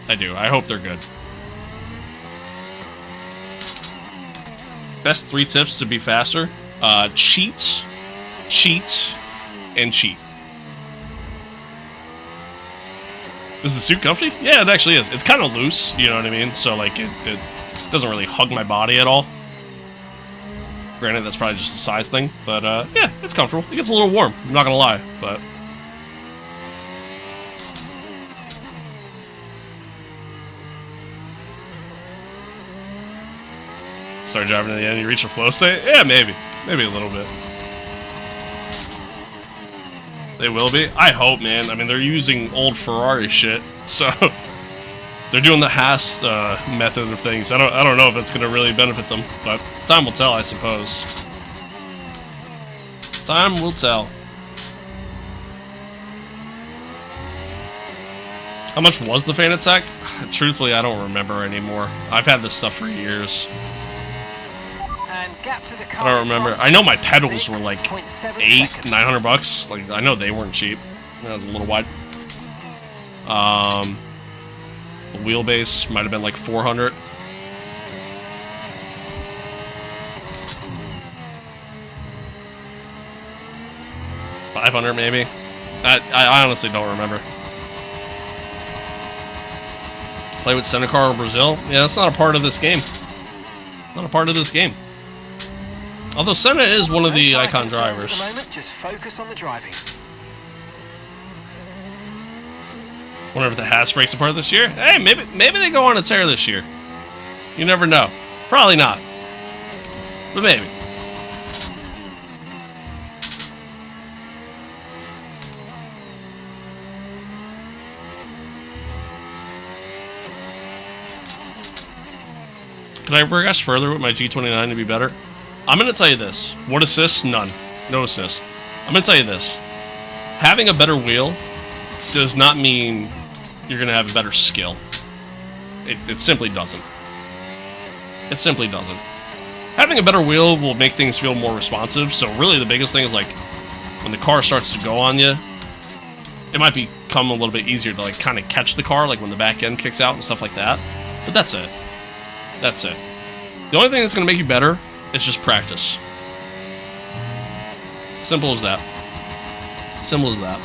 Speaker 1: I do. I hope they're good. Best 3 tips to be faster? Cheat, and cheat. Is the suit comfy? Yeah, it actually is. It's kind of loose, you know what I mean? So, like, it doesn't really hug my body at all. Granted, that's probably just a size thing, but, yeah, it's comfortable. It gets a little warm, I'm not gonna lie, but... Start driving to the end, you reach a flow state? Yeah, maybe. Maybe a little bit. They will be? I hope, man. I mean, they're using old Ferrari shit, so... They're doing the Haas method of things. I don't know if that's going to really benefit them, but time will tell, I suppose. Time will tell. How much was the Fanatec? Truthfully, I don't remember anymore. I've had this stuff for years. I don't remember. I know my pedals were like $800-900. Like, I know they weren't cheap. That was a little wide. The wheelbase might have been like 400. $500 maybe. I honestly don't remember. Play with Senecar in Brazil? Yeah, that's not a part of this game. Not a part of this game. Although Senna is one of the icon drivers.
Speaker 3: At the moment, just focus on the driving.
Speaker 1: Wonder if the Haas breaks apart this year. Hey, maybe they go on a tear this year. You never know. Probably not. But maybe. Can I progress further with my G29 to be better? I'm going to tell you this. What assists? None. No assists. I'm going to tell you this. Having a better wheel does not mean you're going to have a better skill. It simply doesn't. It simply doesn't. Having a better wheel will make things feel more responsive, so really the biggest thing is, like, when the car starts to go on you, it might become a little bit easier to, like, kind of catch the car, like when the back end kicks out and stuff like that. But that's it. That's it. The only thing that's going to make you better is just practice. Simple as that. Simple as that.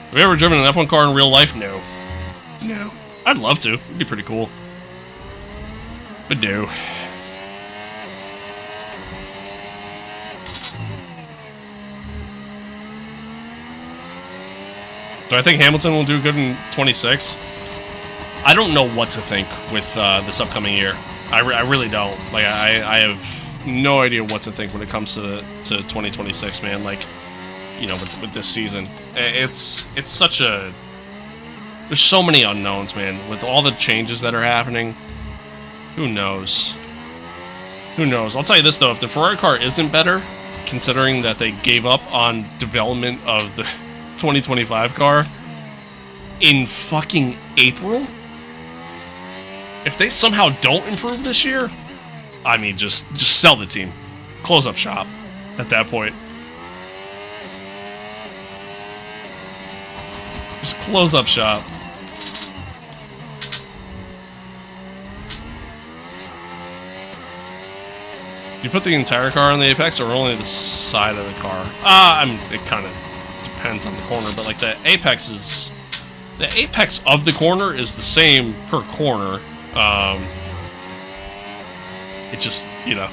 Speaker 1: Have you ever driven an F1 car in real life? No. No. I'd love to. It'd be pretty cool. But no. Do I think Hamilton will do good in 26? I don't know what to think with this upcoming year. I really don't. Like, I have no idea what to think when it comes to 2026, man. Like, you know, with this season, it's such a... There's so many unknowns, man. With all the changes that are happening, who knows? Who knows? I'll tell you this, though. If the Ferrari car isn't better, considering that they gave up on development of the 2025 car in fucking April, if they somehow don't improve this year, I mean, just sell the team. Close up shop at that point. Just close up shop. You put the entire car on the apex or only the side of the car? I mean, it kind of depends on the corner, but like the apex of the corner is the same per corner. It just, you know,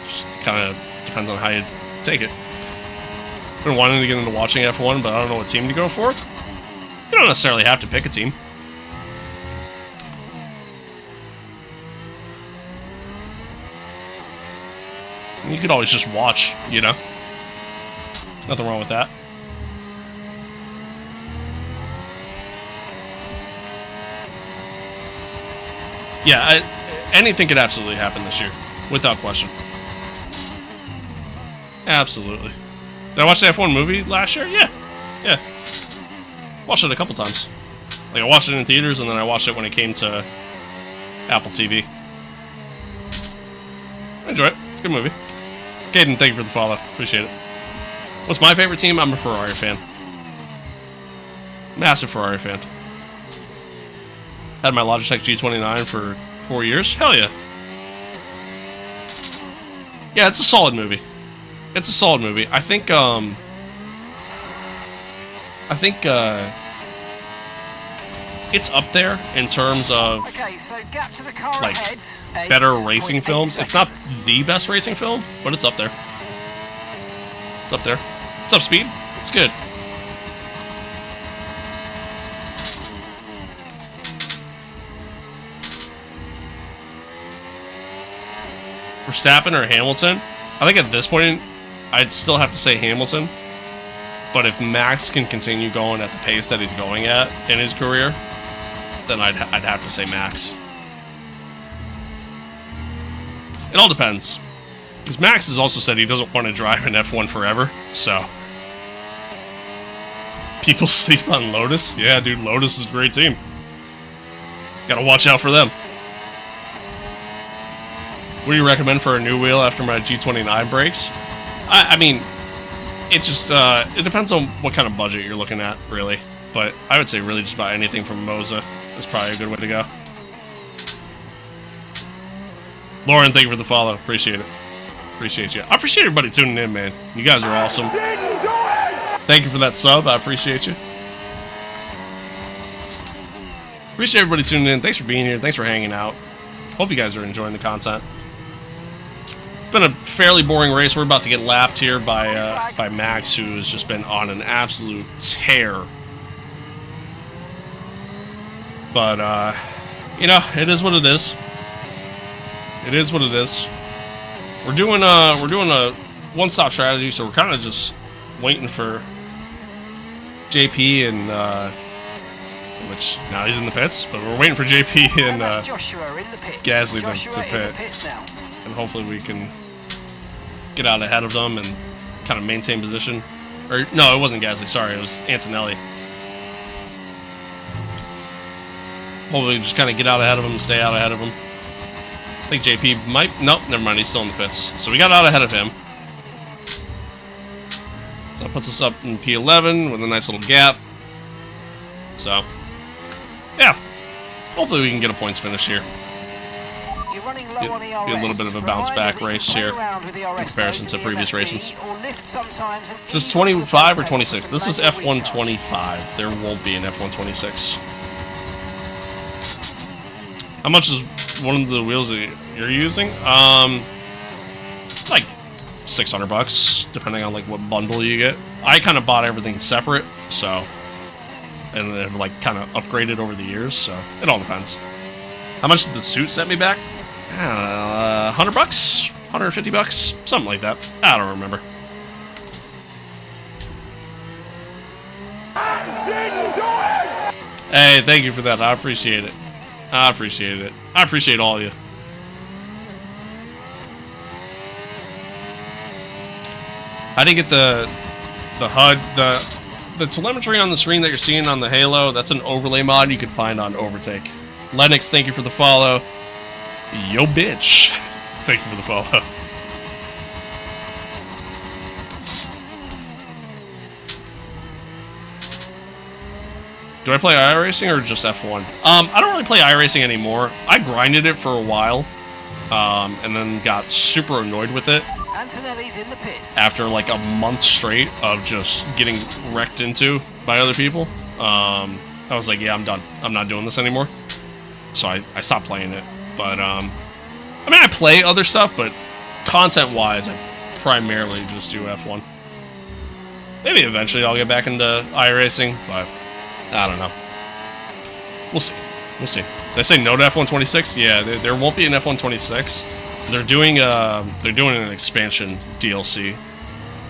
Speaker 1: just kind of depends on how you take it. I've been wanting to get into watching F1, but I don't know what team to go for. You don't necessarily have to pick a team. You could always just watch, you know? Nothing wrong with that. Yeah, anything could absolutely happen this year, without question. Absolutely. Did I watch the F1 movie last year? Yeah. Yeah. Watched it a couple times. Like, I watched it in theaters, and then I watched it when it came to Apple TV. I enjoy it. It's a good movie. Caden, thank you for the follow. Appreciate it. What's my favorite team? I'm a Ferrari fan. Massive Ferrari fan. Had my Logitech G29 for 4 years. Hell yeah. Yeah, it's a solid movie. It's a solid movie. I think it's up there in terms of
Speaker 3: Okay, so gap to the car
Speaker 1: like
Speaker 3: ahead,
Speaker 1: better racing
Speaker 3: 8.8
Speaker 1: films. It's not
Speaker 3: seconds.
Speaker 1: the best racing film, but it's up there. It's up there. It's up speed. It's good. Verstappen or Hamilton? I think at this point, I'd still have to say Hamilton. But if Max can continue going at the pace that he's going at in his career, then I'd have to say Max. It all depends. Because Max has also said he doesn't want to drive an F1 forever, so. People sleep on Lotus? Yeah, dude, Lotus is a great team. Gotta watch out for them. What do you recommend for a new wheel after my G29 breaks? I mean, it just, it depends on what kind of budget you're looking at, really. But I would say really just about anything from Moza is probably a good way to go. Lauren, thank you for the follow. Appreciate it. Appreciate you. I appreciate everybody tuning in, man. You guys are awesome. Thank you for that sub. I appreciate you. Appreciate everybody tuning in. Thanks for being here. Thanks for hanging out. Hope you guys are enjoying the content. It's been a fairly boring race. We're about to get lapped here by Max, who has just been on an absolute tear. But, you know, it is what it is. It is what it is. We're doing a one-stop strategy, so we're kind of just waiting for JP and which now he's in the pits, but we're waiting for JP and
Speaker 3: Joshua in the pit.
Speaker 1: Gasly
Speaker 3: Joshua
Speaker 1: to
Speaker 3: in
Speaker 1: pit,
Speaker 3: the pits now.
Speaker 1: and hopefully we can get out ahead of them and kind of maintain position. Or no, it wasn't Gasly. Sorry, it was Antonelli. Hopefully, just kind of get out ahead of them, stay out ahead of them. I think JP might... Nope, never mind. He's still in the pits. So we got out ahead of him. So that puts us up in P11 with a nice little gap. So, yeah. Hopefully we can get a points finish here.
Speaker 3: You're running low on ERS.
Speaker 1: Be a little bit of a bounce back race here in comparison to previous races. Is this 25 or 26? This is F125. There won't be an F126. How much is one of the wheels that you're using? Like $600, depending on like what bundle you get. I kind of bought everything separate, so, and they've like kind of upgraded over the years, so it all depends. How much did the suit set me back? $100, $150, something like that. I don't remember. Hey, thank you for that. I appreciate it. I appreciate it. I appreciate all of you. I didn't get the HUD, the telemetry on the screen that you're seeing on the Halo. That's an overlay mod you can find on Overtake. Lennox, thank you for the follow. Yo, bitch. Thank you for the follow. Do I play iRacing or just F1? I don't really play iRacing anymore. I grinded it for a while, and then got super annoyed with it
Speaker 3: Antonelli's in the pits.
Speaker 1: after like a month straight of just getting wrecked into by other people. I was like, yeah, I'm done. I'm not doing this anymore. So I stopped playing it. But, I mean, I play other stuff, but content-wise, I primarily just do F1. Maybe eventually I'll get back into iRacing, but I don't know. We'll see. We'll see. Did I say no to F126? Yeah, there won't be an F126. They're doing an expansion DLC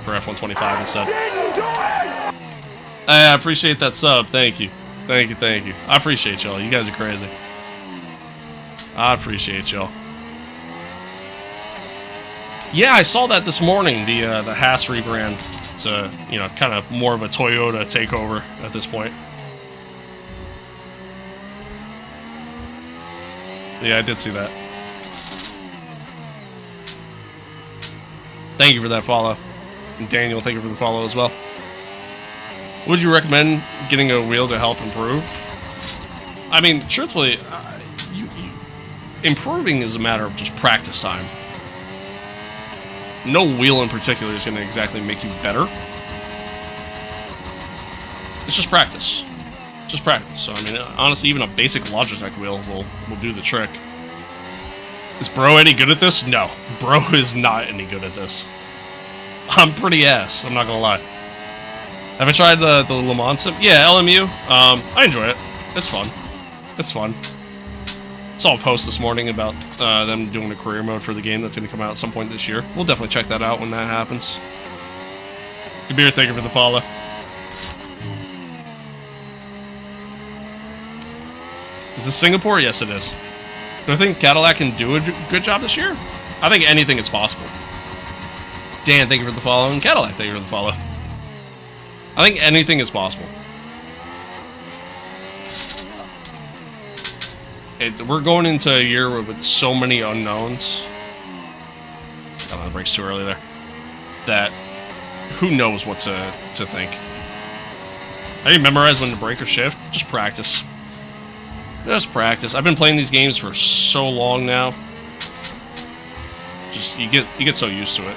Speaker 1: for F125 instead. I appreciate that sub. Thank you. Thank you, thank you. I appreciate y'all. You guys are crazy. I appreciate y'all. Yeah, I saw that this morning, the Haas rebrand. It's a, you know, kind of more of a Toyota takeover at this point. Yeah, I did see that. Thank you for that follow. And Daniel, thank you for the follow as well. Would you recommend getting a wheel to help improve? I mean, truthfully, improving is a matter of just practice time. No wheel in particular is going to exactly make you better. It's just practice. Just practice. So, I mean, honestly, even a basic Logitech wheel will do the trick. Is Bro any good at this? No. Bro is not any good at this. I'm pretty ass, I'm not gonna lie. Have I tried the Le Mans sim? Yeah, LMU. I enjoy it. It's fun. It's fun. Saw a post this morning about them doing a career mode for the game that's going to come out at some point this year. We'll definitely check that out when that happens. Kabir, thank you for the follow. Is this Singapore? Yes, it is. Do I think Cadillac can do a good job this year? I think anything is possible. Dan, thank you for the follow. And Cadillac, thank you for the follow. I think anything is possible. We're going into a year with so many unknowns. Got on the brakes too early there. That who knows what to think. How do you memorize when to brake or shift? Just practice. Just practice. I've been playing these games for so long now. Just you get so used to it.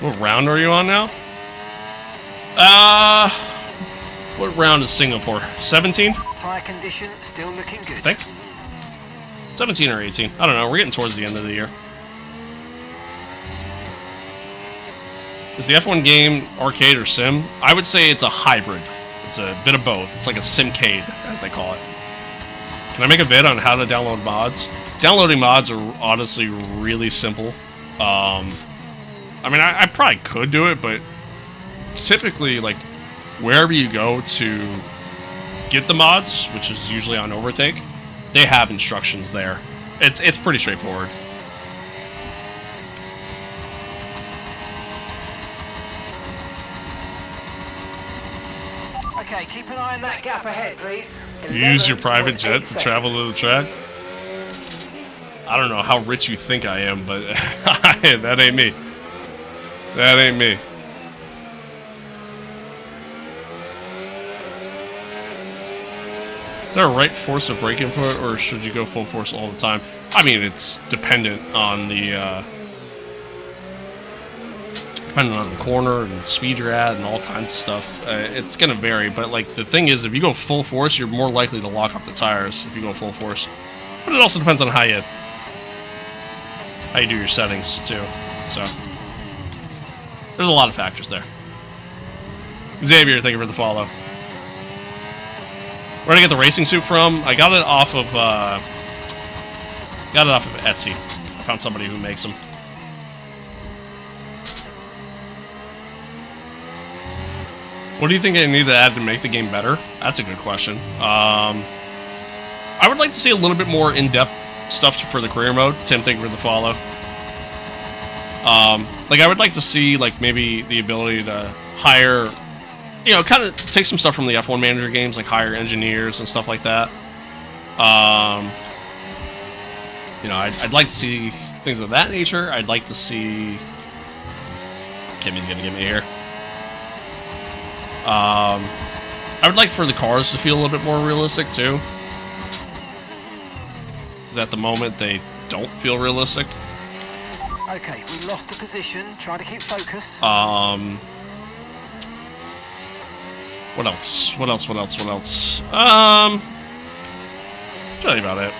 Speaker 1: What round are you on now? What round is Singapore? 17?
Speaker 3: Tyre condition still looking good.
Speaker 1: I think. 17 or 18. I don't know. We're getting towards the end of the year. Is the F1 game arcade or sim? I would say it's a hybrid. It's a bit of both. It's like a simcade, as they call it. Can I make a vid on how to download mods? Downloading mods are honestly really simple. I mean, I probably could do it, but typically, like, wherever you go to get the mods, which is usually on Overtake, they have instructions there. It's pretty straightforward.
Speaker 3: Okay, keep an eye on that gap ahead, please.
Speaker 1: Use your private jet
Speaker 3: 11.8
Speaker 1: to travel to the track. I don't know how rich you think I am, but that ain't me. That ain't me. Is there a right force of brake input, or should you go full force all the time? I mean, it's dependent on the corner and speed you're at and all kinds of stuff. It's gonna vary, but like the thing is, if you go full force, you're more likely to lock up the tires if you go full force. But it also depends on how you do your settings too. So there's a lot of factors there. Xavier, thank you for the follow. Where did I get the racing suit from? I got it off of Etsy. I found somebody who makes them. What do you think I need to add to make the game better? That's a good question. I would like to see a little bit more in-depth stuff for the career mode. Tim, thank you for the follow. Like, I would like to see, like, maybe the ability to hire, you know, kind of take some stuff from the F1 Manager games, like hire engineers and stuff like that. You know, I'd like to see things of that nature. I'd like to see... Kimmy's gonna get me here. I would like for the cars to feel a little bit more realistic, too. Because at the moment, they don't feel realistic.
Speaker 3: Okay, we lost the position. Try to keep focus.
Speaker 1: What else? That's really about it.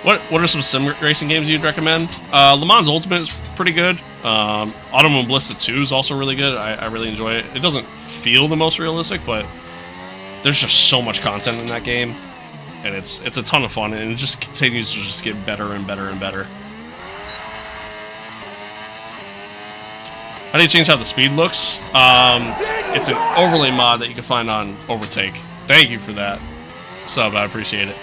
Speaker 1: What are some sim racing games you'd recommend? Le Mans Ultimate is pretty good. Automobilista 2 is also really good. I really enjoy it. It doesn't feel the most realistic, but there's just so much content in that game, and it's a ton of fun, and it just continues to just get better and better and better. How do you change how the speed looks? It's an overlay mod that you can find on Overtake. Thank you for that sub. I appreciate it.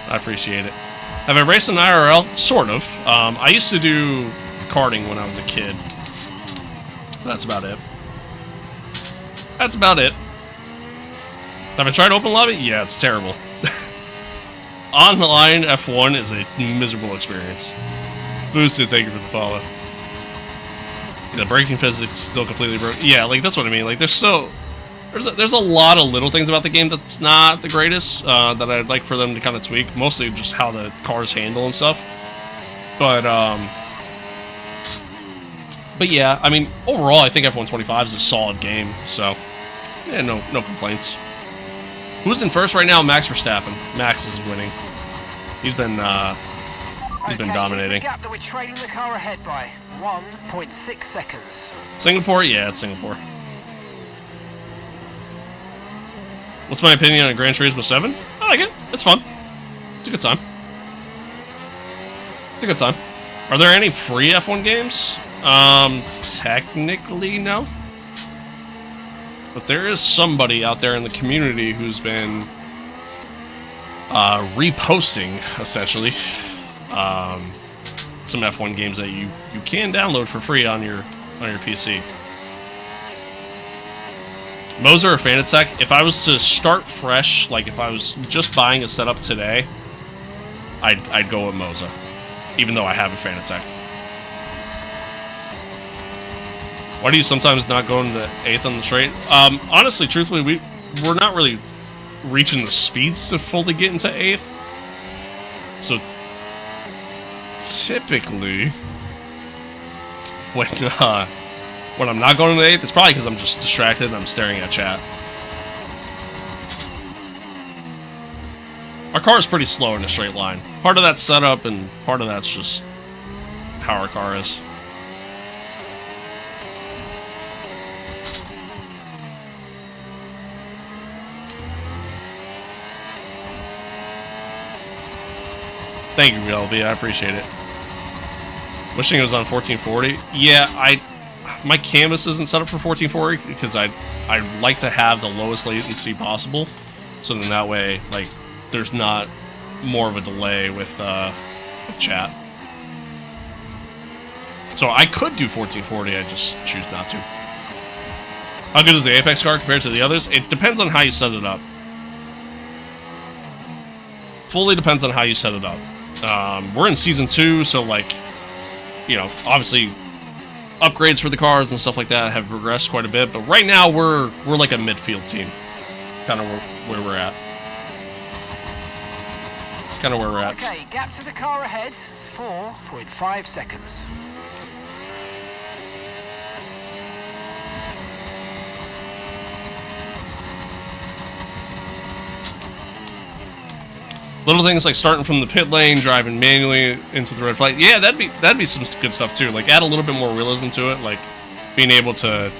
Speaker 1: Have I raced in IRL? Sort of. I used to do karting when I was a kid. That's about it. Have I tried open lobby? Yeah, it's terrible. Online F1 is a miserable experience. Boosted, thank you for the follow. The braking physics still completely broken. Yeah, like that's what I mean. Like there's a lot of little things about the game that's not the greatest that I'd like for them to kind of tweak. Mostly just how the cars handle and stuff. But yeah, I mean overall I think F125 is a solid game. So yeah, no complaints. Who's in first right now? Max Verstappen. Max is winning. He's been dominating.
Speaker 3: The gap that we're trailing the car ahead by 1.6 seconds.
Speaker 1: Singapore? Yeah, it's Singapore. What's my opinion on Gran Turismo 7? I like it. It's fun. It's a good time. Are there any free F1 games? Technically, no. But there is somebody out there in the community who's been reposting, essentially, some F1 games that you can download for free on your PC. Moser or Fanatec? If I was to start fresh, like if I was just buying a setup today, I'd go with Moser, even though I have a Fanatec. Why do you sometimes not go into 8th on the straight? Honestly, truthfully, we're not really reaching the speeds to fully get into 8th. So typically, when I'm not going to 8th, it's probably because I'm just distracted and I'm staring at chat. Our car is pretty slow in a straight line. Part of that's setup, and part of that's just how our car is. Thank you, LB. I appreciate it. Wishing it was on 1440. Yeah, my canvas isn't set up for 1440 because I like to have the lowest latency possible, so then that way, like, there's not more of a delay with chat. So I could do 1440. I just choose not to. How good is the Apex car compared to the others? It depends on how you set it up. Fully depends on how you set it up. We're in Season 2, so, like, you know, obviously upgrades for the cars and stuff like that have progressed quite a bit, but right now we're like a midfield team. Kind of where we're at. It's kind of where we're at.
Speaker 3: Okay, gap to the car ahead, 4.5 seconds.
Speaker 1: Little things like starting from the pit lane, driving manually into the red flag. Yeah, that'd be some good stuff too. Like add a little bit more realism to it, like being able to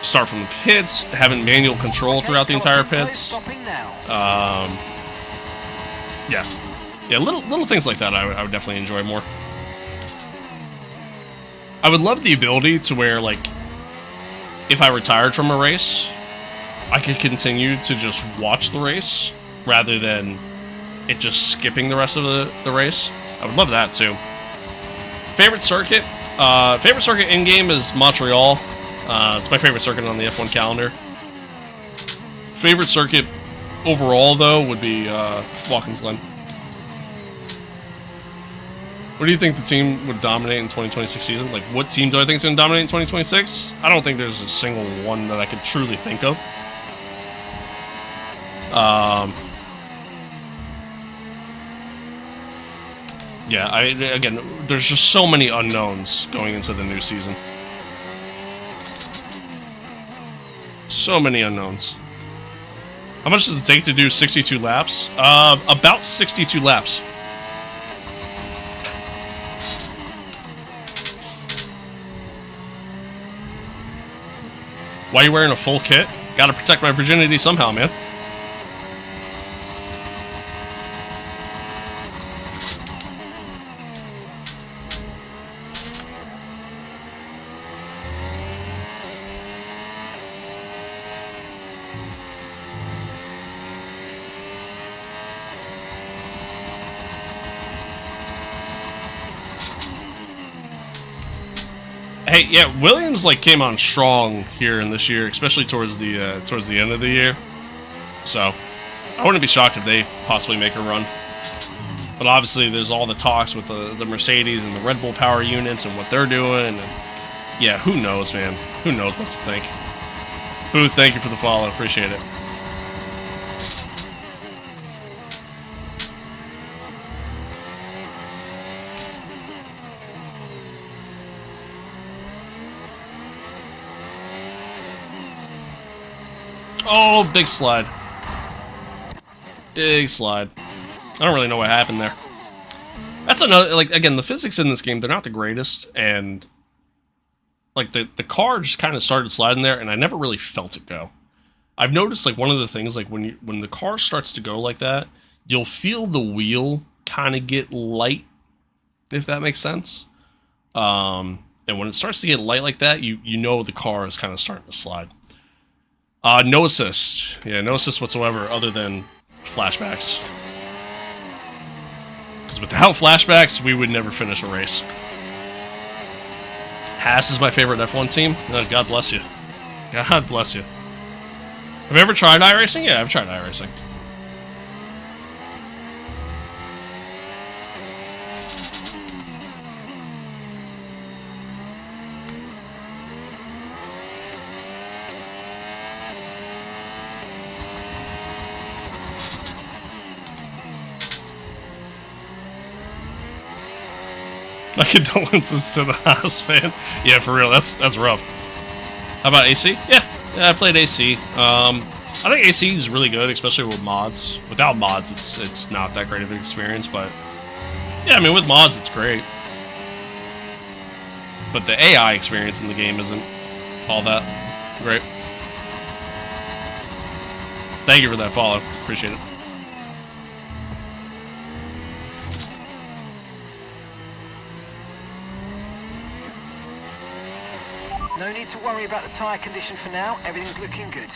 Speaker 1: start from the pits, having manual control throughout the entire pits. Yeah, little things like that I would definitely enjoy more. I would love the ability to where, like, if I retired from a race, I could continue to just watch the race rather than it just skipping the rest of the race. I would love that too. Favorite circuit? Favorite circuit in-game is Montreal. It's my favorite circuit on the F1 calendar. Favorite circuit overall, though, would be Watkins Glen. What do you think the team would dominate in 2026 season? Like, what team do I think is going to dominate in 2026? I don't think there's a single one that I could truly think of. Yeah, again, there's just so many unknowns going into the new season. So many unknowns. How much does it take to do 62 laps? About 62 laps. Why are you wearing a full kit? Gotta protect my virginity somehow, man. Hey, yeah, Williams like came on strong here in this year, especially towards the end of the year. So I wouldn't be shocked if they possibly make a run. But obviously, there's all the talks with the Mercedes and the Red Bull power units and what they're doing. And yeah, who knows, man? Who knows what to think? Booth, thank you for the follow. Appreciate it. Oh, big slide. Big slide. I don't really know what happened there. That's another, like, again, the physics in this game, they're not the greatest, and, like, the car just kind of started sliding there, and I never really felt it go. I've noticed, like, one of the things, like, when the car starts to go like that, you'll feel the wheel kind of get light, if that makes sense. And when it starts to get light like that, you know the car is kind of starting to slide. No assist. Yeah, no assist whatsoever other than flashbacks. Because without flashbacks, we would never finish a race. Haas is my favorite F1 team. Oh, God bless you. God bless you. Have you ever tried iRacing? Yeah, I've tried iRacing. My condolences to the Haas fan. Yeah, for real, that's rough. How about AC? Yeah, I played AC. I think AC is really good, especially with mods. Without mods, it's not that great of an experience, but yeah, I mean, with mods, it's great. But the AI experience in the game isn't all that great. Thank you for that follow. Appreciate it.
Speaker 3: No need to worry about the tyre condition for now. Everything's looking good.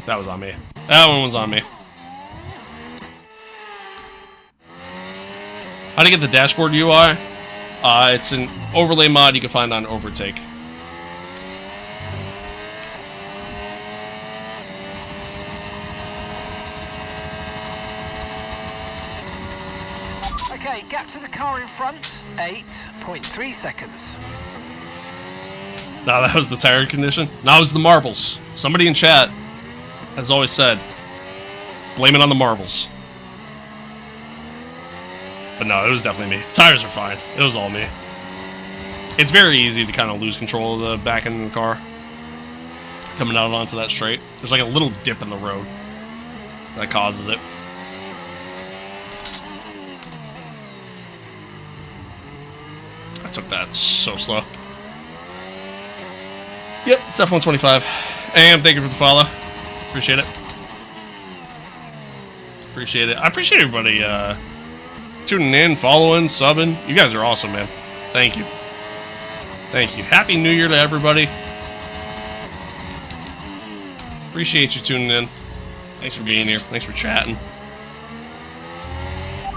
Speaker 1: That was on me. That one was on me. How to get the dashboard UI? It's an overlay mod you can find on Overtake.
Speaker 3: Okay, gap to the car in front, 8.3 seconds.
Speaker 1: No, that was the tire condition. No, it was the marbles. Somebody in chat has always said, blame it on the marbles. But no, it was definitely me. Tires are fine. It was all me. It's very easy to kind of lose control of the back end of the car. Coming out onto that straight. There's like a little dip in the road that causes it. I took that so slow. Yep, it's F125. And thank you for the follow. Appreciate it. Appreciate it. I appreciate everybody tuning in, following, subbing. You guys are awesome, man. Thank you. Thank you. Happy New Year to everybody. Appreciate you tuning in. Thanks for being here. Thanks for chatting.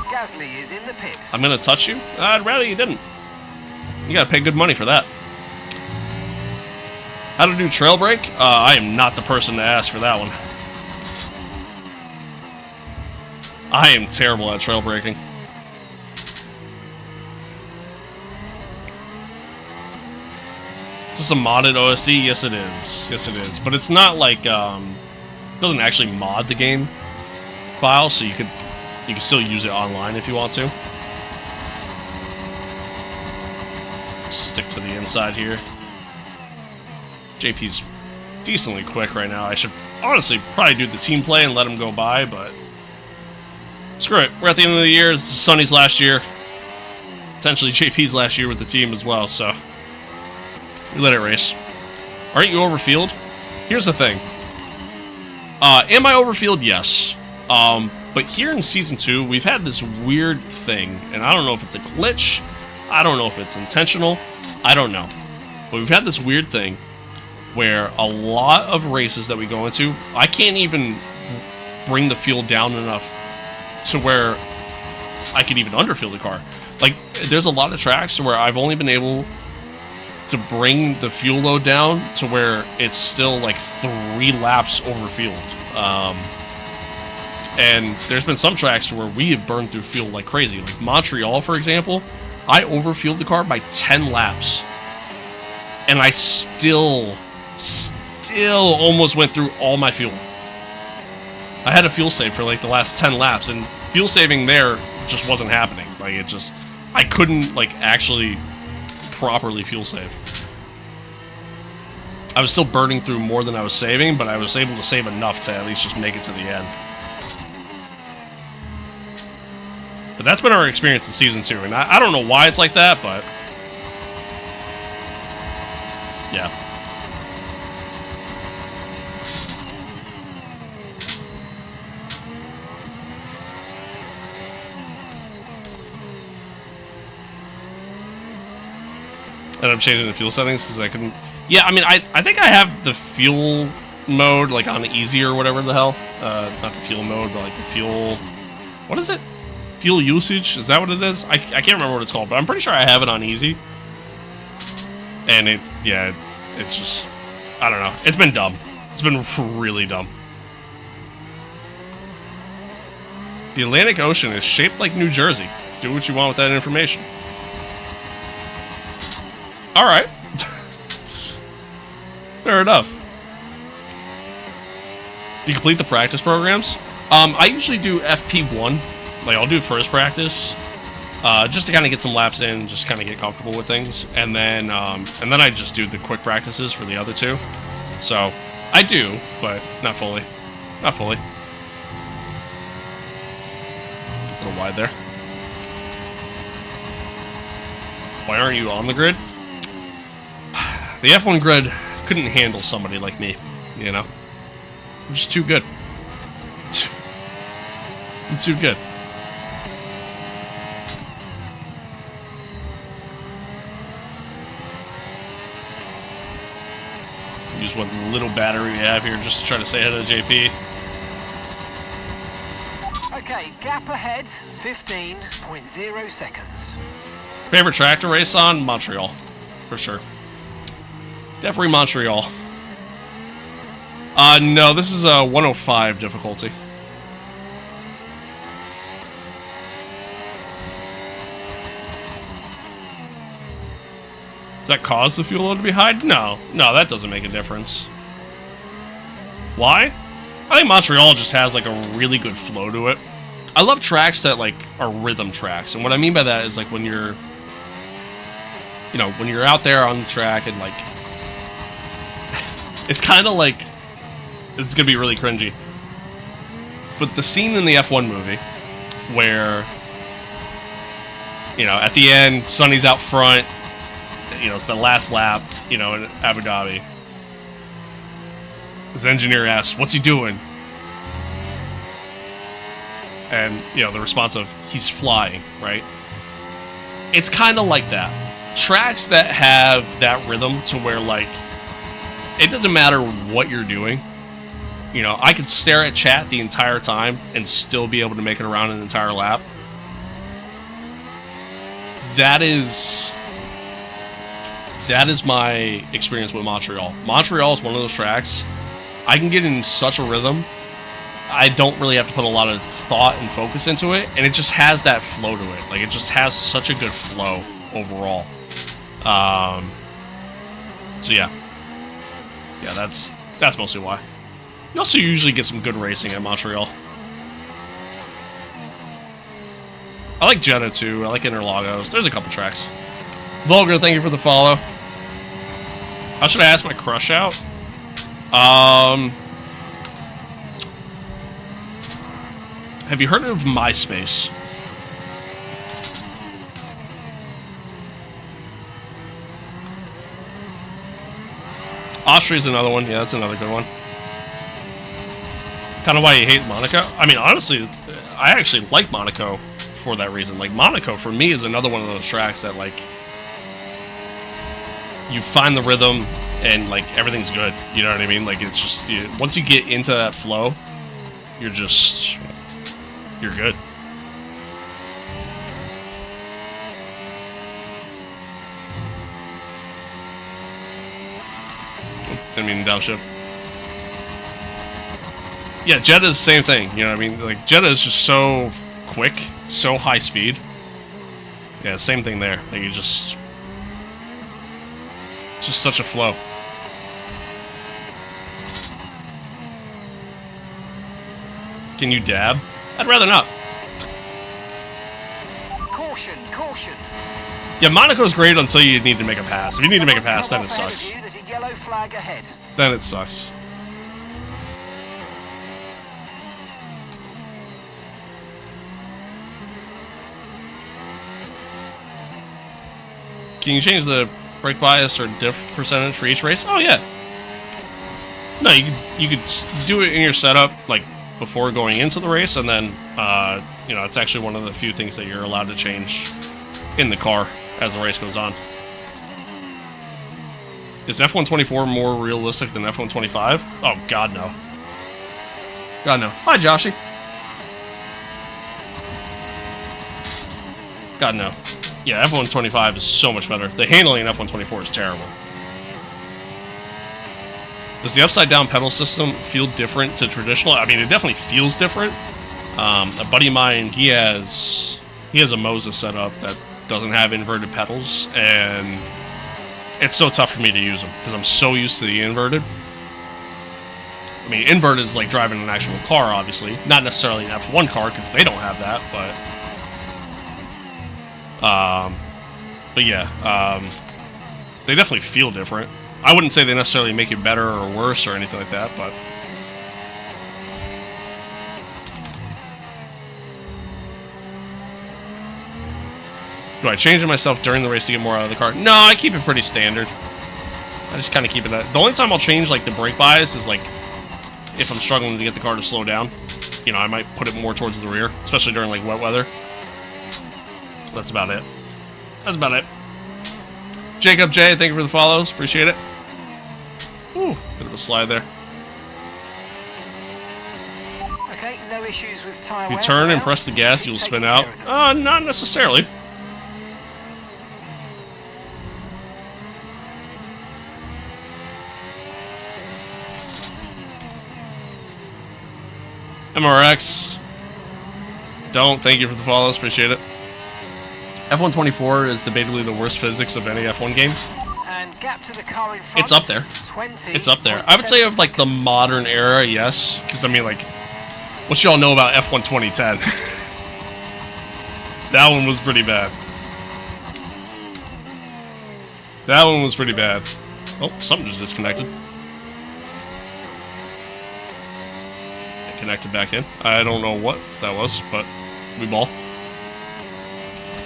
Speaker 3: Gasly is in the pits.
Speaker 1: I'm gonna touch you? I'd rather you didn't. You gotta pay good money for that. How to do trail break? I am not the person to ask for that one. I am terrible at trail breaking. Is this a modded OSD? Yes, it is. Yes, it is. But it's not like, it doesn't actually mod the game file, so you can still use it online if you want to. Stick to the inside here. JP's decently quick right now. I should honestly probably do the team play and let him go by, but screw it. We're at the end of the year. This is Sonny's last year. Potentially JP's last year with the team as well, so we let it race. Aren't you overfield? Here's the thing. Am I overfield? Yes. But here in Season 2, we've had this weird thing, and I don't know if it's a glitch. I don't know if it's intentional. I don't know. But we've had this weird thing where a lot of races that we go into, I can't even bring the fuel down enough to where I could even underfield the car. Like, there's a lot of tracks where I've only been able to bring the fuel load down to where it's still like 3 laps overfueled. And there's been some tracks where we have burned through fuel like crazy. Like Montreal, for example, I overfueled the car by 10 laps. And I still almost went through all my fuel. I had a fuel save for like the last 10 laps, and fuel saving there just wasn't happening. Like, it just, I couldn't like actually properly fuel save. I was still burning through more than I was saving, but I was able to save enough to at least just make it to the end. But that's been our experience in Season 2, and I don't know why it's like that, but yeah. Ended up changing the fuel settings because I couldn't. Yeah, I mean, I think I have the fuel mode like on easy or whatever the hell. Not the fuel mode, but like the fuel. What is it? Fuel usage? Is that what it is? I can't remember what it's called, but I'm pretty sure I have it on easy. And it's just, I don't know. It's been dumb. It's been really dumb. The Atlantic Ocean is shaped like New Jersey. Do what you want with that information. Alright. Fair enough. You complete the practice programs? I usually do FP1. Like, I'll do first practice, just to kind of get some laps in, just kind of get comfortable with things, and then I just do the quick practices for the other 2. So I do, but not fully. Not fully. A little wide there. Why aren't you on the grid? The F1 grid couldn't handle somebody like me, you know? I'm just too good. I'm too good. Use what little battery we have here just to try to say hello to JP.
Speaker 3: Okay, gap ahead, 15.0 seconds.
Speaker 1: Favorite track to race on? Montreal, for sure. Definitely Montreal. No, this is a 105 difficulty. Does that cause the fuel load to be high? No, that doesn't make a difference. Why? I think Montreal just has like a really good flow to it. I love tracks that like are rhythm tracks, and what I mean by that is like when you're, you know, when you're out there on the track and like, it's kind of like, it's gonna be really cringy, but the scene in the F1 movie where, you know, at the end, Sonny's out front. You know, it's the last lap, you know, in Abu Dhabi. His engineer asks, "What's he doing?" And, you know, the response of, "He's flying," right? It's kind of like that. Tracks that have that rhythm to where, like, it doesn't matter what you're doing. You know, I could stare at chat the entire time and still be able to make it around an entire lap. That is my experience with Montreal. Montreal is one of those tracks I can get in such a rhythm. I don't really have to put a lot of thought and focus into it, and it just has that flow to it. Like, it just has such a good flow overall. So yeah, that's mostly why. You also usually get some good racing at Montreal. I like Jeddah too. I like Interlagos. There's a couple tracks. Vulgar, thank you for the follow. I should have asked my crush out. Have you heard of MySpace? Austria's another one. Yeah, that's another good one. Kind of why you hate Monaco. I mean, honestly, I actually like Monaco for that reason. Like, Monaco, for me, is another one of those tracks that, like, you find the rhythm and, like, everything's good. You know what I mean? Like, it's just, once you get into that flow, you're good. Didn't mean to downshift. Yeah, Jeddah is the same thing. You know what I mean? Like, Jeddah is just so quick, so high speed. Yeah, same thing there. Like, it's just such a flow. Can you dab? I'd rather not.
Speaker 3: Caution, caution.
Speaker 1: Yeah, Monaco's great until you need to make a pass. If you need to make a pass, then it sucks.
Speaker 3: There's a yellow flag ahead.
Speaker 1: Then it sucks. Can you change the brake bias or diff percentage for each race? Oh yeah. No, you could do it in your setup, like, before going into the race, and then you know, it's actually one of the few things that you're allowed to change in the car as the race goes on. Is F124 more realistic than F125? Oh God, no. God, no. Hi, Joshy. God, no. Yeah, F125 is so much better. The handling in F124 is terrible. Does the upside-down pedal system feel different to traditional? I mean, it definitely feels different. A buddy of mine, he has a Moses setup that doesn't have inverted pedals, and it's so tough for me to use them because I'm so used to the inverted. I mean, inverted is like driving an actual car, obviously. Not necessarily an F1 car because they don't have that, but yeah, they definitely feel different. I wouldn't say they necessarily make it better or worse or anything like that, but do I change it myself during the race to get more out of the car? No, I keep it pretty standard. I just kind of keep it that. The only time I'll change, like, the brake bias is, like, if I'm struggling to get the car to slow down. You know, I might put it more towards the rear, especially during, like, wet weather. That's about it. That's about it. Jacob J, thank you for the follows. Appreciate it. Ooh, bit of a slide there.
Speaker 3: Okay, no issues with tyre
Speaker 1: If you
Speaker 3: wear.
Speaker 1: turn and press the gas, you'll spin out. Not necessarily. MRX. Don't. Thank you for the follows. Appreciate it. F124 is debatably the worst physics of any F1 game.
Speaker 3: And gap to the car in front.
Speaker 1: It's up there.
Speaker 3: 20.
Speaker 1: It's up there. I would say of, like, the modern era, yes. Because, I mean, like, what y'all know about F1 2010? That one was pretty bad. That one was pretty bad. Oh, something just disconnected. It connected back in. I don't know what that was, but we ball.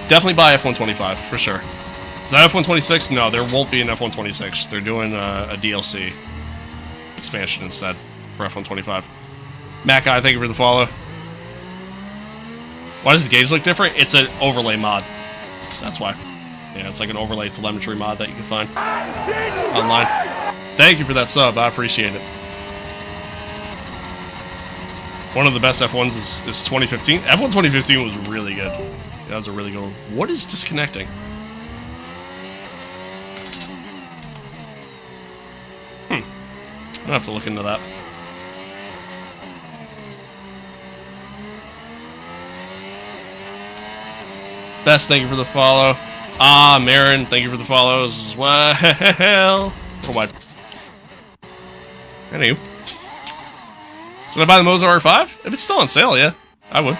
Speaker 1: Definitely buy F125, for sure. Is that F126? No, there won't be an F126. They're doing a DLC expansion instead for F125. Mac Eye, thank you for the follow. Why does the gauge look different? It's an overlay mod. That's why. Yeah, it's like an overlay telemetry mod that you can find online. Thank you for that sub. I appreciate it. One of the best F1s is 2015. F1 2015 was really good. That was a really good one. What is disconnecting? I'm gonna have to look into that. Best, thank you for the follow. Ah, Marin, thank you for the follows as well. Oh my. Anywho. Should I buy the Moza R5? If it's still on sale, yeah, I would.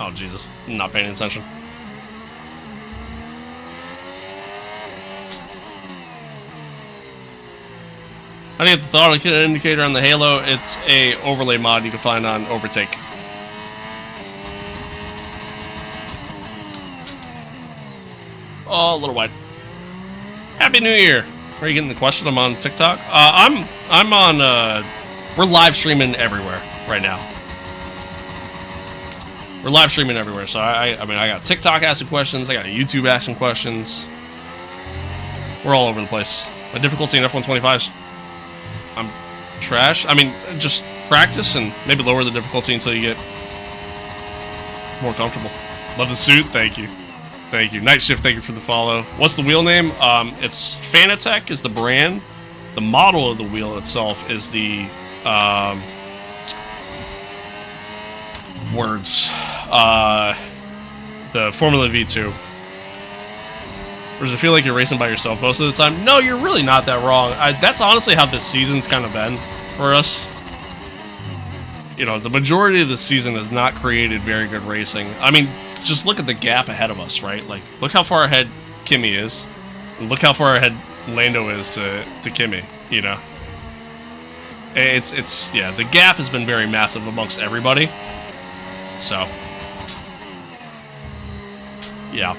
Speaker 1: Oh, Jesus. I'm not paying attention. How do you get the throttle indicator on the Halo? It's a overlay mod you can find on Overtake. Oh, a little wide. Happy New Year. Are you getting the question? I'm on TikTok. I'm on. We're live streaming everywhere right now. We're live streaming everywhere. So I mean, I got TikTok asking questions. I got YouTube asking questions. We're all over the place. My difficulty in F125 is I'm trash. I mean, just practice and maybe lower the difficulty until you get more comfortable. Love the suit. Thank you. Thank you. Night Shift, thank you for the follow. What's the wheel name? It's Fanatec is the brand. The model of the wheel itself is the the Formula V2. Or does it feel like you're racing by yourself most of the time? No, you're really not that wrong. That's honestly how this season's kind of been for us. You know, the majority of the season has not created very good racing. I mean, just look at the gap ahead of us, right? Like, look how far ahead Kimi is. And look how far ahead Lando is to Kimi, you know? It's yeah, the gap has been very massive amongst everybody. So, yeah.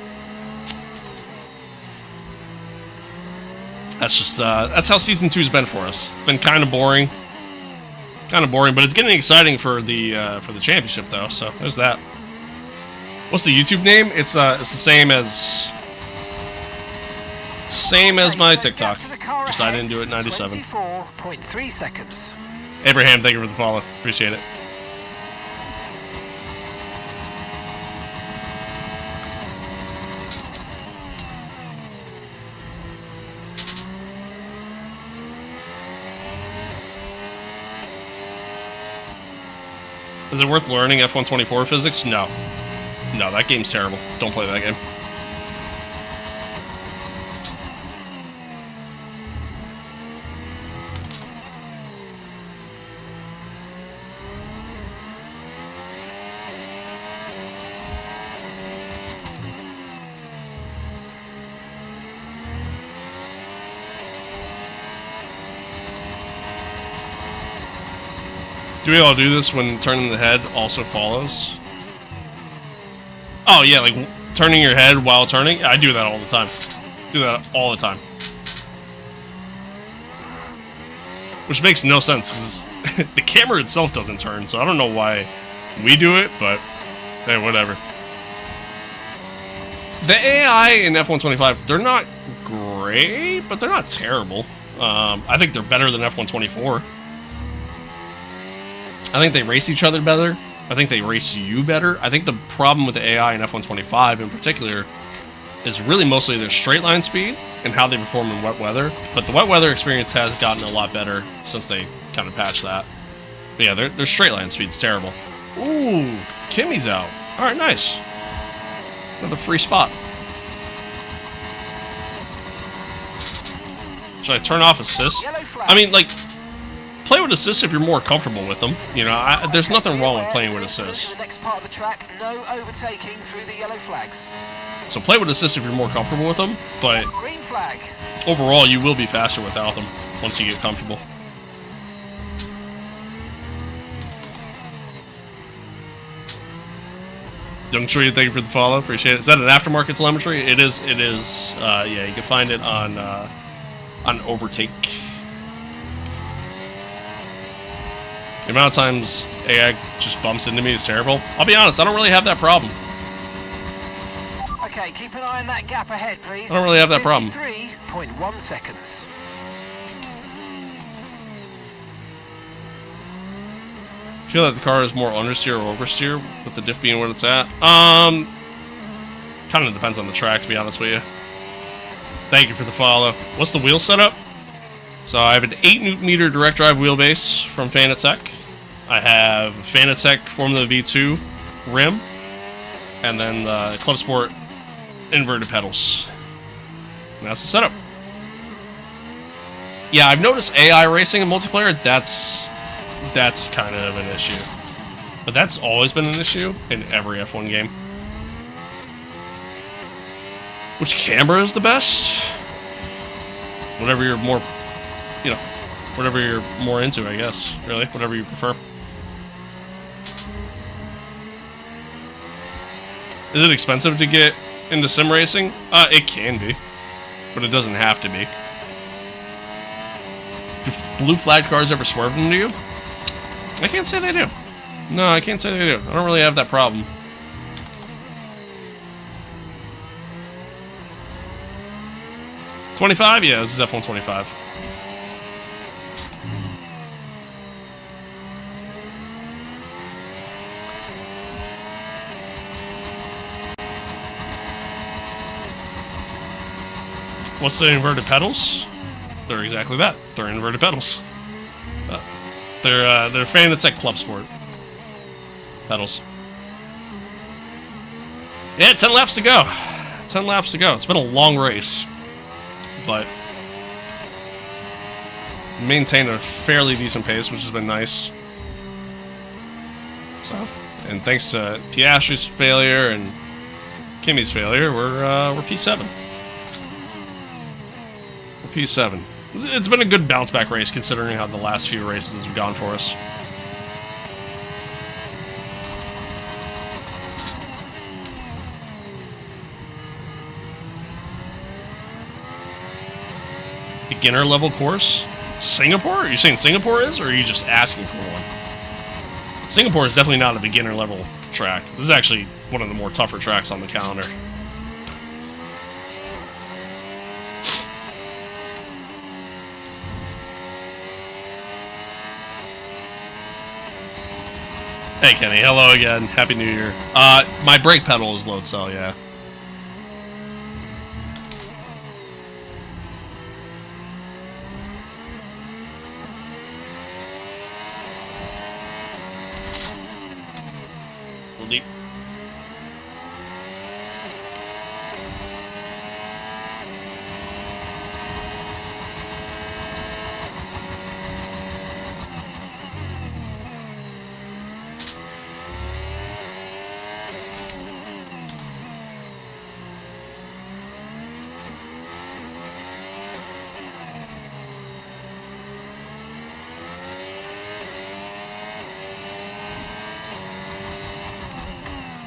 Speaker 1: That's just, that's how Season 2's been for us. It's been kind of boring. Kind of boring, but it's getting exciting for the championship, though, so there's that. What's the YouTube name? It's the same as my TikTok. Just I didn't do it in 97.
Speaker 3: 24.3 seconds.
Speaker 1: Abraham, thank you for the follow. Appreciate it. Is it worth learning F124 physics? No. No, that game's terrible. Don't play that game. Do we all do this when turning the head also follows? Oh yeah, like turning your head while turning? I do that all the time. Do that all the time. Which makes no sense, because the camera itself doesn't turn, so I don't know why we do it, but hey, whatever. The AI in F125, they're not great, but they're not terrible. I think they're better than F124. I think they race each other better. I think they race you better. I think the problem with the AI in F125 in particular is really mostly their straight line speed and how they perform in wet weather. But the wet weather experience has gotten a lot better since they kind of patched that. But yeah, their straight line speed's terrible. Ooh, Kimi's out. All right, nice. Another free spot. Should I turn off assists? I mean, like, play with assists if you're more comfortable with them. You know, there's nothing wrong with playing with assists.
Speaker 3: Next part of the track, no overtaking through the yellow flags.
Speaker 1: So play with assists if you're more comfortable with them, but
Speaker 3: Green flag.
Speaker 1: overall you will be faster without them once you get comfortable. Young Tree, thank you for the follow. Appreciate it. Is that an aftermarket telemetry? It is. It is. Yeah, you can find it on Overtake. The amount of times AI just bumps into me is terrible. I'll be honest, I don't really have that problem.
Speaker 3: Okay, keep an eye on that gap ahead, please.
Speaker 1: I don't really have that problem.
Speaker 3: 3.1 seconds.
Speaker 1: I feel like the car is more understeer or oversteer with the diff being where it's at. Kind of depends on the track, to be honest with you. Thank you for the follow. What's the wheel setup? So I have an 8 Nm direct drive wheelbase from Fanatec. I have Fanatec Formula V2 rim, and then the Club Sport inverted pedals. And that's the setup. Yeah, I've noticed AI racing in multiplayer. That's kind of an issue. But that's always been an issue in every F1 game. Which camera is the best? Whatever you're more, you know, whatever you're more into, I guess. Really, whatever you prefer. Is it expensive to get into sim racing? It can be, but it doesn't have to be. Do blue flag cars ever swerve into you? I can't say they do. No, I can't say they do. I don't really have that problem. $25? Yeah, this is F125. What's the inverted pedals? They're exactly that. They're inverted pedals. They're Fanatec Club Sport pedals. Yeah, 10 laps to go. 10 laps to go. It's been a long race, but maintained a fairly decent pace, which has been nice. So, and thanks to Piastri's failure and Kimi's failure, we're P7. We're P7. It's been a good bounce back race considering how the last few races have gone for us. Beginner level course? Singapore? Are you saying Singapore is, or are you just asking for one? Singapore is definitely not a beginner level track. This is actually one of the more tougher tracks on the calendar. Hey Kenny, hello again. Happy New Year. My brake pedal is load cell, yeah. Deep.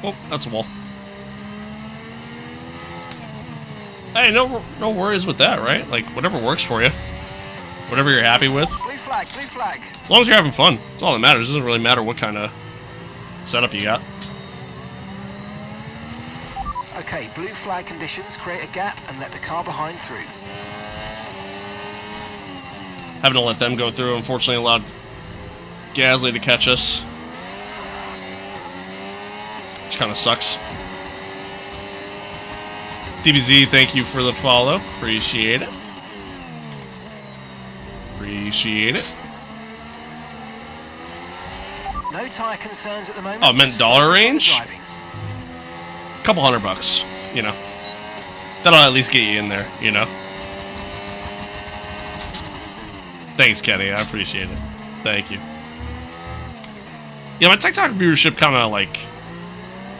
Speaker 1: Oh, that's a wall. Hey, no worries with that, right? Like, whatever works for you. Whatever you're happy with.
Speaker 3: Blue flag, blue flag.
Speaker 1: As long as you're having fun. That's all that matters. It doesn't really matter what kind of setup you got.
Speaker 3: Okay, blue flag conditions, create a gap and let the car behind through.
Speaker 1: Having to let them go through, unfortunately allowed Gasly to catch us. Which kind of sucks. DBZ, thank you for the follow. Appreciate it. Appreciate it.
Speaker 3: No tire concerns at the moment.
Speaker 1: Oh, it meant dollar range?
Speaker 3: Driving.
Speaker 1: Couple $100, you know. That'll at least get you in there, you know. Thanks, Kenny. I appreciate it. Thank you. Yeah, my TikTok viewership kind of like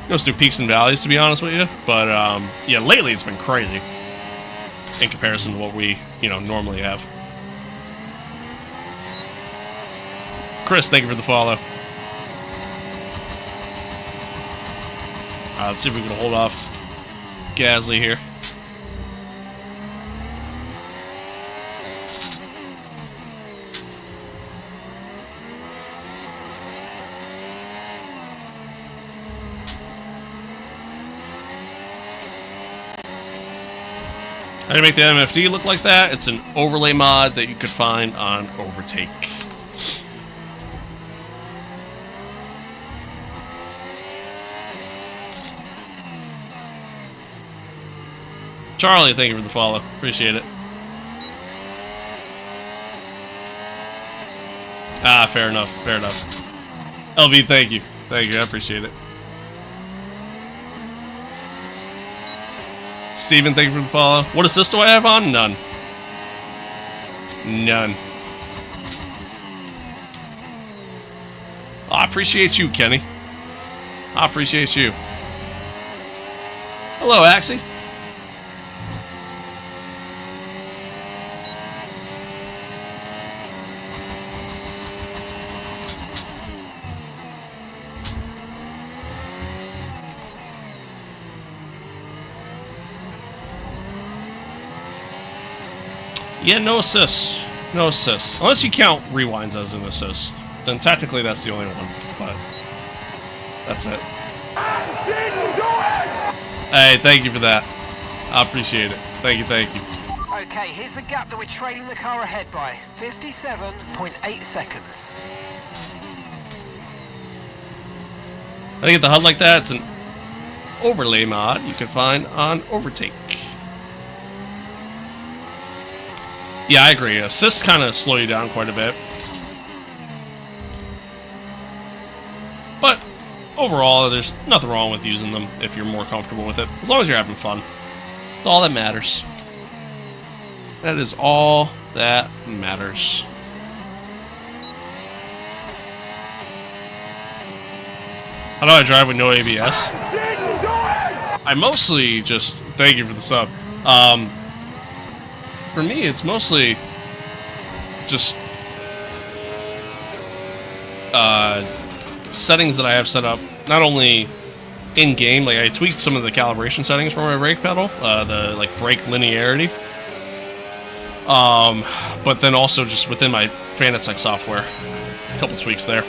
Speaker 1: goes through peaks and valleys, to be honest with you. But yeah, lately it's been crazy in comparison to what we, you know, normally have. Chris, thank you for the follow. Let's see if we can hold off Gasly here. How do you make the MFD look like that? It's an overlay mod that you could find on Overtake. Charlie, thank you for the follow. Appreciate it. Ah, fair enough. Fair enough. LB, thank you. Thank you. I appreciate it. Steven, thank you for the follow. What assist do I have on? None. None. I appreciate you, Kenny. I appreciate you. Hello, Axie. Yeah, no assists. No assists. Unless you count rewinds as an assist. Then technically that's the only one. But that's it. Hey, thank you for that. I appreciate it. Thank you, thank you.
Speaker 3: Okay, here's the gap that we're trailing the car ahead by. 57.8 seconds.
Speaker 1: I think at the HUD like that, it's an overlay mod you can find on Overtake. Yeah, I agree. Assists kind of slow you down quite a bit. But overall, there's nothing wrong with using them if you're more comfortable with it. As long as you're having fun. That's all that matters. That is all that matters. How do I drive with no ABS? I mostly just... Thank you for the sub. For me, it's mostly just settings that I have set up, not only in-game, like I tweaked some of the calibration settings for my brake pedal, the like brake linearity, but then also just within my Fanatec software, a couple tweaks there.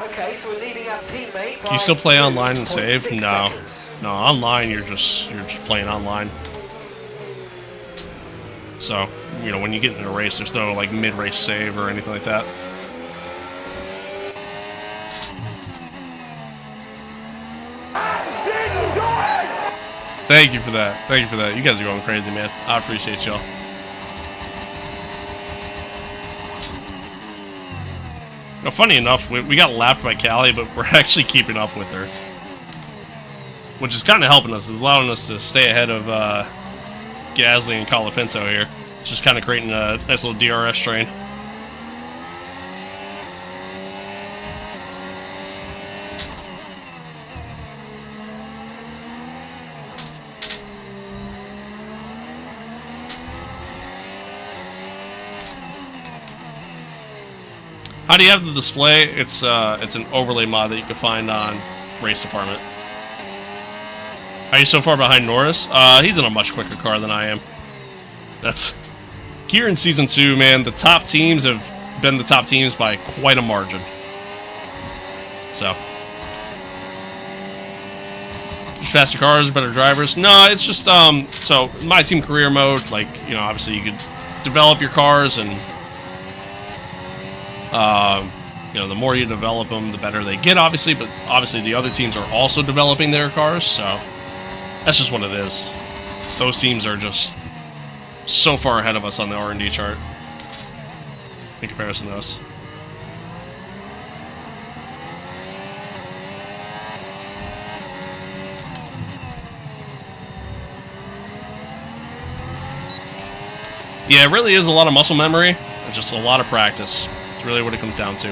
Speaker 3: Okay, so we're leading our teammate.
Speaker 1: Can you still play online and
Speaker 3: 3.6
Speaker 1: save? No.
Speaker 3: seconds.
Speaker 1: No, online you're just playing online. So, you know, when you get in a race, there's no, like, mid-race save or anything like that. Thank you for that. Thank you for that. You guys are going crazy, man. I appreciate y'all. Now, funny enough, we got lapped by Callie, but we're actually keeping up with her. Which is kind of helping us. It's allowing us to stay ahead of Gasly and Colapinto here. It's just kind of creating a nice little DRS train. How do you have the display? It's an overlay mod that you can find on Race Department. Are you so far behind Norris? He's in a much quicker car than I am. That's... Here in Season 2, man, the top teams have been the top teams by quite a margin. So... Faster cars, better drivers? No, it's just, so, my team career mode, like, you know, obviously you could develop your cars and... you know, the more you develop them, the better they get, obviously, but obviously the other teams are also developing their cars, so... That's just what it is. Those teams are just so far ahead of us on the R&D chart in comparison to us. Yeah, it really is a lot of muscle memory and just a lot of practice. It's really what it comes down to.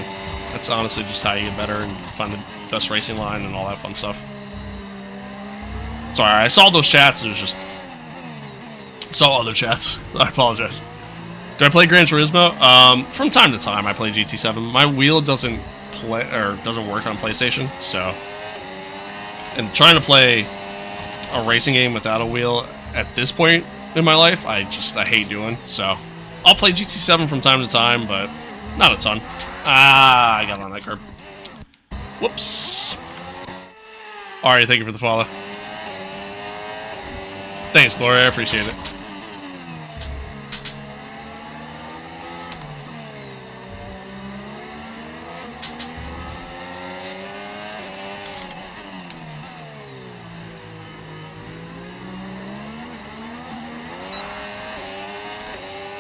Speaker 1: That's honestly just how you get better and find the best racing line and all that fun stuff. Sorry, I saw those chats. It was just... saw other chats. I apologize. Do I play Gran Turismo? From time to time, I play GT7. My wheel doesn't play or doesn't work on PlayStation, so... And trying to play a racing game without a wheel at this point in my life, I hate doing. So, I'll play GT7 from time to time, but not a ton. Ah, I got on that curb. Whoops. Alright, thank you for the follow. Thanks, Gloria. I appreciate it.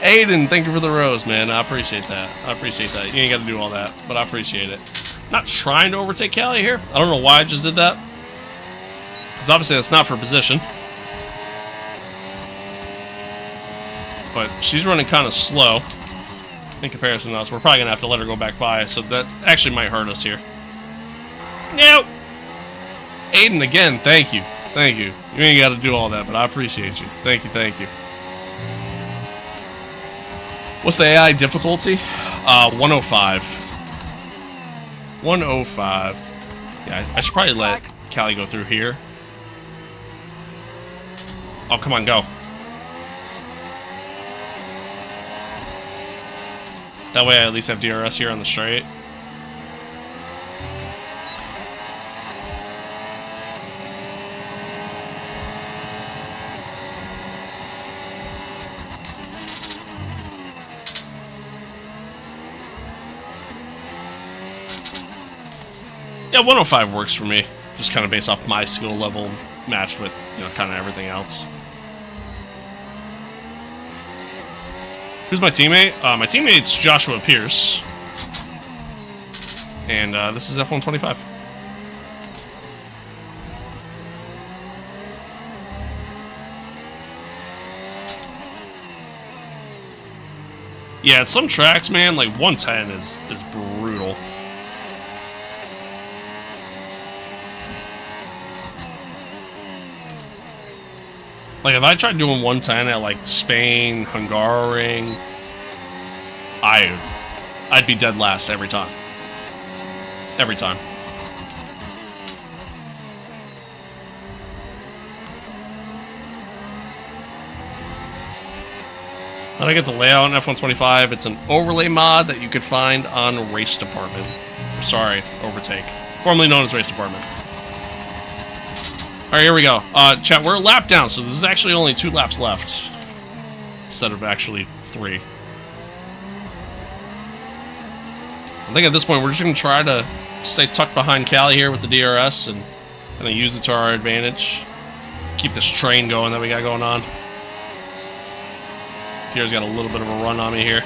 Speaker 1: Aiden, thank you for the rose, man. I appreciate that. I appreciate that. You ain't got to do all that, but I appreciate it. Not trying to overtake Callie here. I don't know why I just did that. Because obviously that's not for position. But she's running kind of slow in comparison to us. We're probably going to have to let her go back by, so that actually might hurt us here. No! Aiden, again, thank you. Thank you. You ain't got to do all that, but I appreciate you. Thank you, thank you. What's the AI difficulty? 105. 105. Yeah, I should probably let Callie go through here. Oh, come on, go. That way I at least have DRS here on the straight. Yeah, 105 works for me. Just kind of based off my skill level matched with, you know, kind of everything else. Who's my teammate? My teammate's Joshua Pierce. And this is F125. Yeah, at some tracks, man, like 110 is brutal. Like, if I tried doing 110 at, like, Spain, Hungaroring, I'd be dead last every time. Every time. Then I get the layout in F125. It's an overlay mod that you could find on Race Department. Sorry, Overtake. Formerly known as Race Department. Alright, here we go. Chat, we're a lap down, so this is actually only 2 laps left. Instead of actually 3. I think at this point we're just going to try to stay tucked behind Callie here with the DRS and kind of use it to our advantage. Keep this train going that we got going on. Pierre's got a little bit of a run on me here.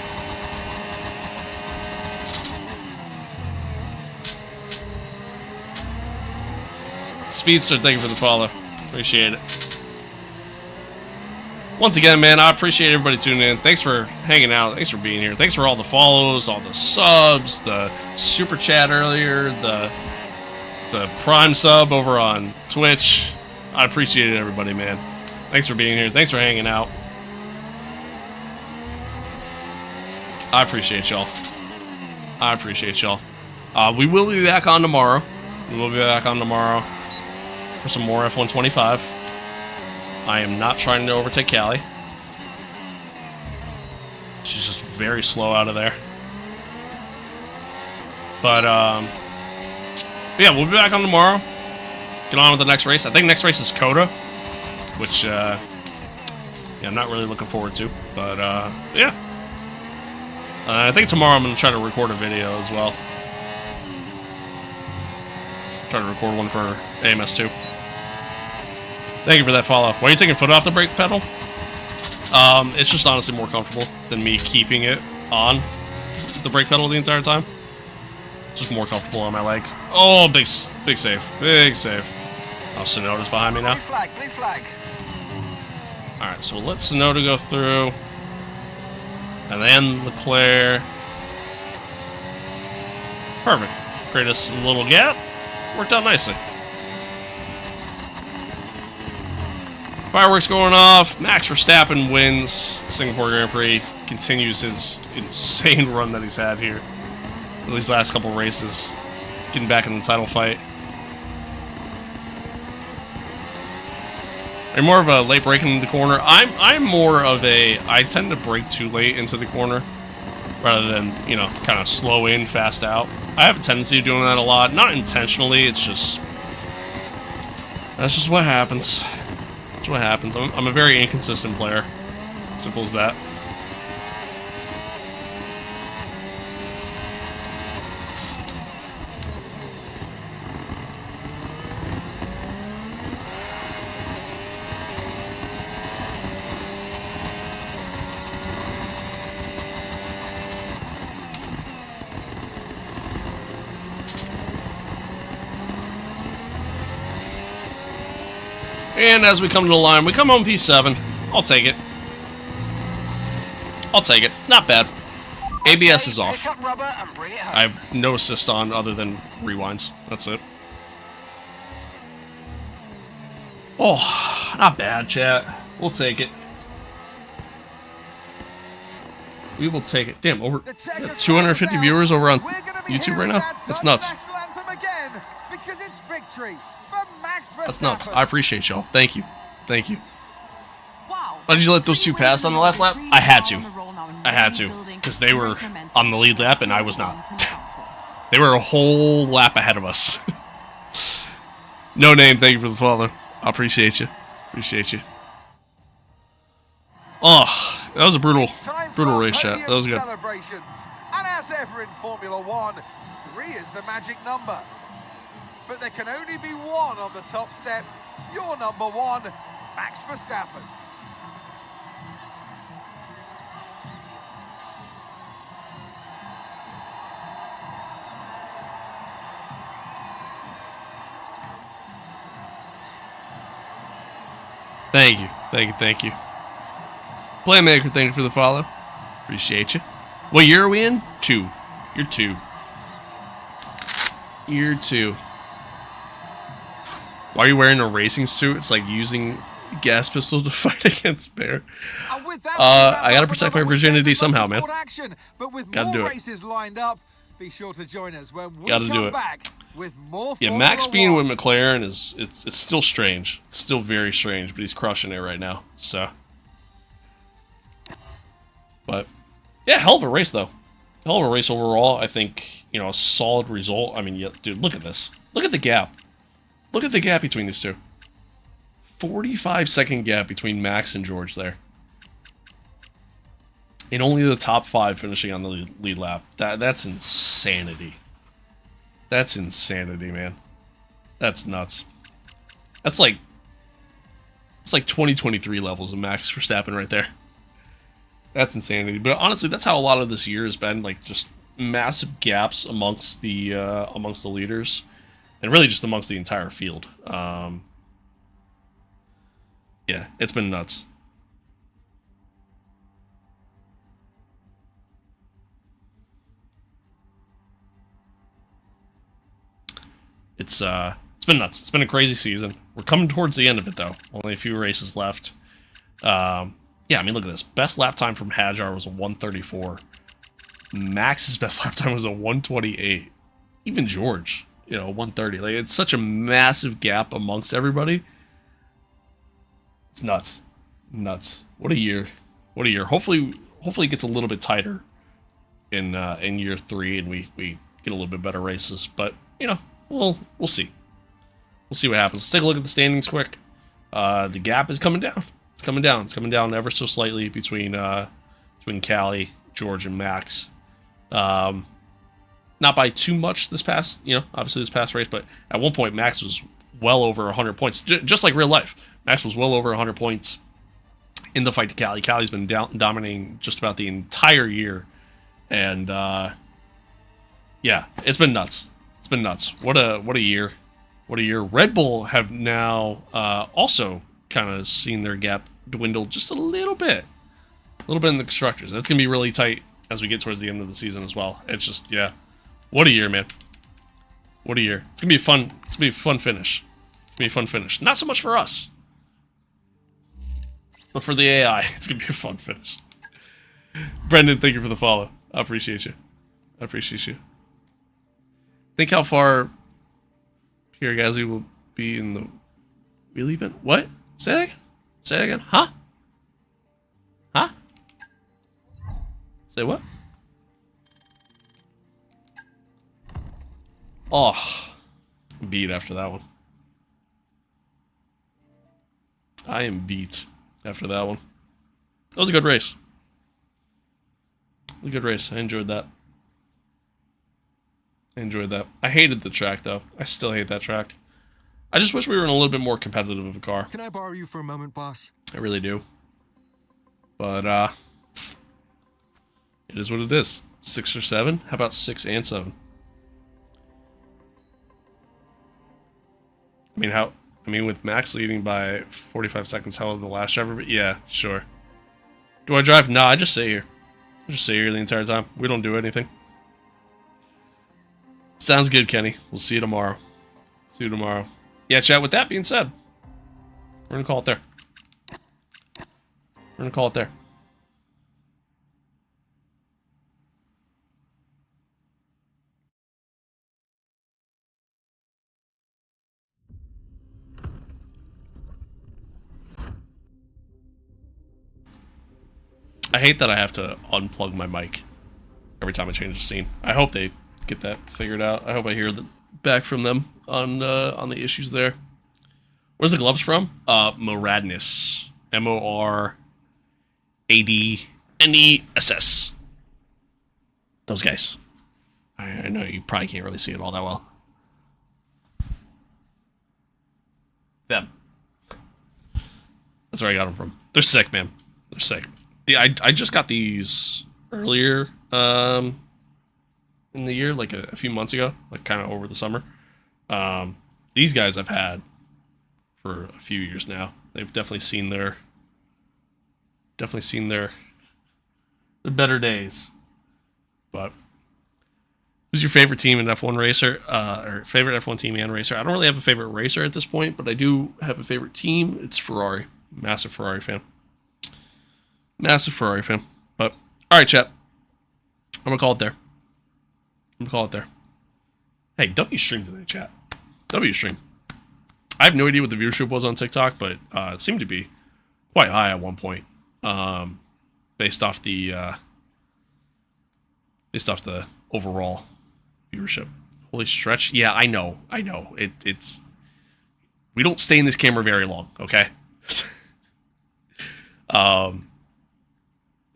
Speaker 1: Speedster, thank you for the follow. Appreciate it. Once again, man, I appreciate everybody tuning in. Thanks for hanging out. Thanks for being here. Thanks for all the follows, all the subs, the super chat earlier, the Prime sub over on Twitch. I appreciate it, everybody, man. Thanks for being here. Thanks for hanging out. I appreciate y'all. I appreciate y'all. We will be back on tomorrow. We will be back on tomorrow for some more F125. I am not trying to overtake Callie. She's just very slow out of there. But, yeah, we'll be back on tomorrow. Get on with the next race. I think next race is Coda, which, yeah, I'm not really looking forward to. But, yeah. I think tomorrow I'm going to try to record a video as well. Try to record one for AMS2. Thank you for that follow. Why are you taking foot off the brake pedal? It's just honestly more comfortable than me keeping it on the brake pedal the entire time. It's just more comfortable on my legs. Oh, big save. Big save. Oh, Sonoda's behind me now.
Speaker 3: Blue flag, blue flag.
Speaker 1: Alright, so we'll let Sonoda go through. And then Leclerc. Perfect. Create us a little gap. Worked out nicely. Fireworks going off. Max Verstappen wins Singapore Grand Prix. Continues his insane run that he's had here. These last couple races. Getting back in the title fight. Are you more of a late break into the corner? I'm more of a... I tend to break too late into the corner. Rather than, you know, kind of slow in, fast out. I have a tendency of doing that a lot. Not intentionally, it's just... That's just what happens. That's what happens. I'm a very inconsistent player. Simple as that. And as we come to the line, we come home P7. I'll take it. I'll take it. Not bad. ABS is off.
Speaker 3: Pick up rubber and bring it home.
Speaker 1: I have no assist on other than rewinds. That's it. Oh, not bad, chat. We'll take it. We will take it. Damn, over 250 viewers over on YouTube right now? That's nuts.
Speaker 4: Because it's victory for Max Verstappen.
Speaker 1: That's nuts. I appreciate y'all. Thank you. Thank you.
Speaker 6: Wow.
Speaker 1: Why did you let those two pass on the last lap? I had to. I had to. Because they were on the lead lap and I was not. They were a whole lap ahead of us. No name, thank you for the follow. I appreciate you. Appreciate you. Oh, that was a brutal race, chat. That was good.
Speaker 4: Celebrations. And as ever in Formula One, 3 is the magic number. But there can only be one on the top step. Your number 1, Max Verstappen.
Speaker 1: Thank you. Thank you. Thank you. Playmaker, thank you for the follow. Appreciate you. What year are we in? 2. You're 2. Year 2. Why are you wearing a racing suit? It's like using a gas pistol to fight against bear. I gotta protect my virginity somehow, man. Gotta do it.
Speaker 4: Races lined up. Be sure to join us when we
Speaker 1: Gotta do
Speaker 4: come
Speaker 1: it.
Speaker 4: back with more
Speaker 1: Yeah,
Speaker 4: Formula
Speaker 1: Max being
Speaker 4: One.
Speaker 1: with McLaren is it's still strange. It's still very strange, but he's crushing it right now. So, but yeah, hell of a race though. Hell of a race overall. I think, you know, a solid result. I mean, yeah, dude, look at this. Look at the gap. Look at the gap between these two. 45-second gap between Max and George there. And only the top 5 finishing on the lead lap. That's insanity. That's insanity, man. That's nuts. It's like 2023 levels of Max Verstappen right there. That's insanity. But honestly, that's how a lot of this year has been. Like, just massive gaps amongst the leaders, and really just amongst the entire field. Yeah, it's been nuts. It's been nuts. It's been a crazy season. We're coming towards the end of it though. Only a few races left. Yeah, I mean, look at this. Best lap time from Hajar was a 134. Max's best lap time was a 128. Even George, you know, 130. Like, it's such a massive gap amongst everybody. It's nuts. Nuts. What a year. What a year. Hopefully it gets a little bit tighter in year 3 and we get a little bit better races. But, you know, we'll see. We'll see what happens. Let's take a look at the standings quick. The gap is coming down. It's coming down. It's coming down ever so slightly between Callie, George, and Max. Not by too much this past, you know, obviously this past race, but at one point Max was well over 100 points, just like real life. Max was well over 100 points in the fight to Callie. Callie's been dominating just about the entire year, and yeah, it's been nuts. It's been nuts. What a year. What a year. Red Bull have now also kind of seen their gap dwindle just a little bit. A little bit in the constructors. That's going to be really tight as we get towards the end of the season as well. It's just, yeah. What a year, man. What a year. It's going to be fun. It's going to be a fun finish. It's going to be a fun finish. Not so much for us, but for the AI, it's going to be a fun finish. Brendan, thank you for the follow. I appreciate you. I appreciate you. Think how far Pierre Gasly will be in the wheelie bin. What? Say that again? Say that again? Huh? Huh? Say what? Oh, beat after that one. I am beat after that one. That was a good race. It was a good race. I enjoyed that. I enjoyed that. I hated the track, though. I still hate that track. I just wish we were in a little bit more competitive of a car.
Speaker 7: Can I borrow you for a moment, boss?
Speaker 1: I really do. But, it is what it is. 6 or 7? How about 6 and 7? I mean, how I mean, with Max leading by 45 seconds held the last driver, but yeah, sure. Do I drive? No, I just sit here. I just sit here the entire time. We don't do anything. Sounds good, Kenny. We'll see you tomorrow. See you tomorrow. Yeah, chat, with that being said, we're going to call it there. We're going to call it there. I hate that I have to unplug my mic every time I change the scene. I hope they get that figured out. I hope I hear back from them on the issues there. Where's the gloves from? Moradness. Moradness. Those guys. I know you probably can't really see it all that well. Them. That's where I got them from. They're sick, man. They're sick. I just got these earlier in the year, like a few months ago, like kind of over the summer. These guys I've had for a few years now. They've definitely seen their better days. But who's your favorite team in F1 racer? Or favorite F1 team and racer? I don't really have a favorite racer at this point, but I do have a favorite team. It's Ferrari. Massive Ferrari fan. Massive Ferrari fan. But, alright, chat. I'm going to call it there. Hey, W stream today, chat. W stream. I have no idea what the viewership was on TikTok, but it seemed to be quite high at one point. Based off the overall viewership. Holy stretch. Yeah, I know. It's we don't stay in this camera very long, okay?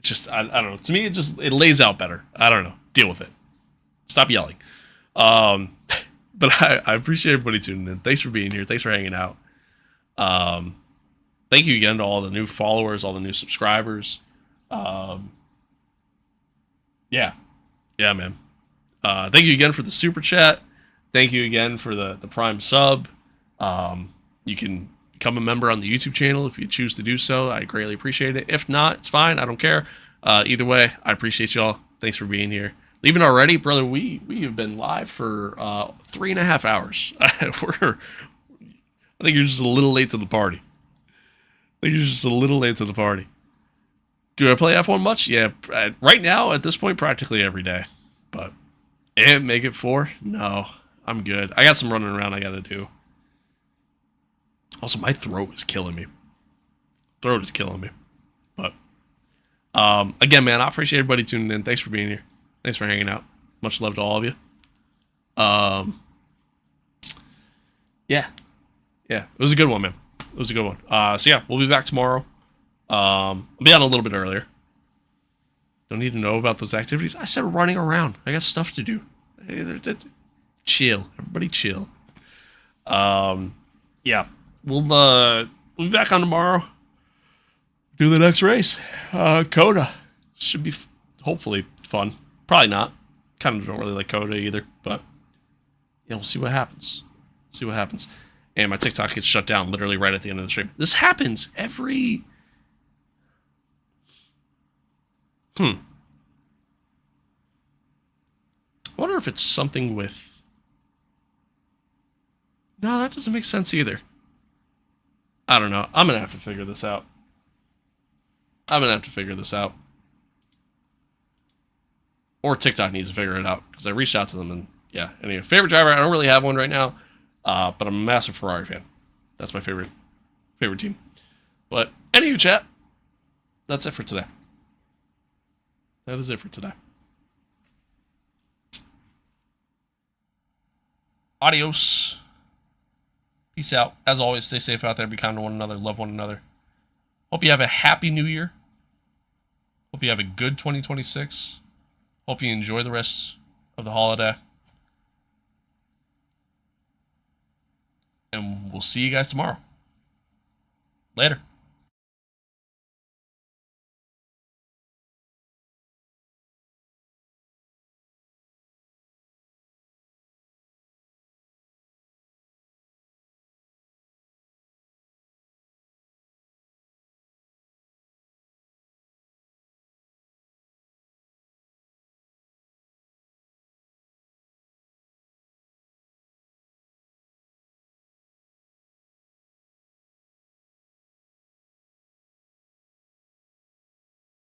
Speaker 1: Just I don't know. To me, it lays out better. I don't know. Deal with it. Stop yelling. But I appreciate everybody tuning in. Thanks for being here. Thanks for hanging out. Thank you again to all the new followers, all the new subscribers. Yeah, man. Thank you again for the super chat. Thank you again for the Prime sub. You can become a member on the YouTube channel if you choose to do so. I greatly appreciate it. If not, it's fine. I don't care. Either way, I appreciate y'all. Thanks for being here. Leaving already, brother. We have been live for 3.5 hours. I think you're just a little late to the party. Do I play F1 much? Yeah. Right now, at this point, practically every day. But make it 4? No, I'm good. I got some running around I got to do. Also, my throat is killing me. But again, man, I appreciate everybody tuning in. Thanks for being here. Thanks for hanging out. Much love to all of you. Yeah, it was a good one, man. So yeah, we'll be back tomorrow. I'll be on a little bit earlier. Don't need to know about those activities. I said running around. I got stuff to do. Chill. Everybody chill. Yeah. We'll be back on tomorrow. Do the next race. Coda. Should be hopefully fun. Probably not. Kind of don't really like Coda either, but yeah, we'll see what happens. And my TikTok gets shut down literally right at the end of the stream. This happens every... I wonder if it's something with... No, that doesn't make sense either. I don't know. I'm going to have to figure this out. Or TikTok needs to figure it out, because I reached out to them and yeah. Anyway, favorite driver, I don't really have one right now, but I'm a massive Ferrari fan. That's my favorite team. But anywho, chat, that's it for today. That is it for today. Adios. Peace out. As always, stay safe out there. Be kind to one another. Love one another. Hope you have a happy new year. Hope you have a good 2026. Hope you enjoy the rest of the holiday. And we'll see you guys tomorrow. Later.